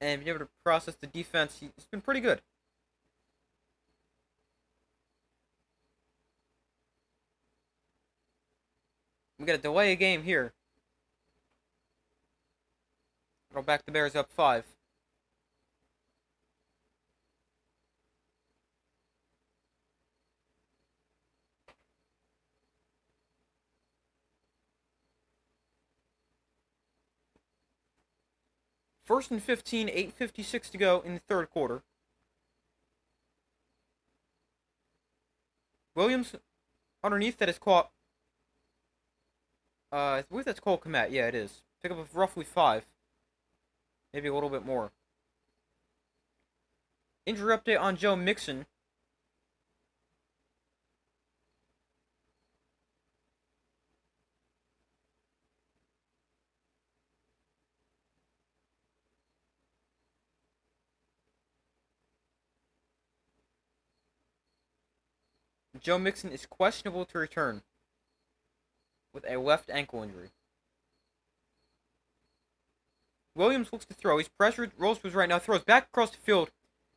and been able to process the defense, he's been pretty good. We got to delay a game here. It'll back the Bears up 5. First and 15, 8:56 to go in the third quarter. Williams underneath that is caught. I believe that's Cole Kmet. Yeah, it is. Pick up of roughly 5. Maybe a little bit more. Injury update on Joe Mixon. Joe Mixon is questionable to return with a left ankle injury. Williams looks to throw. He's pressured. Rolls to his right now. Throws back across the field.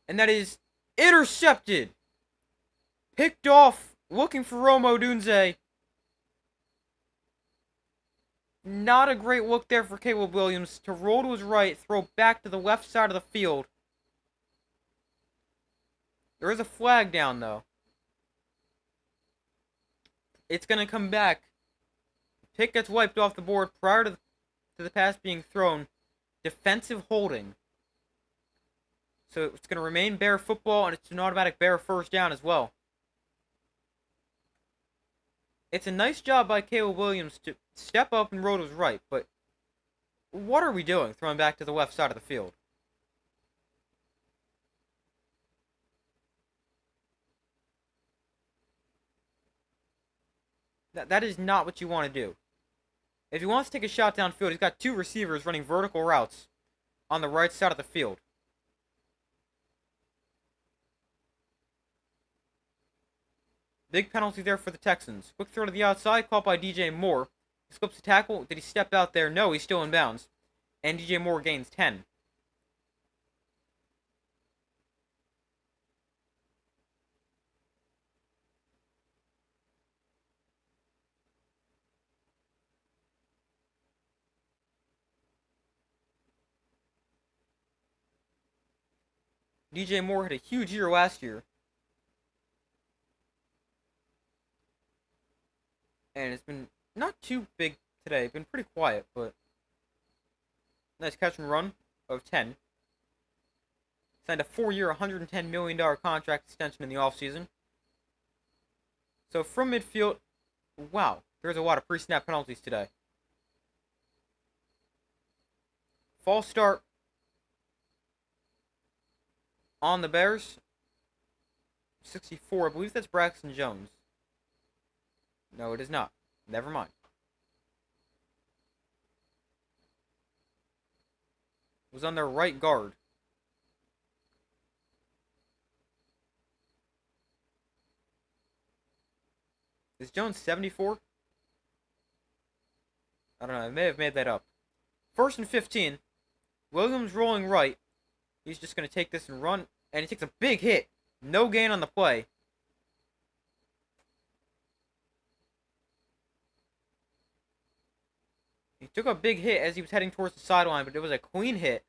And that is intercepted. Picked off. Looking for Rome Odunze. Not a great look there for Caleb Williams to roll to his right. Throw back to the left side of the field. There is a flag down, though. It's going to come back. Pick gets wiped off the board prior to the pass being thrown. Defensive holding. So it's going to remain Bear football, and it's an automatic Bear first down as well. It's a nice job by Caleb Williams to step up and roll to his right, but what are we doing throwing back to the left side of the field? That is not what you want to do. If he wants to take a shot downfield, he's got 2 receivers running vertical routes on the right side of the field. Big penalty there for the Texans. Quick throw to the outside, caught by DJ Moore. He slips the tackle. Did he step out there? No, he's still in bounds. And DJ Moore gains 10. DJ Moore had a huge year last year. And it's been not too big today. Been pretty quiet, but nice catch and run of 10. Signed a 4-year, $110 million contract extension in the offseason. So from midfield, wow, there's a lot of pre-snap penalties today. False start on the Bears. 64, I believe that's Braxton Jones. No, it is not. Never mind. It was on their right guard. Is Jones 74? I don't know. I may have made that up. First and 15. Williams rolling right. He's just going to take this and run. And he takes a big hit. No gain on the play. He took a big hit as he was heading towards the sideline, but it was a clean hit.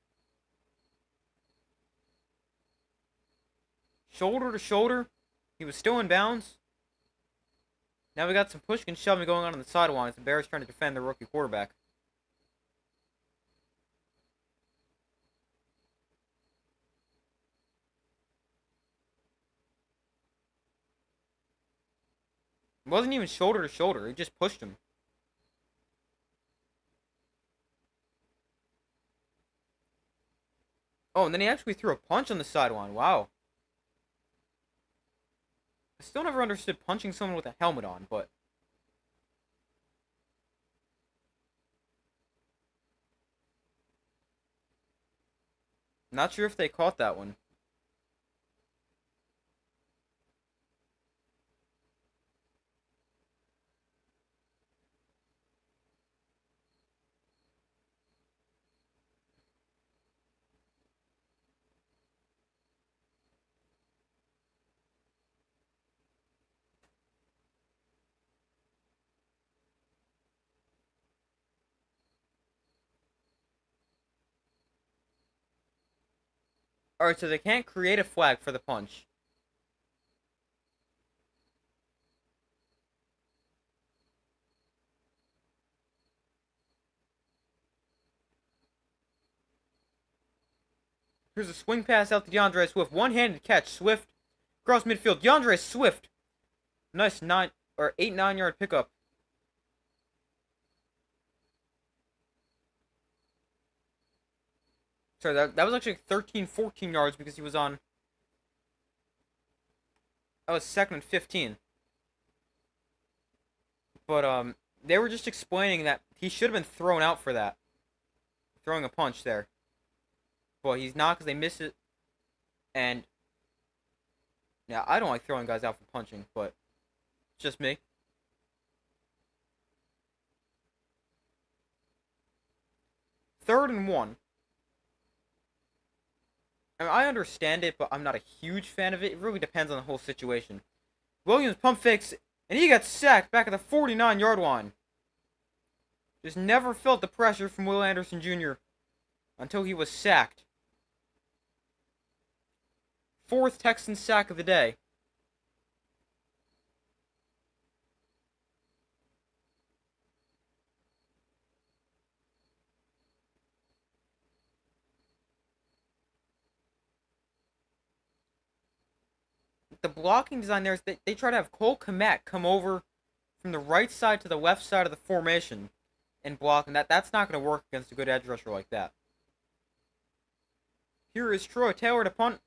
Shoulder to shoulder. He was still in bounds. Now we got some pushing and shoving going on the sidelines. The Bears trying to defend their rookie quarterback. It wasn't even shoulder to shoulder. He just pushed him. Oh, and then he actually threw a punch on the sideline. Wow. I still never understood punching someone with a helmet on, but not sure if they caught that one. Alright, so they can't create a flag for the punch. Here's a swing pass out to DeAndre Swift. One-handed catch. Swift across midfield. DeAndre Swift. Nice 8-9 yard pickup. Sorry, that was actually 13, 14 yards because he was on. That was 2nd and 15. But they were just explaining that he should have been thrown out for that, throwing a punch there. But he's not because they miss it. And yeah, I don't like throwing guys out for punching, but it's just me. 3rd and 1. I mean, I understand it, but I'm not a huge fan of it. It really depends on the whole situation. Williams pump fakes, and he got sacked back at the 49-yard line. Just never felt the pressure from Will Anderson Jr. until he was sacked. 4th Texans sack of the day. The blocking design there is they try to have Cole Kmet come over from the right side to the left side of the formation and block, and that's not going to work against a good edge rusher like that. Here is Troy Taylor to punt.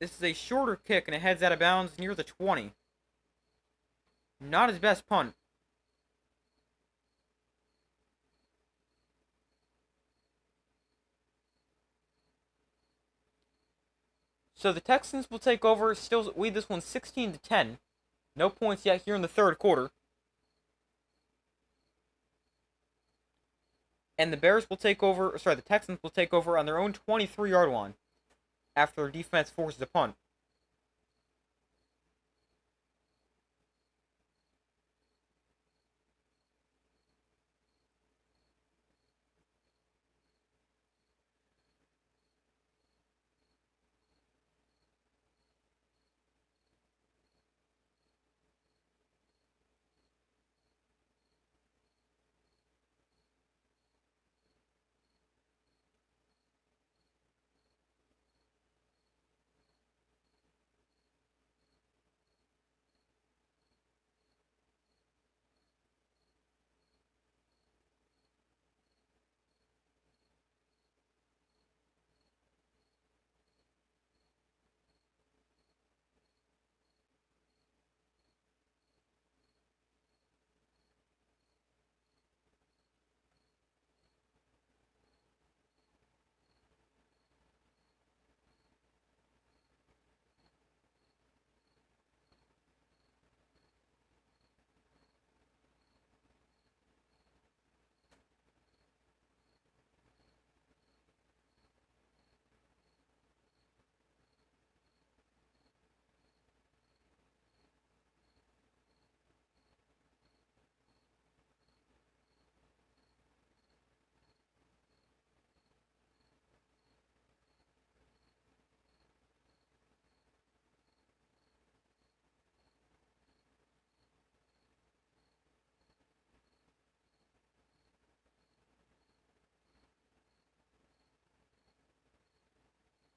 This is a shorter kick, and it heads out of bounds near the 20. Not his best punt. So the Texans will take over, still lead this one 16-10. No points yet here in the 3rd quarter. And the Bears will take over, the Texans will take over on their own 23-yard line after their defense forces a punt.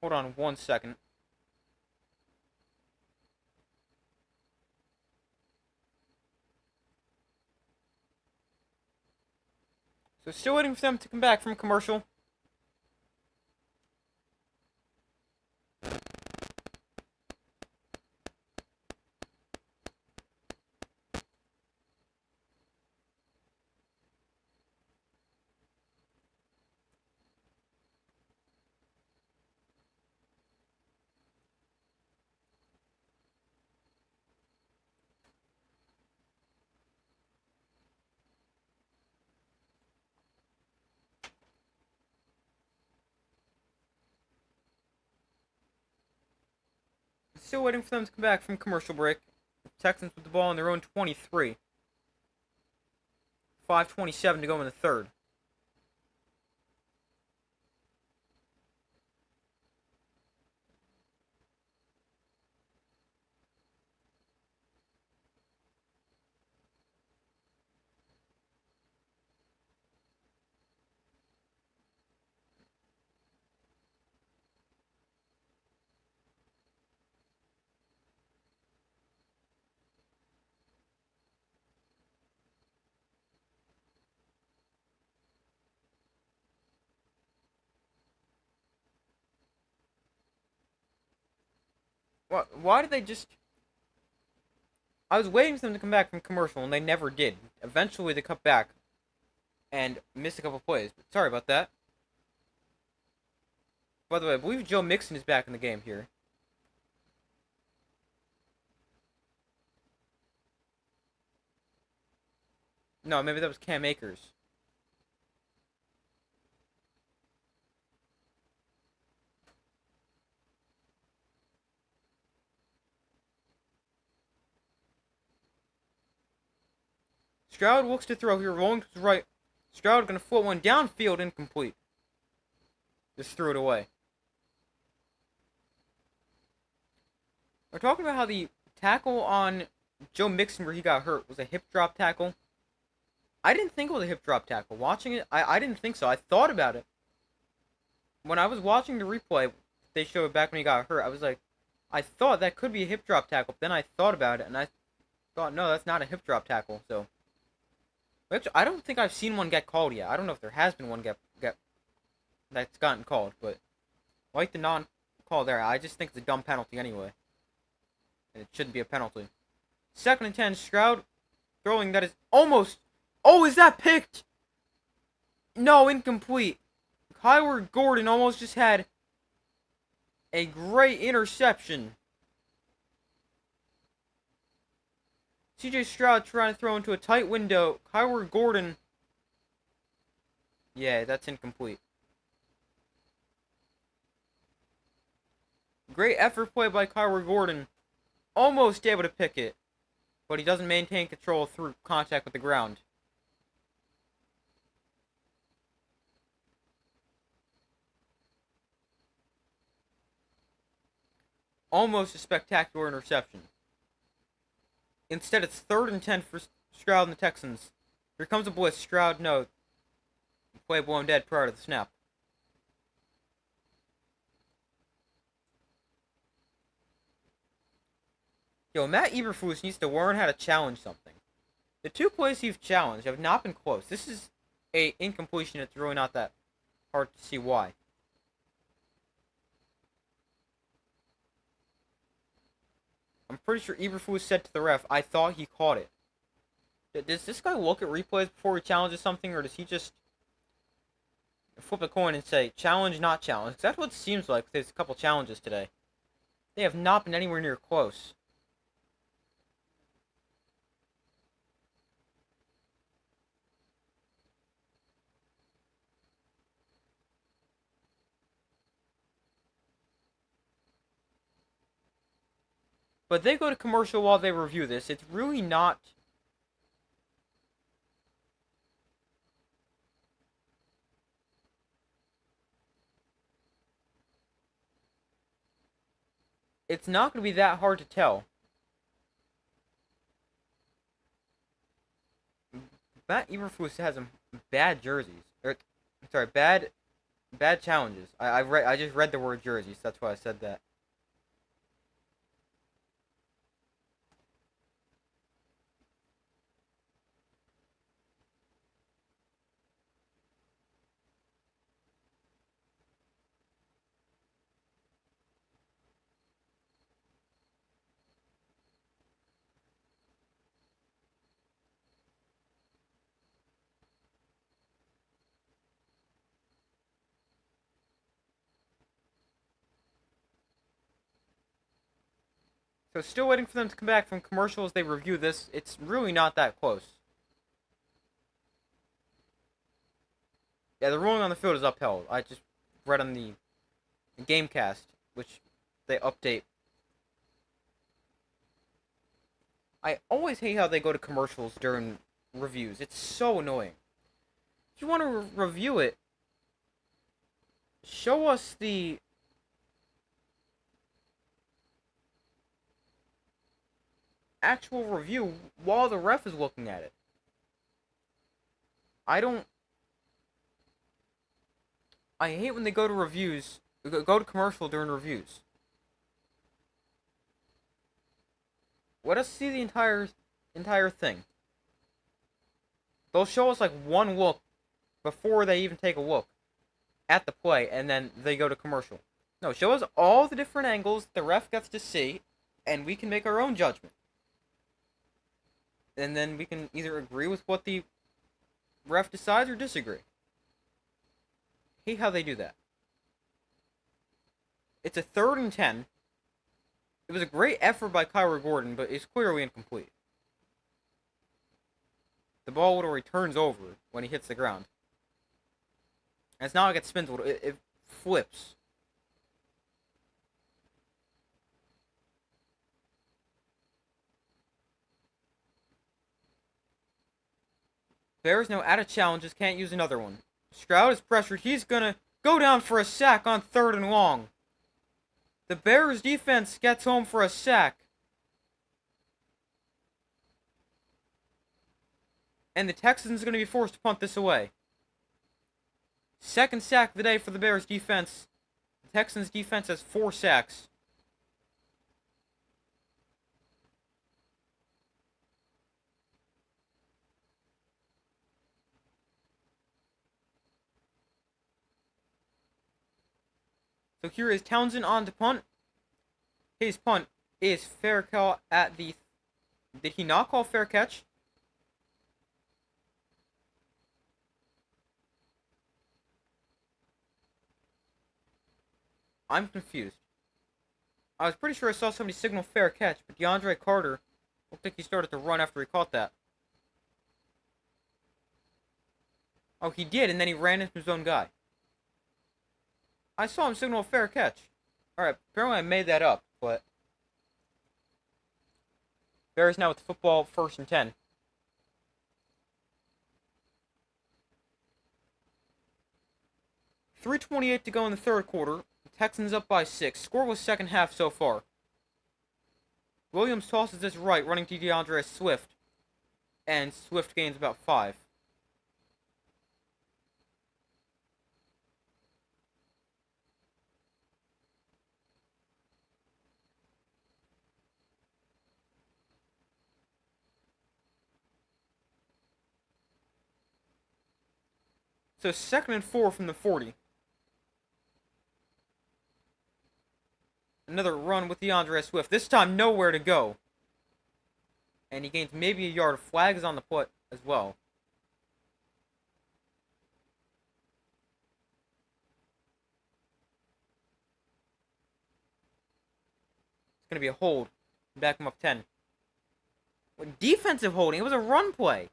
Hold on 1 second. So still waiting for them to come back from commercial. Still waiting for them to come back from commercial break. The Texans with the ball on their own 23. 5:27 to go in the third. Why did they just... I was waiting for them to come back from commercial, and they never did. Eventually, they cut back and missed a couple plays. But sorry about that. By the way, I believe Joe Mixon is back in the game here. No, maybe that was Cam Akers. Stroud looks to throw here, rolling to his right. Stroud gonna float one downfield, incomplete. Just threw it away. We're talking about how the tackle on Joe Mixon where he got hurt was a hip drop tackle. I didn't think it was a hip drop tackle. Watching it, I didn't think so. I thought about it. When I was watching the replay, they showed it back when he got hurt. I was like, I thought that could be a hip drop tackle. Then I thought about it, and I thought, no, that's not a hip drop tackle. So, I don't think I've seen one get called yet. I don't know if there has been one get that's gotten called, but like the non-call there, I just think it's a dumb penalty anyway. And it shouldn't be a penalty. 2nd and 10, Stroud throwing that is almost... Oh, is that picked? No, incomplete. Kyler Gordon almost just had a great interception. CJ Stroud trying to throw into a tight window. Kyler Gordon... Yeah, that's incomplete. Great effort play by Kyler Gordon. Almost able to pick it. But he doesn't maintain control through contact with the ground. Almost a spectacular interception. Instead, it's 3rd and 10 for Stroud and the Texans. Here comes a blitz. Stroud, no. Play blown dead prior to the snap. Yo, Matt Eberflus needs to learn how to challenge something. The 2 plays he's challenged have not been close. This is a incompletion. It's really not that hard to see why. I'm pretty sure Eberflus said to the ref, I thought he caught it. Does this guy look at replays before he challenges something, or does he just flip a coin and say, challenge, not challenge? Because that's what it seems like with his couple challenges today. They have not been anywhere near close. But they go to commercial while they review this. It's really not... It's not going to be that hard to tell. Matt Eberflus has some bad jerseys. Sorry, bad Bad challenges. I just read the word jerseys. That's why I said that. So still waiting for them to come back from commercial as they review this. It's really not that close. Yeah, the ruling on the field is upheld. I just read on the Gamecast, which they update. I always hate how they go to commercials during reviews. It's so annoying. If you want to review it, show us the actual review while the ref is looking at it. I don't. I hate when they go to reviews, go to commercial during reviews. Let us see the entire thing. They'll show us like one look before they even take a look at the play, and then they go to commercial. No, show us all the different angles the ref gets to see, and we can make our own judgment. And then we can either agree with what the ref decides or disagree. Hate how they do that. It's a 3rd and 10. It was a great effort by Kyler Gordon, but it's clearly incomplete. The ball literally returns over when he hits the ground. And it's not like it spins a little, it flips. Bears now out of challenges, can't use another one. Stroud is pressured, he's gonna go down for a sack on 3rd and long. The Bears defense gets home for a sack. And the Texans are going to be forced to punt this away. 2nd sack of the day for the Bears defense. The Texans defense has 4 sacks. So here is Townsend on to punt. His punt is fair call at the... Did he not call fair catch? I'm confused. I was pretty sure I saw somebody signal fair catch, but DeAndre Carter looked like he started to run after he caught that. Oh, he did, and then he ran into his own guy. I saw him signal a fair catch. Alright, apparently I made that up, but... Bears now with the football, 1st and 10. .328 to go in the 3rd quarter. The Texans up by 6. Scoreless second half so far. Williams tosses this right, running to DeAndre Swift. And Swift gains about 5. So 2nd and 4 from the 40. Another run with DeAndre Swift. This time nowhere to go. And he gains maybe a yard. Flag is on the foot as well. It's going to be a hold. Back him up 10. What defensive holding? It was a run play.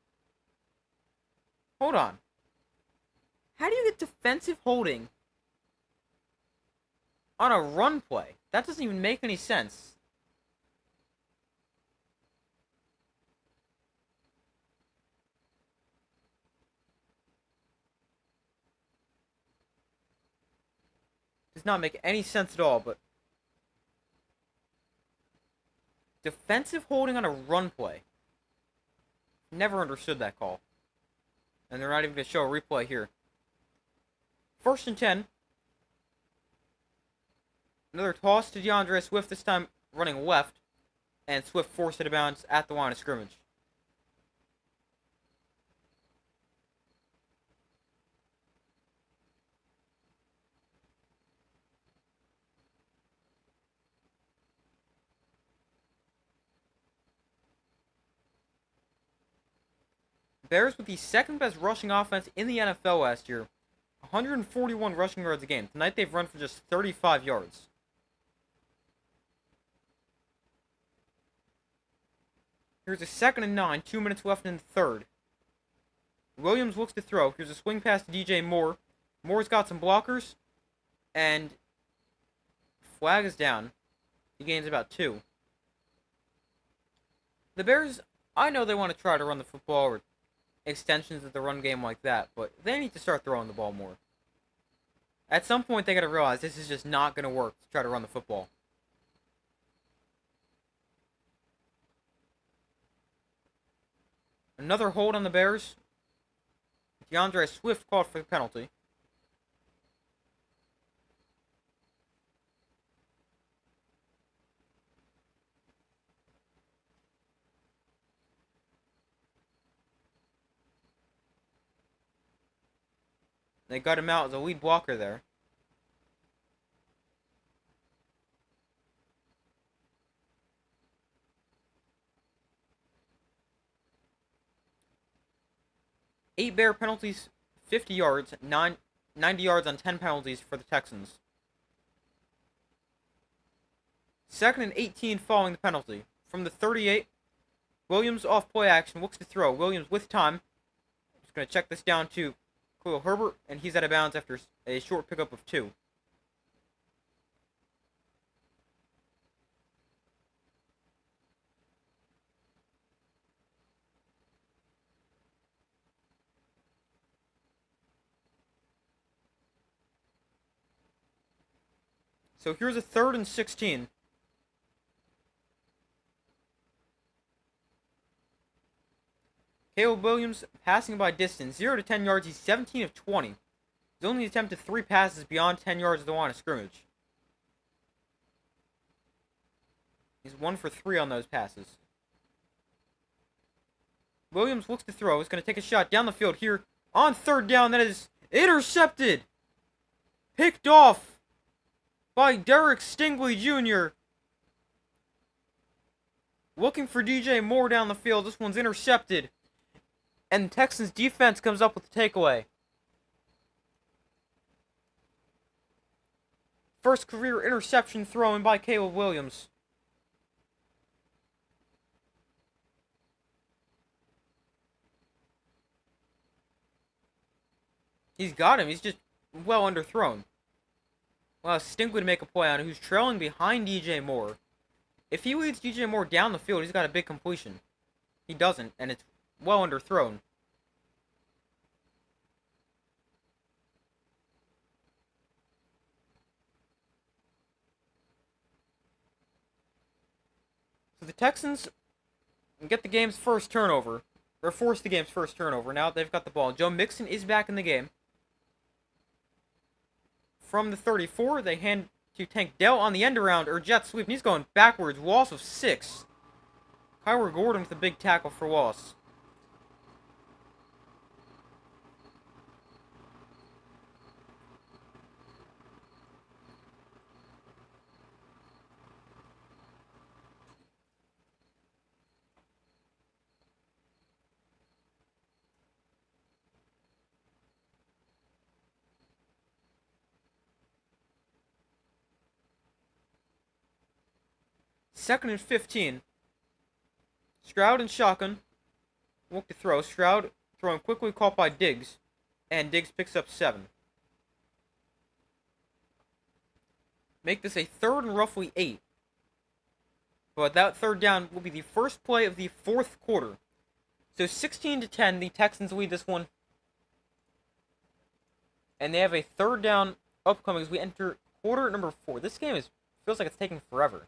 Hold on. How do you get defensive holding on a run play? That doesn't even make any sense. Does not make any sense at all, but... Defensive holding on a run play. Never understood that call. And they're not even going to show a replay here. First and 10. Another toss to DeAndre Swift, this time running left, and Swift forced it out of bounds at the line of scrimmage. Bears with the second best rushing offense in the NFL last year. 141 rushing yards a game. Tonight they've run for just 35 yards. Here's a 2nd and 9, 2 minutes left in the third. Williams looks to throw. Here's a swing pass to DJ Moore. Moore's got some blockers, and flag is down. He gains about 2. The Bears, I know they want to try to run the football or extensions of the run game like that, but they need to start throwing the ball more. At some point, they got to realize this is just not going to work to try to run the football. Another hold on the Bears. DeAndre Swift called for the penalty. They got him out as a lead blocker there. Eight Bear penalties, 50 yards, 90 yards on 10 penalties for the Texans. 2nd and 18 following the penalty. From the 38, Williams off play action, looks to throw. Williams with time. Just going to check this down to Khalil Herbert, and he's out of bounds after a short pickup of 2. So here's a 3rd and 16. Caleb Williams passing by distance, 0 to 10 yards. He's 17 of 20. He's only attempted 3 passes beyond 10 yards of the line of scrimmage. He's 1 for 3 on those passes. Williams looks to throw. He's going to take a shot down the field here on 3rd down. That is intercepted. Picked off by Derek Stingley Jr. Looking for DJ Moore down the field. This one's intercepted. And the Texans defense comes up with the takeaway. First career interception thrown by Caleb Williams. He's got him. He's just well underthrown. Well, Stingley to make a play on it, who's trailing behind DJ Moore. If he leads DJ Moore down the field, he's got a big completion. He doesn't, and it's well underthrown. So the Texans get the game's first turnover, or force the game's first turnover. Now they've got the ball. Joe Mixon is back in the game. From the 34, they hand to Tank Dell on the end around, or jet sweep, and he's going backwards. Loss of 6. Kyler Gordon with a big tackle for loss. Second and 15. Stroud and shotgun. Look to throw. Stroud throwing quickly, caught by Diggs. And Diggs picks up 7. Make this a 3rd and roughly 8. But that 3rd down will be the first play of the 4th quarter. So 16 to 10, the Texans lead this one. And they have a 3rd down upcoming as we enter quarter number 4. This game feels like it's taking forever.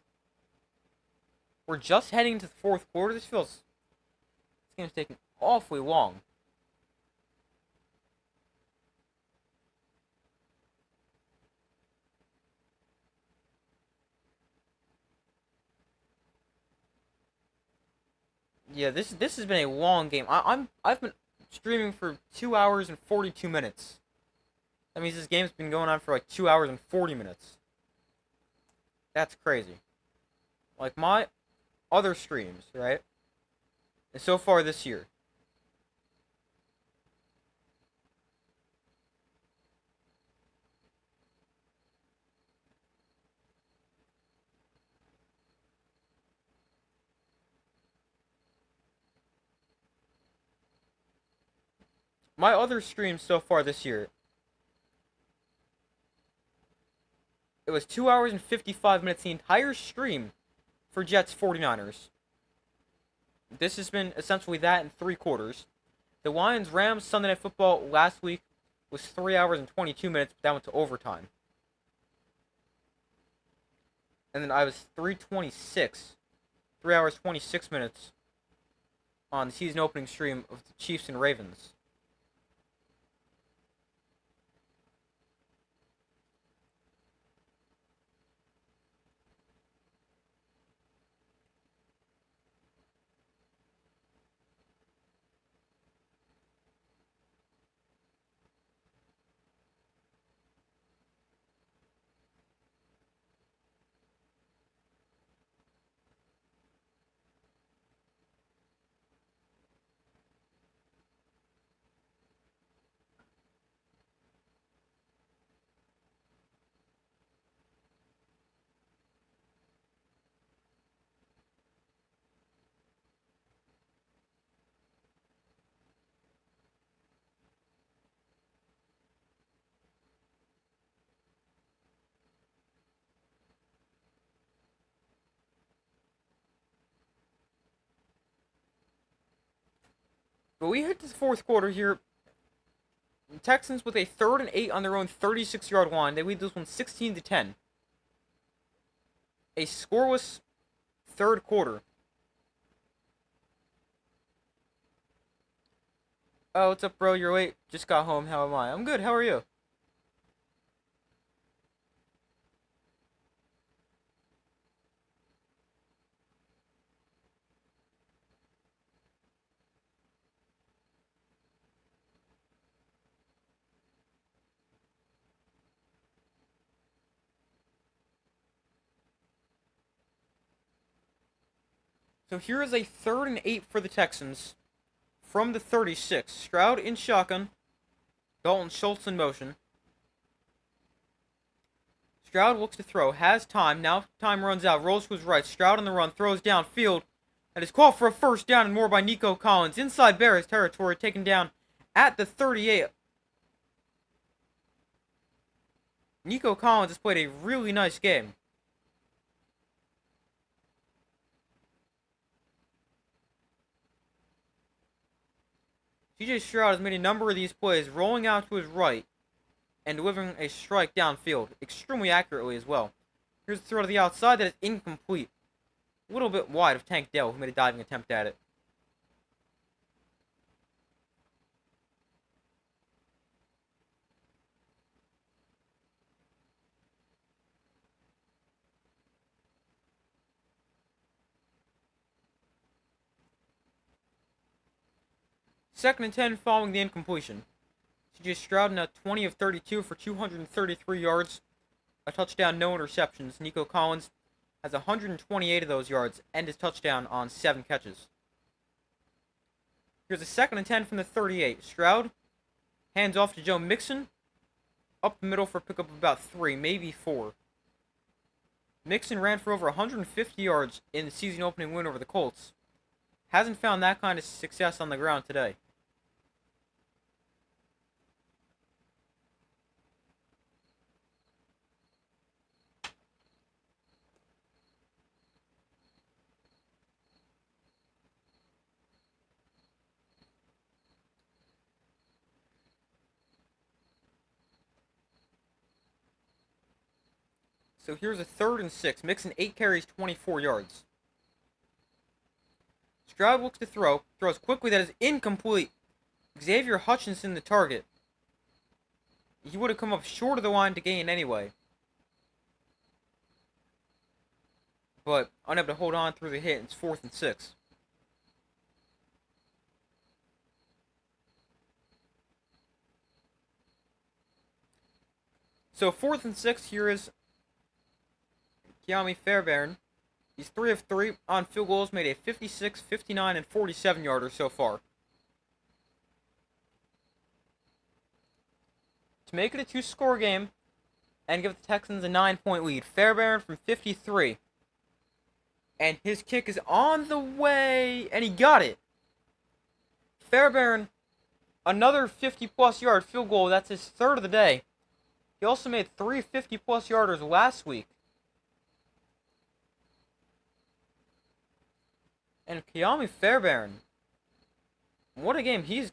We're just heading to the 4th quarter. This game's taking awfully long. Yeah, this has been a long game. I've been streaming for 2 hours and 42 minutes. That means this game's been going on for like 2 hours and 40 minutes. That's crazy. Like my other streams, right? And so far this year, my other streams so far this year, it was 2 hours and 55 minutes the entire stream for Jets 49ers. This has been essentially that in 3 quarters. The Lions Rams Sunday Night Football last week was 3 hours and 22 minutes, but that went to overtime. And then I was 3 hours 26 minutes on the season opening stream of the Chiefs and Ravens. But we hit this fourth quarter here. The Texans with a 3rd and 8 on their own 36-yard line. They lead this one 16-10. A scoreless third quarter. Oh, what's up, bro? You're late. Just got home. How am I? I'm good. How are you? So here is a 3rd and 8 for the Texans from the 36. Stroud in shotgun. Dalton Schultz in motion. Stroud looks to throw. Has time. Now time runs out. Rolls to his right. Stroud on the run. Throws downfield. And is called for a first down and more by Nico Collins. Inside Bears territory. Taken down at the 38. Nico Collins has played a really nice game. CJ Stroud has made a number of these plays, rolling out to his right and delivering a strike downfield, extremely accurately as well. Here's the throw to the outside that is incomplete. A little bit wide of Tank Dell, who made a diving attempt at it. Second and 10 following the incompletion. CJ Stroud now 20 of 32 for 233 yards, a touchdown, no interceptions. Nico Collins has 128 of those yards and his touchdown on 7 catches. Here's a 2nd and 10 from the 38. Stroud hands off to Joe Mixon, up the middle for a pickup of about 3, maybe 4. Mixon ran for over 150 yards in the season opening win over the Colts. Hasn't found that kind of success on the ground today. So here's a 3rd and 6. Mixon 8 carries, 24 yards. Stroud looks to throw. Throws quickly. That is incomplete. Xavier Hutchinson the target. He would have come up short of the line to gain anyway. But unable to hold on through the hit. It's 4th and 6. So 4th and 6, here is Kiami Fairbairn. He's 3 of 3 on field goals, made a 56, 59, and 47 yarder so far. To make it a 2-score game and give the Texans a 9-point lead. Fairbairn from 53. And his kick is on the way, and he got it. Fairbairn, another 50-plus yard field goal. That's his third of the day. He also made 3 50-plus yarders last week. And Kiami Fairbairn, what a game he's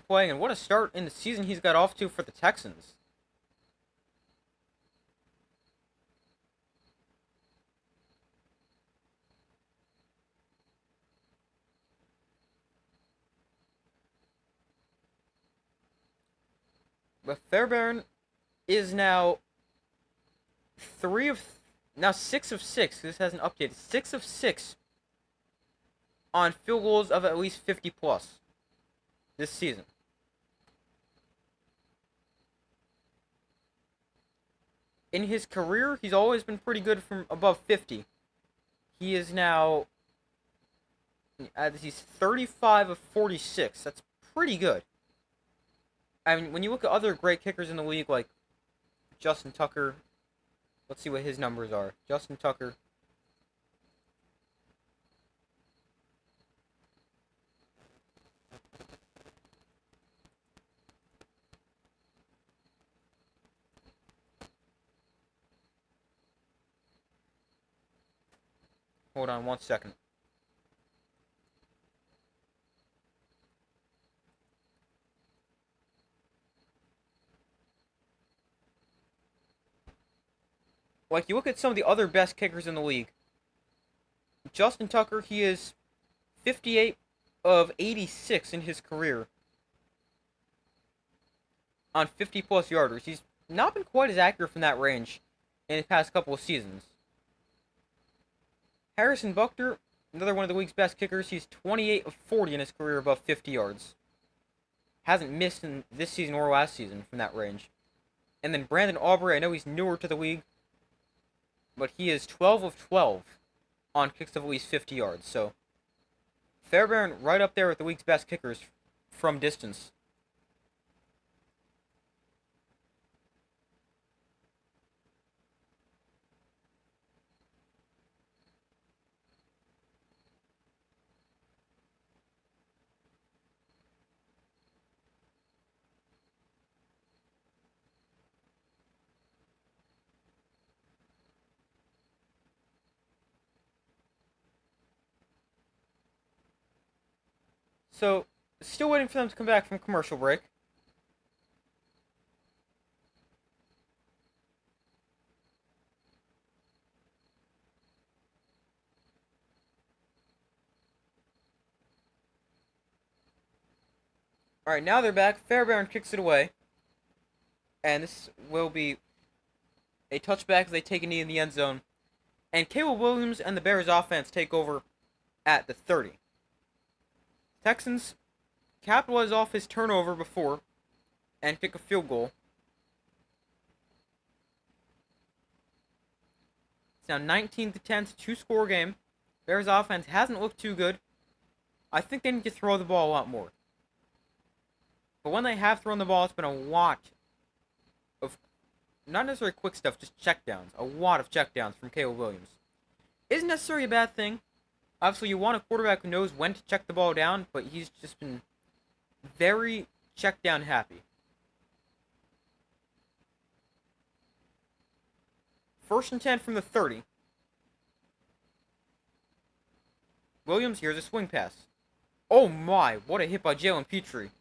playing, and what a start in the season he's got off to for the Texans. But Fairbairn is now 6 of 6. This hasn't updated. 6 of 6 on field goals of at least 50 plus this season. In his career, he's always been pretty good from above 50. He is now, he's 35 of 46. That's pretty good. I mean, when you look at other great kickers in the league, like Justin Tucker, let's see what his numbers are. Justin Tucker. Hold on 1 second. Like, you look at some of the other best kickers in the league. Justin Tucker, he is 58 of 86 in his career on 50-plus yarders. He's not been quite as accurate from that range in the past couple of seasons. Harrison Buckner, another one of the league's best kickers, he's 28 of 40 in his career above 50 yards. Hasn't missed in this season or last season from that range. And then Brandon Aubrey, I know he's newer to the league, but he is 12 of 12 on kicks of at least 50 yards. So, Fairbairn right up there with the league's best kickers from distance. So, still waiting for them to come back from commercial break. Alright, now they're back. Fairbairn kicks it away. And this will be a touchback as they take a knee in the end zone. And Caleb Williams and the Bears offense take over at the 30. Texans capitalize off his turnover before and kick a field goal. It's now 19-10. It's a 2-score game. Bears offense hasn't looked too good. I think they need to throw the ball a lot more. But when they have thrown the ball, it's been a lot of, not necessarily quick stuff, just checkdowns. A lot of checkdowns from Caleb Williams. Isn't necessarily a bad thing. Obviously, you want a quarterback who knows when to check the ball down, but he's just been very check down happy. First and 10 from the 30. Williams, here's a swing pass. Oh my, what a hit by Jalen Petrie.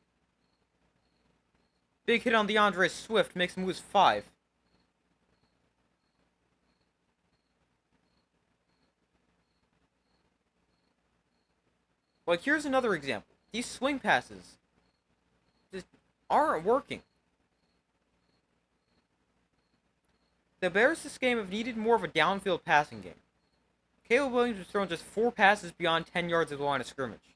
Big hit on DeAndre Swift makes him lose 5. Like, here's another example. These swing passes just aren't working. The Bears this game have needed more of a downfield passing game. Caleb Williams was throwing just 4 passes beyond 10 yards of the line of scrimmage.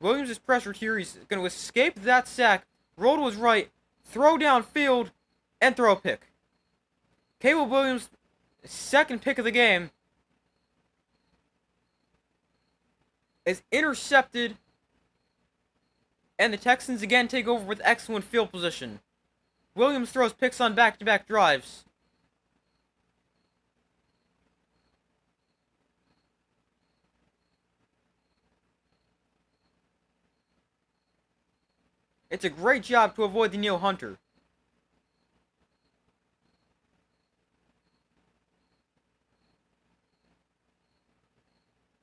Williams is pressured here. He's going to escape that sack. Roll to his right. Throw downfield. and throw a pick. Caleb Williams' second pick of the game is intercepted, and the Texans again take over with excellent field position. Williams throws picks on back-to-back drives. It's a great job to avoid the Neil Hunter.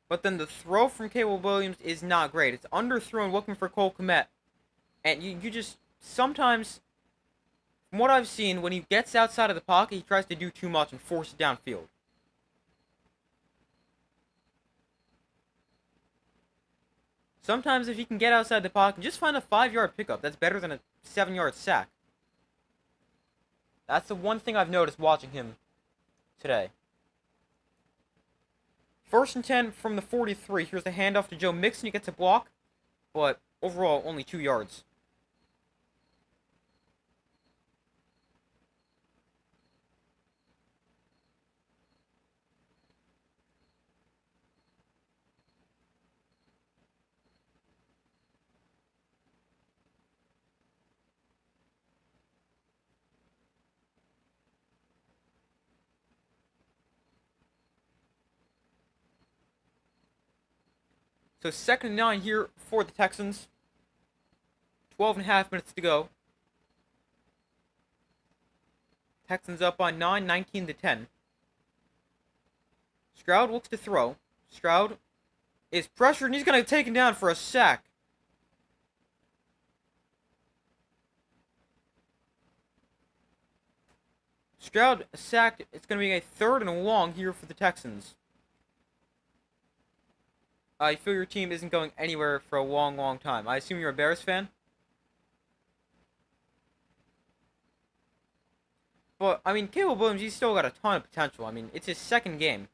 But then the throw from Caleb Williams is not great. It's underthrown looking for Cole Kmet. And you just, sometimes, from what I've seen, when he gets outside of the pocket, he tries to do too much and force it downfield. Sometimes if you can get outside the pocket, just find a 5-yard pickup. That's better than a 7-yard sack. That's the one thing I've noticed watching him today. 1st and 10 from the 43. Here's the handoff to Joe Mixon. He gets a block, but overall only 2 yards. So 2nd and 9 here for the Texans. 12.5 minutes to go. Texans up on 9, 19 to 10. Stroud looks to throw. Stroud is pressured, and he's going to take him down for a sack. Stroud sacked. It's going to be a 3rd and long here for the Texans. I feel your team isn't going anywhere for a long, long time. I assume you're a Bears fan? But, I mean, Caleb Williams, he's still got a ton of potential. I mean, it's his 2nd game.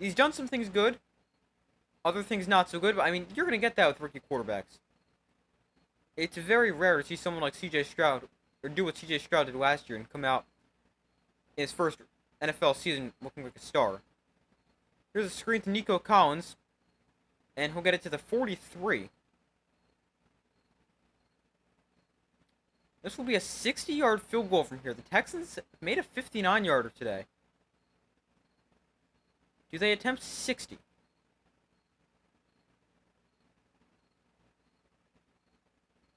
He's done some things good. Other things not so good. But, I mean, you're going to get that with rookie quarterbacks. It's very rare to see someone like C.J. Stroud, or do what C.J. Stroud did last year and come out in his first NFL season looking like a star. Here's a screen to Nico Collins, and he'll get it to the 43. This will be a 60-yard field goal from here. The Texans made a 59-yarder today. Do they attempt 60?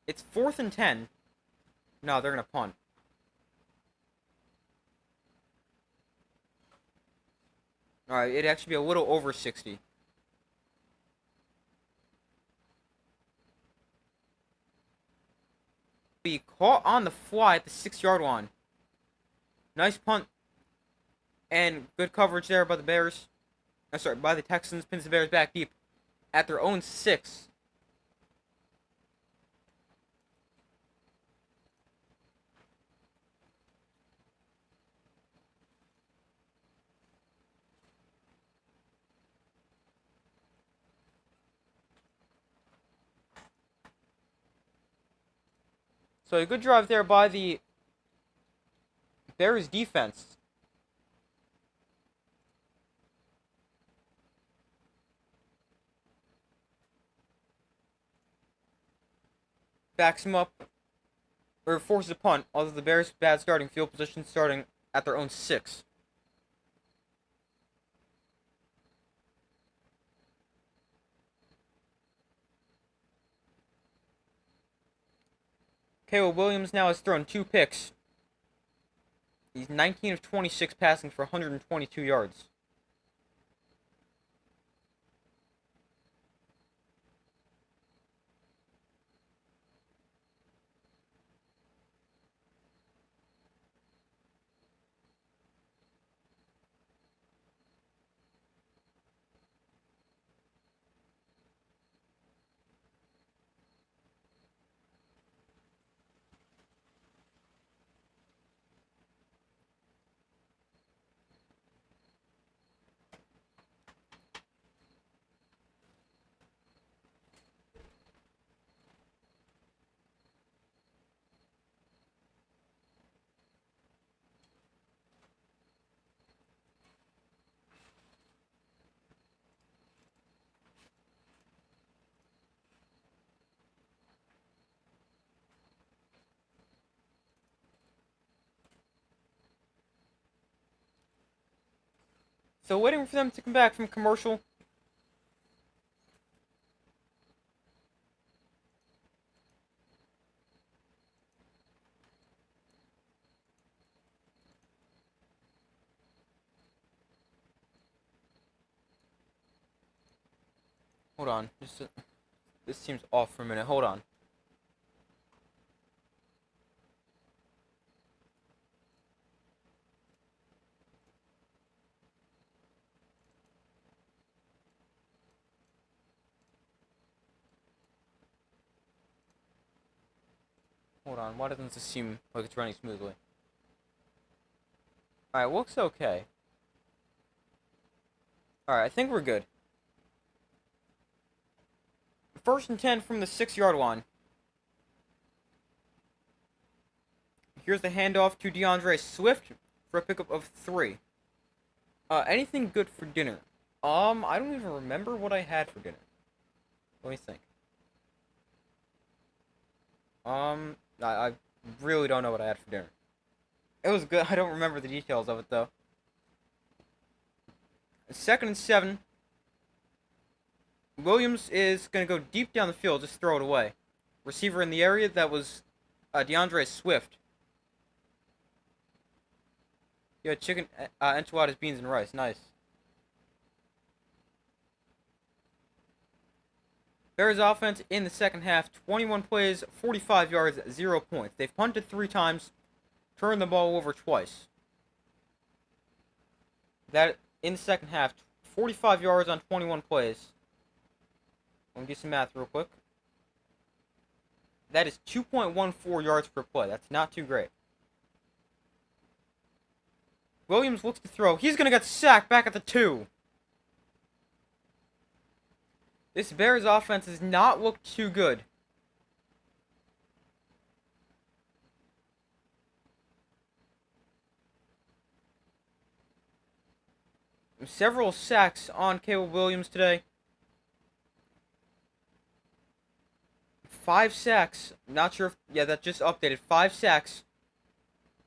It's 4th and 10. No, they're going to punt. Alright, it'd actually be a little over 60. Be caught on the fly at the 6-yard line. Nice punt. And good coverage there by the Bears. By the Texans. Pins the Bears back deep at their own 6. So a good drive there by the Bears defense. Backs him up, or forces a punt, although the Bears' bad starting field position starting at their own 6. Caleb Williams now has thrown 2 picks. He's 19 of 26 passing for 122 yards. So waiting for them to come back from commercial. Hold on. This seems off for a minute. Hold on. Hold on. Why doesn't this seem like it's running smoothly? Alright, looks okay. Alright, I think we're good. First and 10 from the 6-yard line. Here's the handoff to DeAndre Swift for a pickup of 3. Anything good for dinner? I don't even remember what I had for dinner. Let me think. I really don't know what I had for dinner. It was good. I don't remember the details of it, though. 2nd and 7. Williams is going to go deep down the field, just throw it away. Receiver in the area, that was DeAndre Swift. Yeah, chicken, enchiladas, beans, and rice. Nice. Bears offense in the second half, 21 plays, 45 yards, 0 points. They've punted 3 times, turned the ball over twice. That, in the second half, 45 yards on 21 plays. Let me do some math real quick. That is 2.14 yards per play. That's not too great. Williams looks to throw. He's going to get sacked back at the 2. This Bears offense has not looked too good. Several sacks on Caleb Williams today. 5 sacks. Not sure if... Yeah, that just updated. 5 sacks.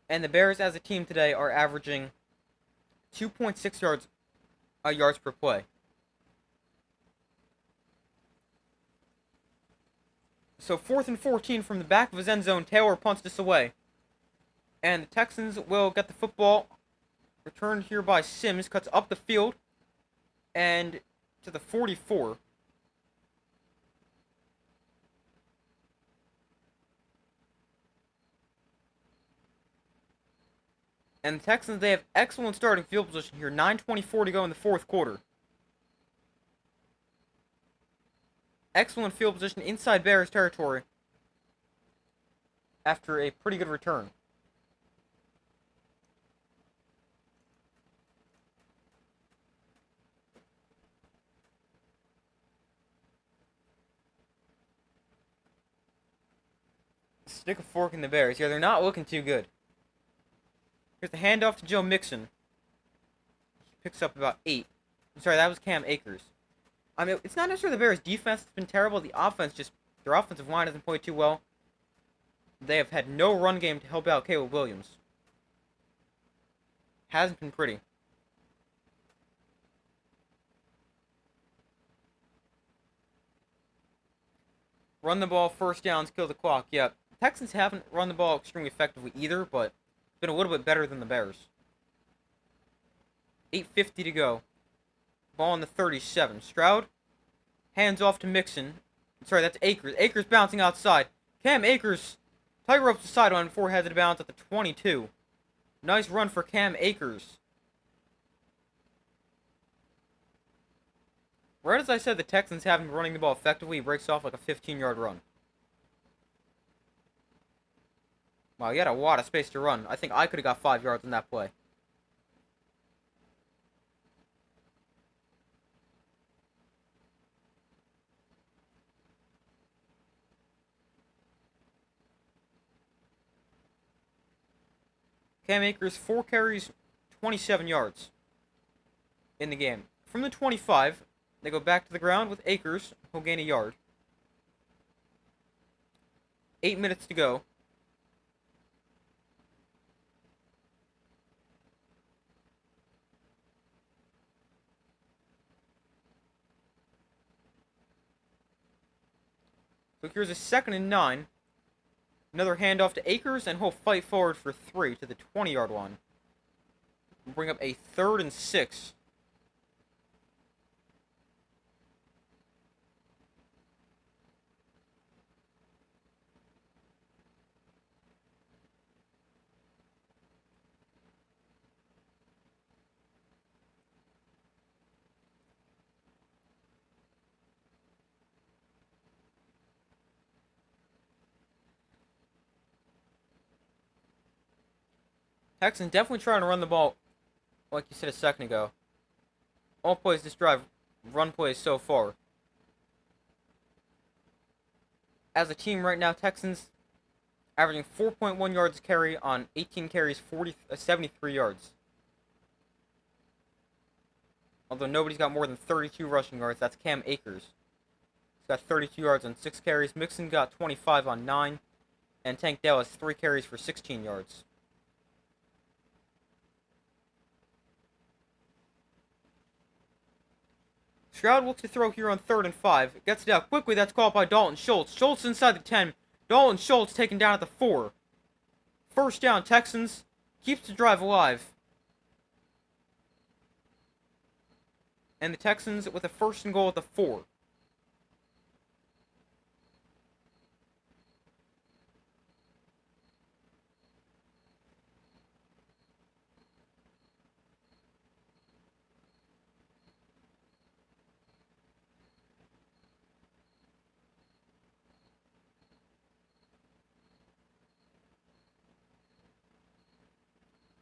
And the Bears as a team today are averaging 2.6 yards per play. So 4th and 14 from the back of his end zone. Taylor punts this away. And the Texans will get the football. Returned here by Sims. Cuts up the field. And to the 44. And the Texans, they have excellent starting field position here. 9:24 to go in the 4th quarter. Excellent field position inside Bears territory. After a pretty good return. Stick a fork in the Bears. Yeah, they're not looking too good. Here's the handoff to Joe Mixon. He picks up about 8. I'm sorry, that was Cam Akers. I mean, it's not necessarily the Bears' defense has been terrible. The offense their offensive line hasn't played too well. They have had no run game to help out Caleb Williams. Hasn't been pretty. Run the ball, first downs, kill the clock. Yeah, the Texans haven't run the ball extremely effectively either, but it's been a little bit better than the Bears. 8:50 to go. Ball on the 37. Stroud. Hands off to Mixon. Sorry, that's Akers. Akers bouncing outside. Cam Akers tight ropes the sideline before headed bounds at the 22. Nice run for Cam Akers. Right as I said the Texans haven't been running the ball effectively, he breaks off like a 15-yard run. Wow, he had a lot of space to run. I think I could have got 5 yards on that play. Cam Akers, 4 carries, 27 yards in the game. From the 25, they go back to the ground with Akers, who'll gain a yard. 8 minutes to go. So here's a 2nd and 9. Another handoff to Akers, and he'll fight forward for 3 to the 20-yard line. We'll bring up a 3rd and 6. Texans definitely trying to run the ball, like you said a second ago. All plays this drive, run plays so far. As a team right now, Texans averaging 4.1 yards a carry on 18 carries, 73 yards. Although nobody's got more than 32 rushing yards, that's Cam Akers. He's got 32 yards on 6 carries. Mixon got 25 on 9. And Tank Dell has 3 carries for 16 yards. Stroud looks to throw here on 3rd and 5. Gets it out quickly. That's caught by Dalton Schultz. Schultz inside the 10. Dalton Schultz taken down at the 4. First down, Texans. Keeps the drive alive. And the Texans with a 1st and goal at the 4.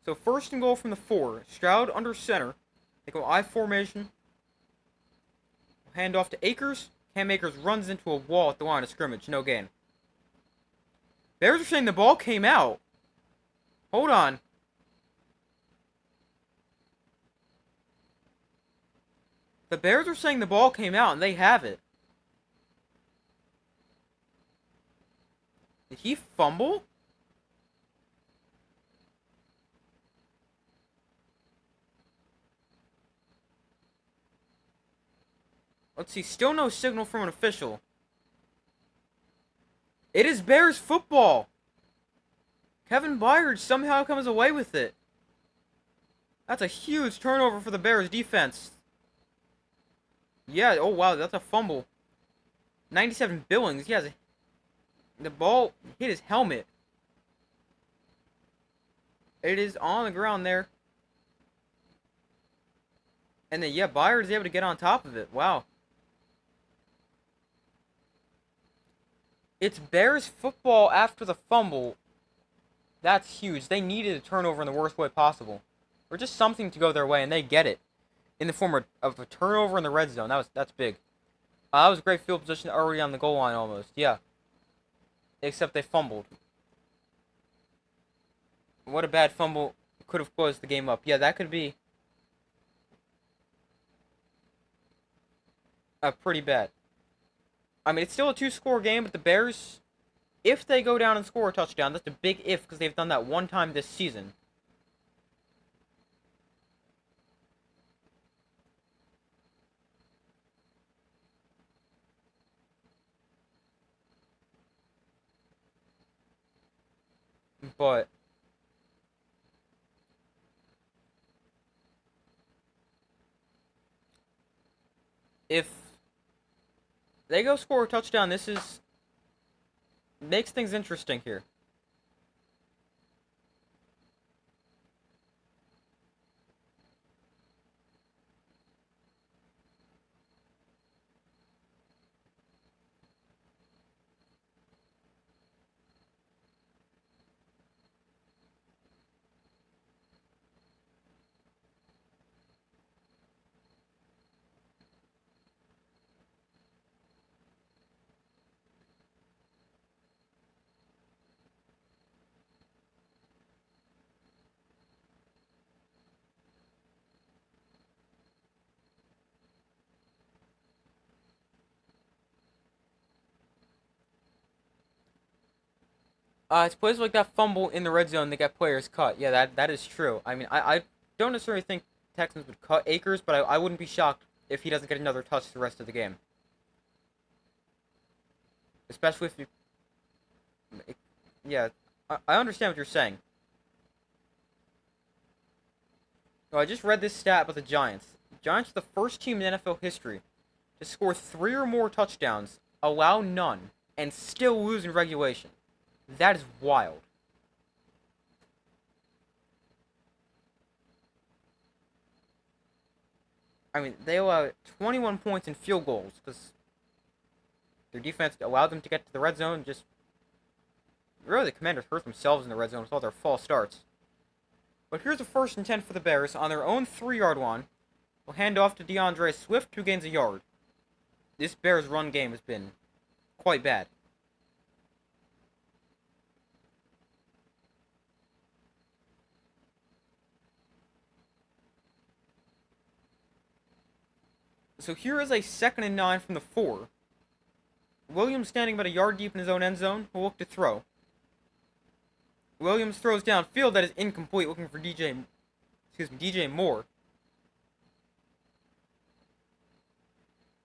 So 1st and goal from the 4. Stroud under center. They go I formation. Hand off to Akers. Cam Akers runs into a wall at the line of scrimmage. No gain. Bears are saying the ball came out. Hold on. The Bears are saying the ball came out, and they have it. Did he fumble? Let's see. Still no signal from an official. It is Bears football. Kevin Byard somehow comes away with it. That's a huge turnover for the Bears defense. Yeah, oh wow, that's a fumble. 97 Billings, yeah, the ball hit his helmet. It is on the ground there. And then, yeah, Byard is able to get on top of it. Wow. It's Bears football after the fumble. That's huge. They needed a turnover in the worst way possible. Or just something to go their way, and they get it. In the form of a turnover in the red zone. That's big. That was a great field position already on the goal line almost. Yeah. Except they fumbled. What a bad fumble. Could have closed the game up. Yeah, that could be pretty bad. I mean, it's still a 2-score game, but the Bears, if they go down and score a touchdown, that's a big if, because they've done that one time this season. But if they go score a touchdown, this makes things interesting here. It's plays like that fumble in the red zone that get players cut. Yeah, that is true. I mean, I don't necessarily think Texans would cut Akers, but I wouldn't be shocked if he doesn't get another touch the rest of the game. especially if you. Yeah, I understand what you're saying. Oh, I just read this stat about the Giants. The Giants are the first team in NFL history to score three or more touchdowns, allow none, and still lose in regulation. That is wild. I mean, they allow 21 points in field goals because their defense allowed them to get to the red zone. Just really, the Commanders hurt themselves in the red zone with all their false starts. But here's a 1st and 10 for the Bears on their own 3-yard line. Will hand off to DeAndre Swift, who gains a yard. This Bears run game has been quite bad. So here is a 2nd and 9 from the 4. Williams standing about a yard deep in his own end zone will look to throw. Williams throws downfield, that is incomplete, looking for DJ Moore.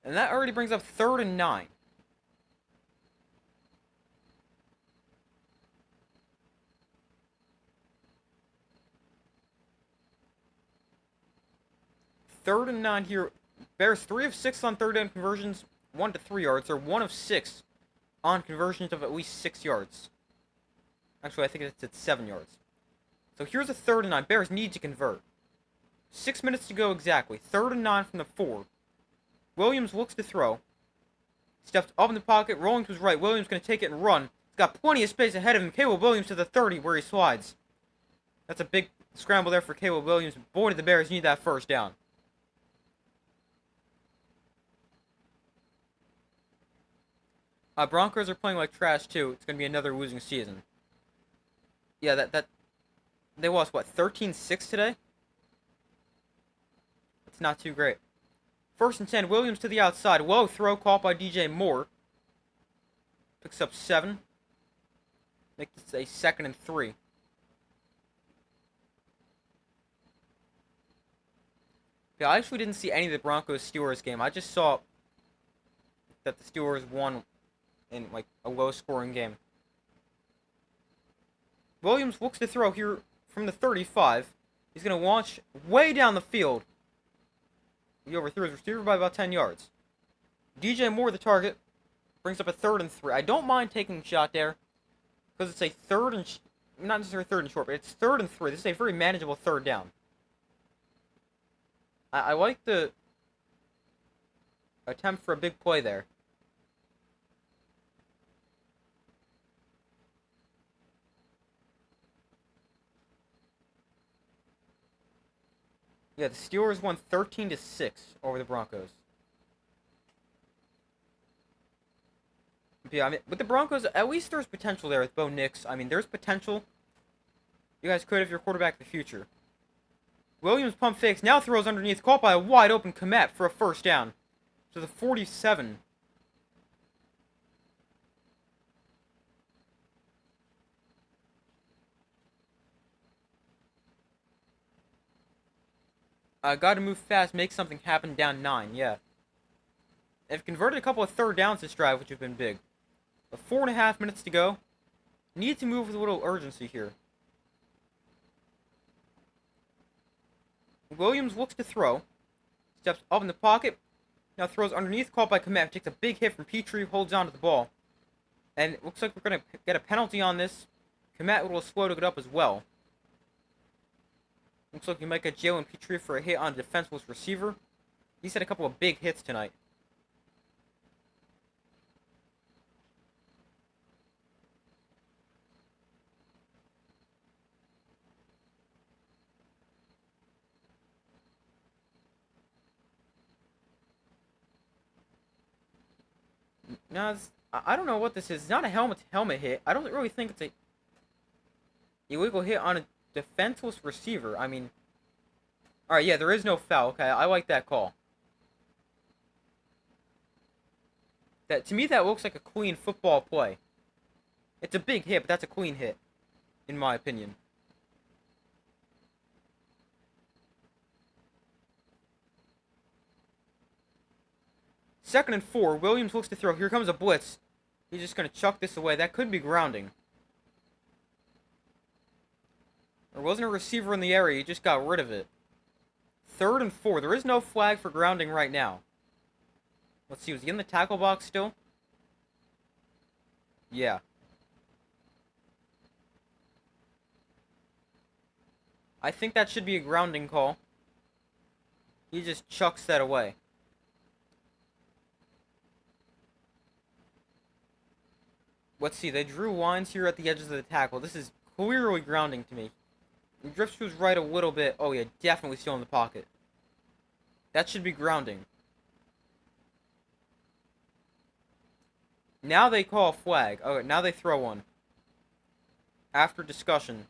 And that already brings up 3rd and 9. Third and 9 here. Bears 3 of 6 on third down conversions, 1 to 3 yards, or 1 of 6 on conversions of at least 6 yards. Actually, I think it's at 7 yards. So here's a 3rd and 9. Bears need to convert. 6 minutes to go exactly. 3rd and 9 from the 4. Williams looks to throw. Steps up in the pocket, rolling to his right. Williams going to take it and run. He's got plenty of space ahead of him. Caleb Williams to the 30 where he slides. That's a big scramble there for Caleb Williams. Boy, did the Bears need that 1st down. Broncos are playing like trash too. It's going to be another losing season. Yeah, that they lost what, 13-6 today? It's not too great. 1st and 10, Williams to the outside. Whoa, throw caught by DJ Moore. Picks up 7. Makes this a 2nd and 3. Yeah, I actually didn't see any of the Broncos-Steelers game. I just saw that the Steelers won in like a low-scoring game. Williams looks to throw here from the 35. He's going to launch way down the field. He overthrew his receiver by about 10 yards. DJ Moore, the target, brings up a 3rd and 3. I don't mind taking a shot there because it's a not necessarily 3rd and short, but it's 3rd and 3. This is a very manageable 3rd down. I like the attempt for a big play there. Yeah, the Steelers won 13-6 over the Broncos. Yeah, I mean, with the Broncos, at least there's potential there with Bo Nix. I mean, there's potential. You guys could have your quarterback in the future. Williams pump fakes, now throws underneath, caught by a wide open Kmet for a 1st down. To the 47. Got to move fast, make something happen down 9, yeah. They've converted a couple of 3rd downs this drive, which have been big. But 4.5 minutes to go. Need to move with a little urgency here. Williams looks to throw. Steps up in the pocket. Now throws underneath, caught by Kmet. Takes a big hit from Petrie, holds on to the ball. And it looks like we're going to get a penalty on this. Kmet will slow to get up as well. Looks like we might get Jalen Petrie for a hit on a defenseless receiver. He's had a couple of big hits tonight. Now, I don't know what this is. It's not a helmet-to-helmet hit. I don't really think it's a illegal hit on a defenseless receiver. I mean, alright, yeah, there is no foul. Okay, I like that call. To me, that looks like a clean football play. It's a big hit, but that's a clean hit, in my opinion. Second and 4. Williams looks to throw. Here comes a blitz. He's just going to chuck this away. That could be grounding. There wasn't a receiver in the area. He just got rid of it. 3rd and 4. There is no flag for grounding right now. Let's see. Was he in the tackle box still? Yeah. I think that should be a grounding call. He just chucks that away. Let's see. They drew lines here at the edges of the tackle. This is clearly grounding to me. He drifts to his right a little bit. Oh, yeah. Definitely still in the pocket. That should be grounding. Now they call a flag. Okay, now they throw one. After discussion.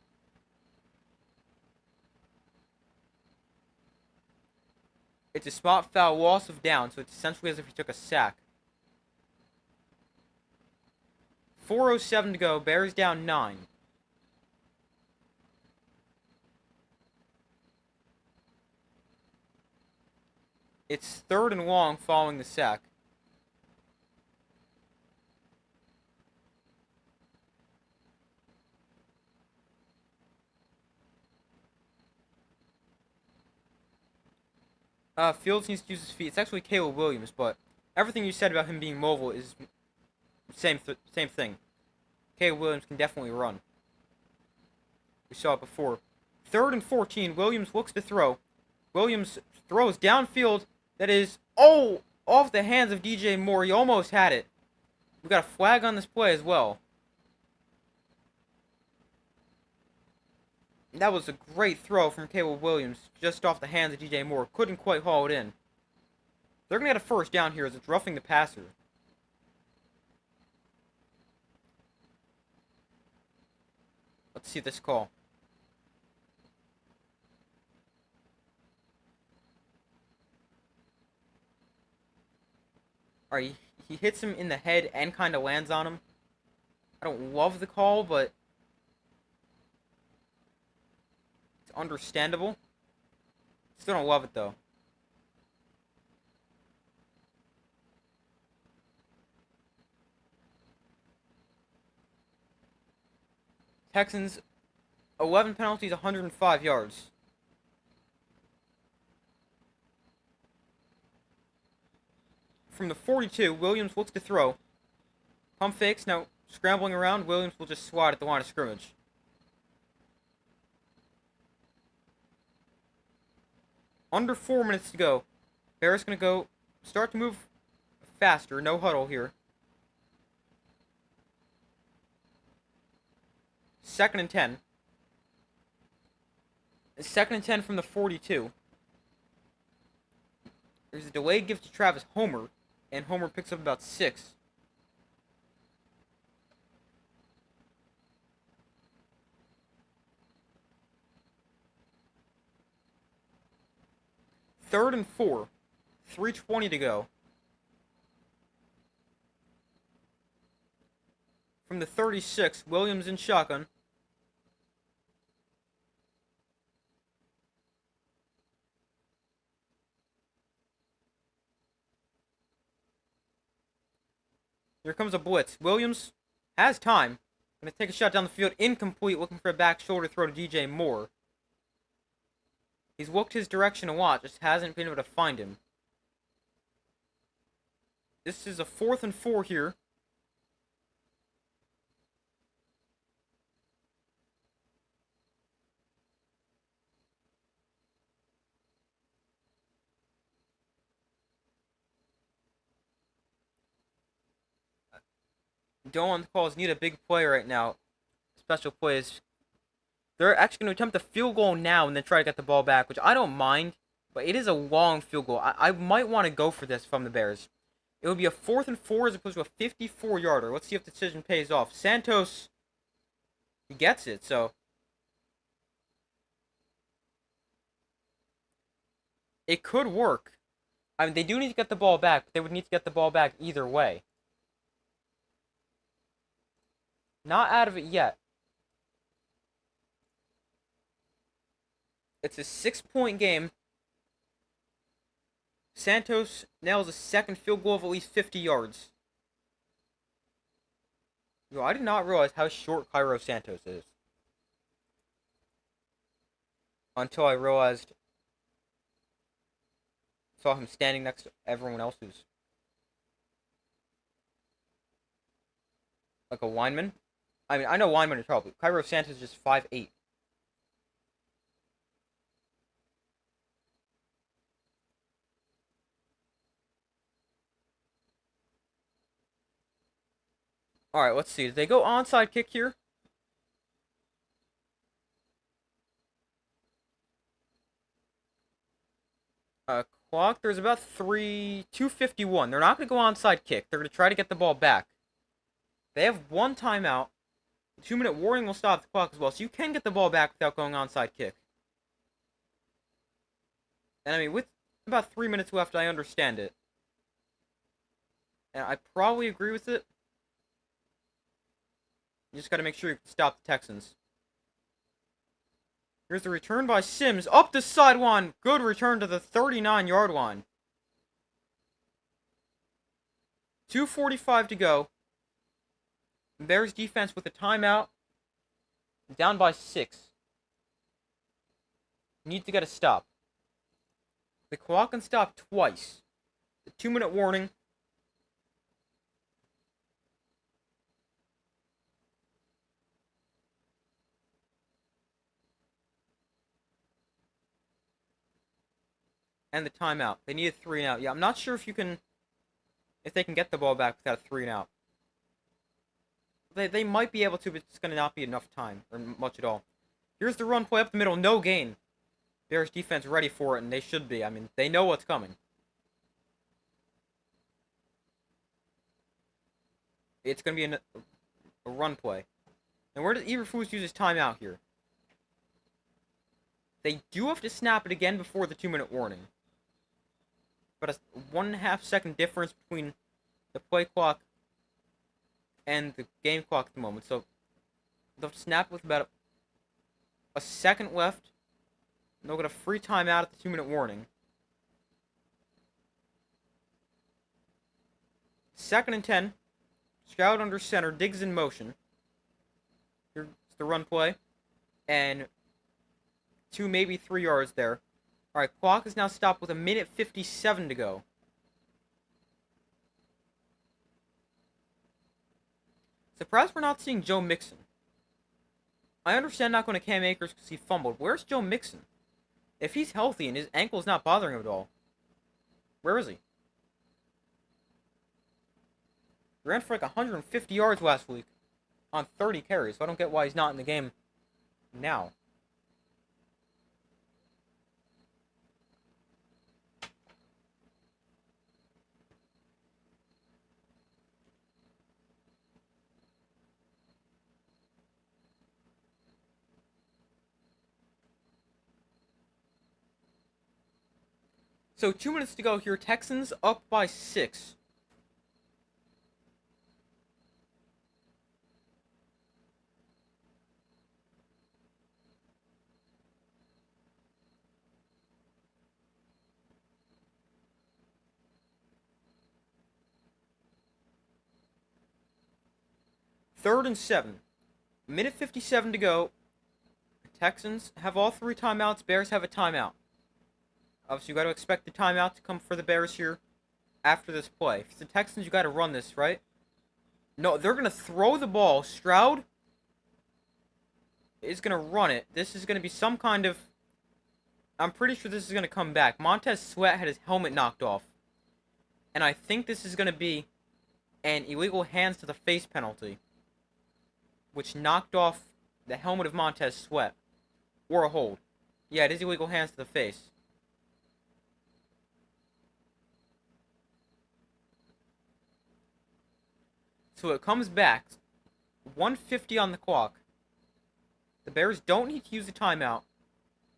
It's a spot foul, loss of down, so it's essentially as if he took a sack. 4:07 to go, Bears down 9. It's 3rd and long following the sack. Fields needs to use his feet. It's actually Caleb Williams, but everything you said about him being mobile is same thing. Caleb Williams can definitely run. We saw it before. 3rd and 14. Williams looks to throw. Williams throws downfield. That is, off the hands of DJ Moore. He almost had it. We got a flag on this play as well. That was a great throw from Caleb Williams, just off the hands of DJ Moore. Couldn't quite haul it in. They're going to get a first down here as it's roughing the passer. Let's see this call. Alright, he hits him in the head and kind of lands on him. I don't love the call, but it's understandable. Still don't love it, though. Texans, 11 penalties, 105 yards. From the 42, Williams looks to throw. Pump fakes, now scrambling around, Williams will just swat at the line of scrimmage. Under 4 minutes to go. Bears going to go start to move faster. No huddle here. 2nd and 10. 2nd and 10 from the 42. There's a delayed give to Travis Homer, and Homer picks up about 6. Third and 4. 3:20 to go. From the 36, Williams in shotgun. Here comes a blitz. Williams has time. Going to take a shot down the field. Incomplete. Looking for a back shoulder throw to DJ Moore. He's looked his direction a lot. Just hasn't been able to find him. This is a 4th and 4 here. Don't want the calls need a big play right now. Special plays. They're actually going to attempt a field goal now and then try to get the ball back, which I don't mind, but it is a long field goal. I might want to go for this from the Bears. It would be a 4th and 4 as opposed to a 54-yarder. Let's see if the decision pays off. Santos, he gets it, so it could work. I mean, they do need to get the ball back, but they would need to get the ball back either way. Not out of it yet. It's a 6-point game. Santos nails a second field goal of at least 50 yards. Yo, I did not realize how short Cairo Santos is until I realized saw him standing next to everyone else who's like a lineman. I mean, I know linemen are tall, but Cairo Santos is just 5'8". All right, let's see. Did they go onside kick here? Uh, Clock. There's about 2:51. They're not going to go onside kick. They're going to try to get the ball back. They have one timeout. 2-minute warning will stop the clock as well, so you can get the ball back without going onside kick. And I mean, with about 3 minutes left, I understand it. And I probably agree with it. You just got to make sure you stop the Texans. Here's the return by Sims. Up the sideline. Good return to the 39-yard line. 2:45 to go. Bears defense with a timeout. Down by 6. Need to get a stop. The clock can stop twice. The 2-minute warning. And the timeout. They need a 3 and out. Yeah, I'm not sure if they can get the ball back without a 3 and out. They might be able to, but it's going to not be enough time, or much at all. Here's the run play up the middle, no gain. Bears defense ready for it, and they should be. I mean, they know what's coming. It's going to be a run play. And where does Eberflus use his timeout here? They do have to snap it again before the 2-minute warning. But a 1.5 second difference between the play clock and the game clock at the moment. So they'll snap with about a second left. They'll get a free timeout at the 2-minute warning. 2nd and 10. Stroud under center, Diggs in motion. Here's the run play. And 2, maybe 3 yards there. Alright, clock is now stopped with 1:57 to go. Surprised we're not seeing Joe Mixon. I understand not going to Cam Akers because he fumbled. Where's Joe Mixon? If he's healthy and his ankle's not bothering him at all, where is he? He ran for like 150 yards last week on 30 carries, so I don't get why he's not in the game now. So 2 minutes to go here. Texans up by 6. Third and 7. 1:57 to go. Texans have all 3 timeouts. Bears have a timeout. Obviously, you got to expect the timeout to come for the Bears here after this play. If it's the Texans, you got to run this, right? No, they're going to throw the ball. Stroud is going to run it. This is going to be some kind of... I'm pretty sure this is going to come back. Montez Sweat had his helmet knocked off. And I think this is going to be an illegal hands to the face penalty, which knocked off the helmet of Montez Sweat. Or a hold. Yeah, it is illegal hands to the face. So it comes back. 1:50 on the clock. The Bears don't need to use a timeout.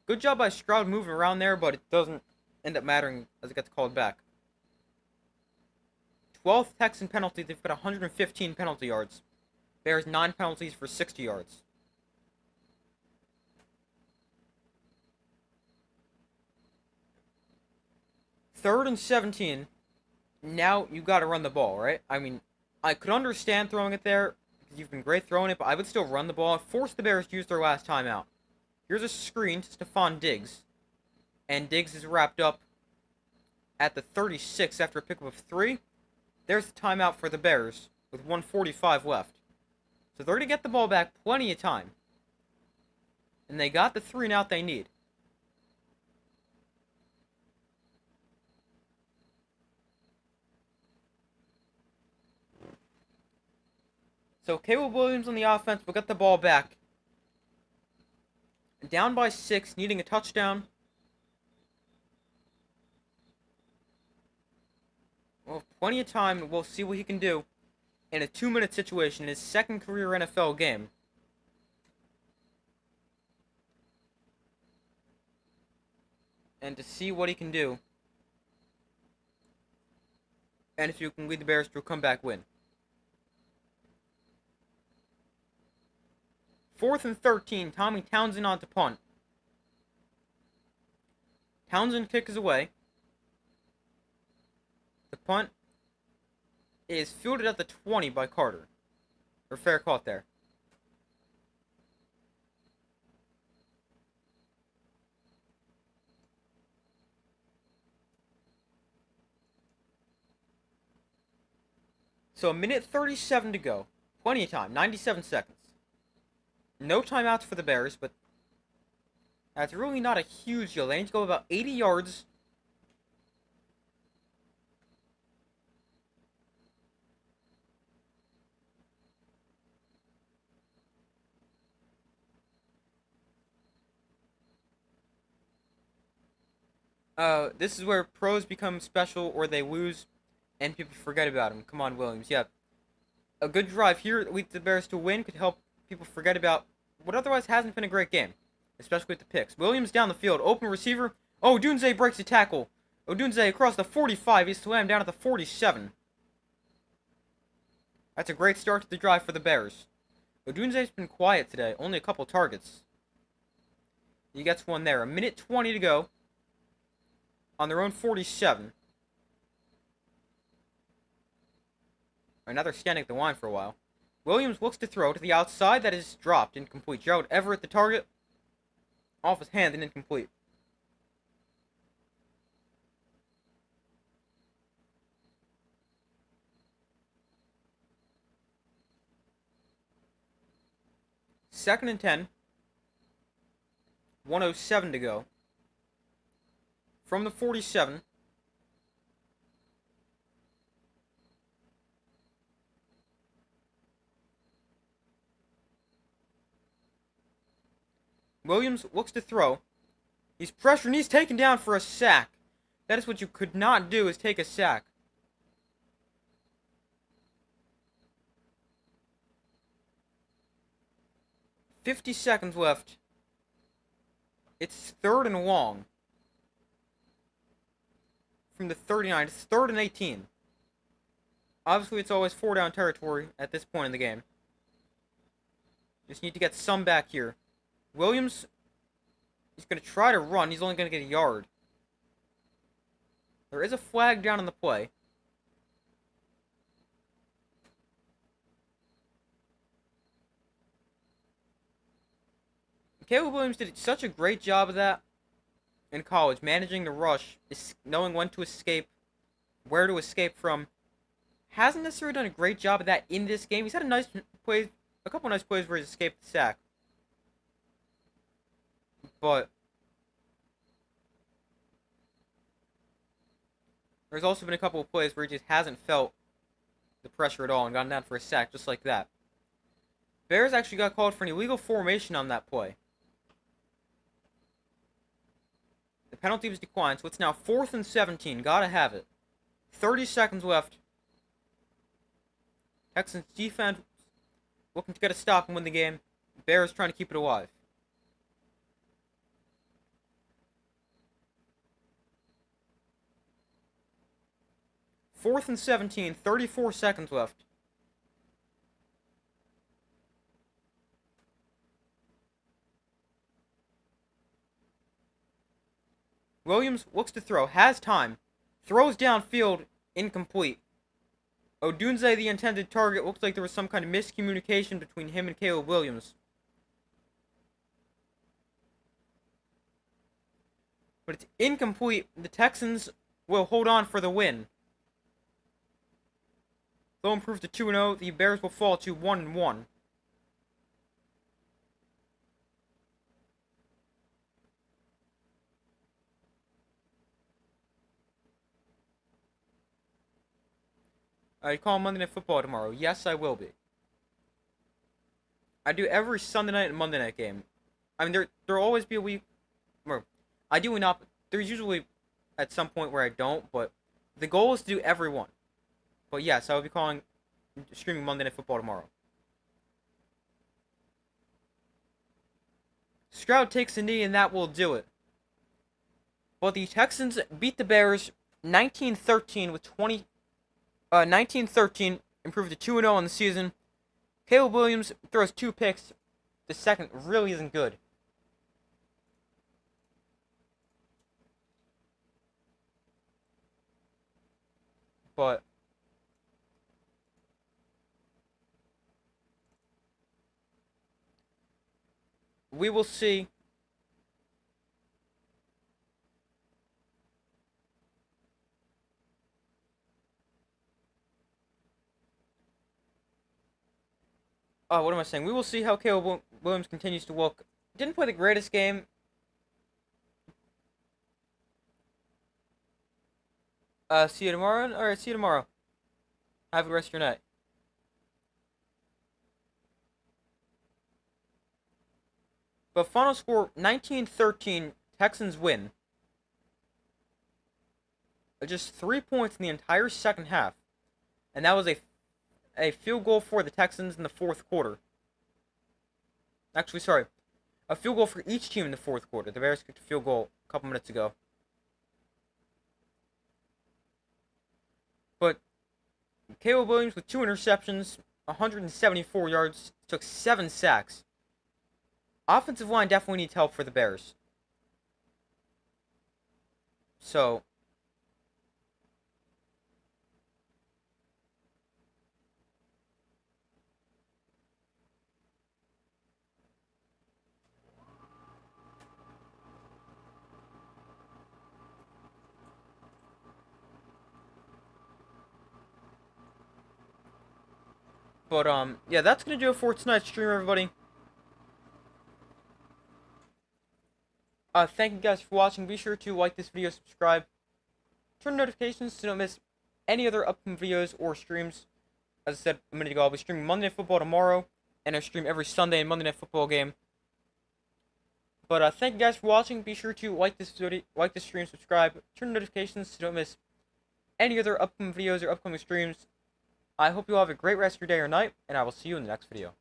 Good job by Stroud moving around there, but it doesn't end up mattering as it gets called back. 12th Texan penalty. They've got 115 penalty yards. Bears 9 penalties for 60 yards. Third and 17. Now you got to run the ball, right? I mean, I could understand throwing it there because you've been great throwing it, but I would still run the ball and force the Bears to use their last timeout. Here's a screen to Stephon Diggs, and Diggs is wrapped up at the 36 after a pickup of 3. There's the timeout for the Bears with 1:45 left. So they're going to get the ball back plenty of time. And they got the 3 and out they need. So Caleb Williams on the offense will get the ball back. Down by 6, needing a touchdown. We'll have plenty of time, and we'll see what he can do in a 2-minute situation in his second career NFL game. And to see what he can do. And if you can lead the Bears to a comeback win. 4th and 13, Tommy Townsend on to punt. Townsend kick is away. The punt is fielded at the 20 by Carter. Or fair caught there. So a minute 37 to go. Plenty of time, 97 seconds. No timeouts for the Bears, but that's really not a huge deal. They need to go about 80 yards. This is where pros become special or they lose and people forget about them. Come on, Williams. Yeah. A good drive here that leads the Bears to win could help people forget about what otherwise hasn't been a great game, especially with the picks. Williams down the field, open receiver. Oh, Odunze breaks the tackle. Odunze across the 45. He's slammed down at the 47. That's a great start to the drive for the Bears. Odunze's been quiet today, only a couple targets. He gets one there. A minute 20 to go on their own 47. Right, now they're standing at the line for a while. Williams looks to throw to the outside. That is dropped. Incomplete. Gerald Everett, the target. Off his hand and incomplete. Second and 10. 1:07 to go. From the 47. Williams looks to throw. He's pressured and he's taken down for a sack. That is what you could not do, is take a sack. "50 seconds left. It's 3rd and long. From the 39. It's 3rd and 18. Obviously, it's always 4-down territory at this point in the game. Just need to get some back here. Williams, he's going to try to run. He's only going to get a yard. There is a flag down on the play. Caleb Williams did such a great job of that in college, managing the rush, knowing when to escape, where to escape from. Hasn't necessarily done a great job of that in this game. He's had a couple nice plays where he's escaped the sack. But there's also been a couple of plays where he just hasn't felt the pressure at all and gotten down for a sack just like that. Bears actually got called for an illegal formation on that play. The penalty was declined, so it's now 4th and 17. Gotta have it. 30 seconds left. Texans defense looking to get a stop and win the game. Bears trying to keep it alive. Fourth and 17, 34 seconds left. Williams looks to throw, has time, throws downfield, incomplete. Odunze, the intended target, looks like there was some kind of miscommunication between him and Caleb Williams. But it's incomplete. The Texans will hold on for the win. They'll improve to 2-0. The Bears will fall to 1-1. I call Monday Night Football tomorrow. Yes, I will be. I do every Sunday night and Monday night game. I mean, there'll always be a week where I do not. There's usually at some point where I don't, but the goal is to do every one. But yes, I will be streaming Monday Night Football tomorrow. Stroud takes a knee, and that will do it. But the Texans beat the Bears 19-13 with 19-13, improved to 2-0 on the season. Caleb Williams throws 2 picks. The second really isn't good. But we will see. What am I saying? We will see how Caleb Williams continues to look. Didn't play the greatest game. See you tomorrow? Alright, see you tomorrow. Have a good rest of your night. But final score, 19-13, Texans win. Just 3 points in the entire second half. And that was a field goal for the Texans in the fourth quarter. Actually, sorry. A field goal for each team in the fourth quarter. The Bears kicked a field goal a couple minutes ago. But Caleb Williams with 2 interceptions, 174 yards, took 7 sacks. Offensive line definitely needs help for the Bears. So But, yeah, that's gonna do it for tonight's stream, everybody. Thank you guys for watching. Be sure to like this video, subscribe, turn notifications so you don't miss any other upcoming videos or streams. As I said a minute ago, I'll be streaming Monday Night Football tomorrow, and I stream every Sunday and Monday Night Football game. But, thank you guys for watching. Be sure to like this video, like this stream, subscribe, turn notifications so you don't miss any other upcoming videos or upcoming streams. I hope you all have a great rest of your day or night, and I will see you in the next video.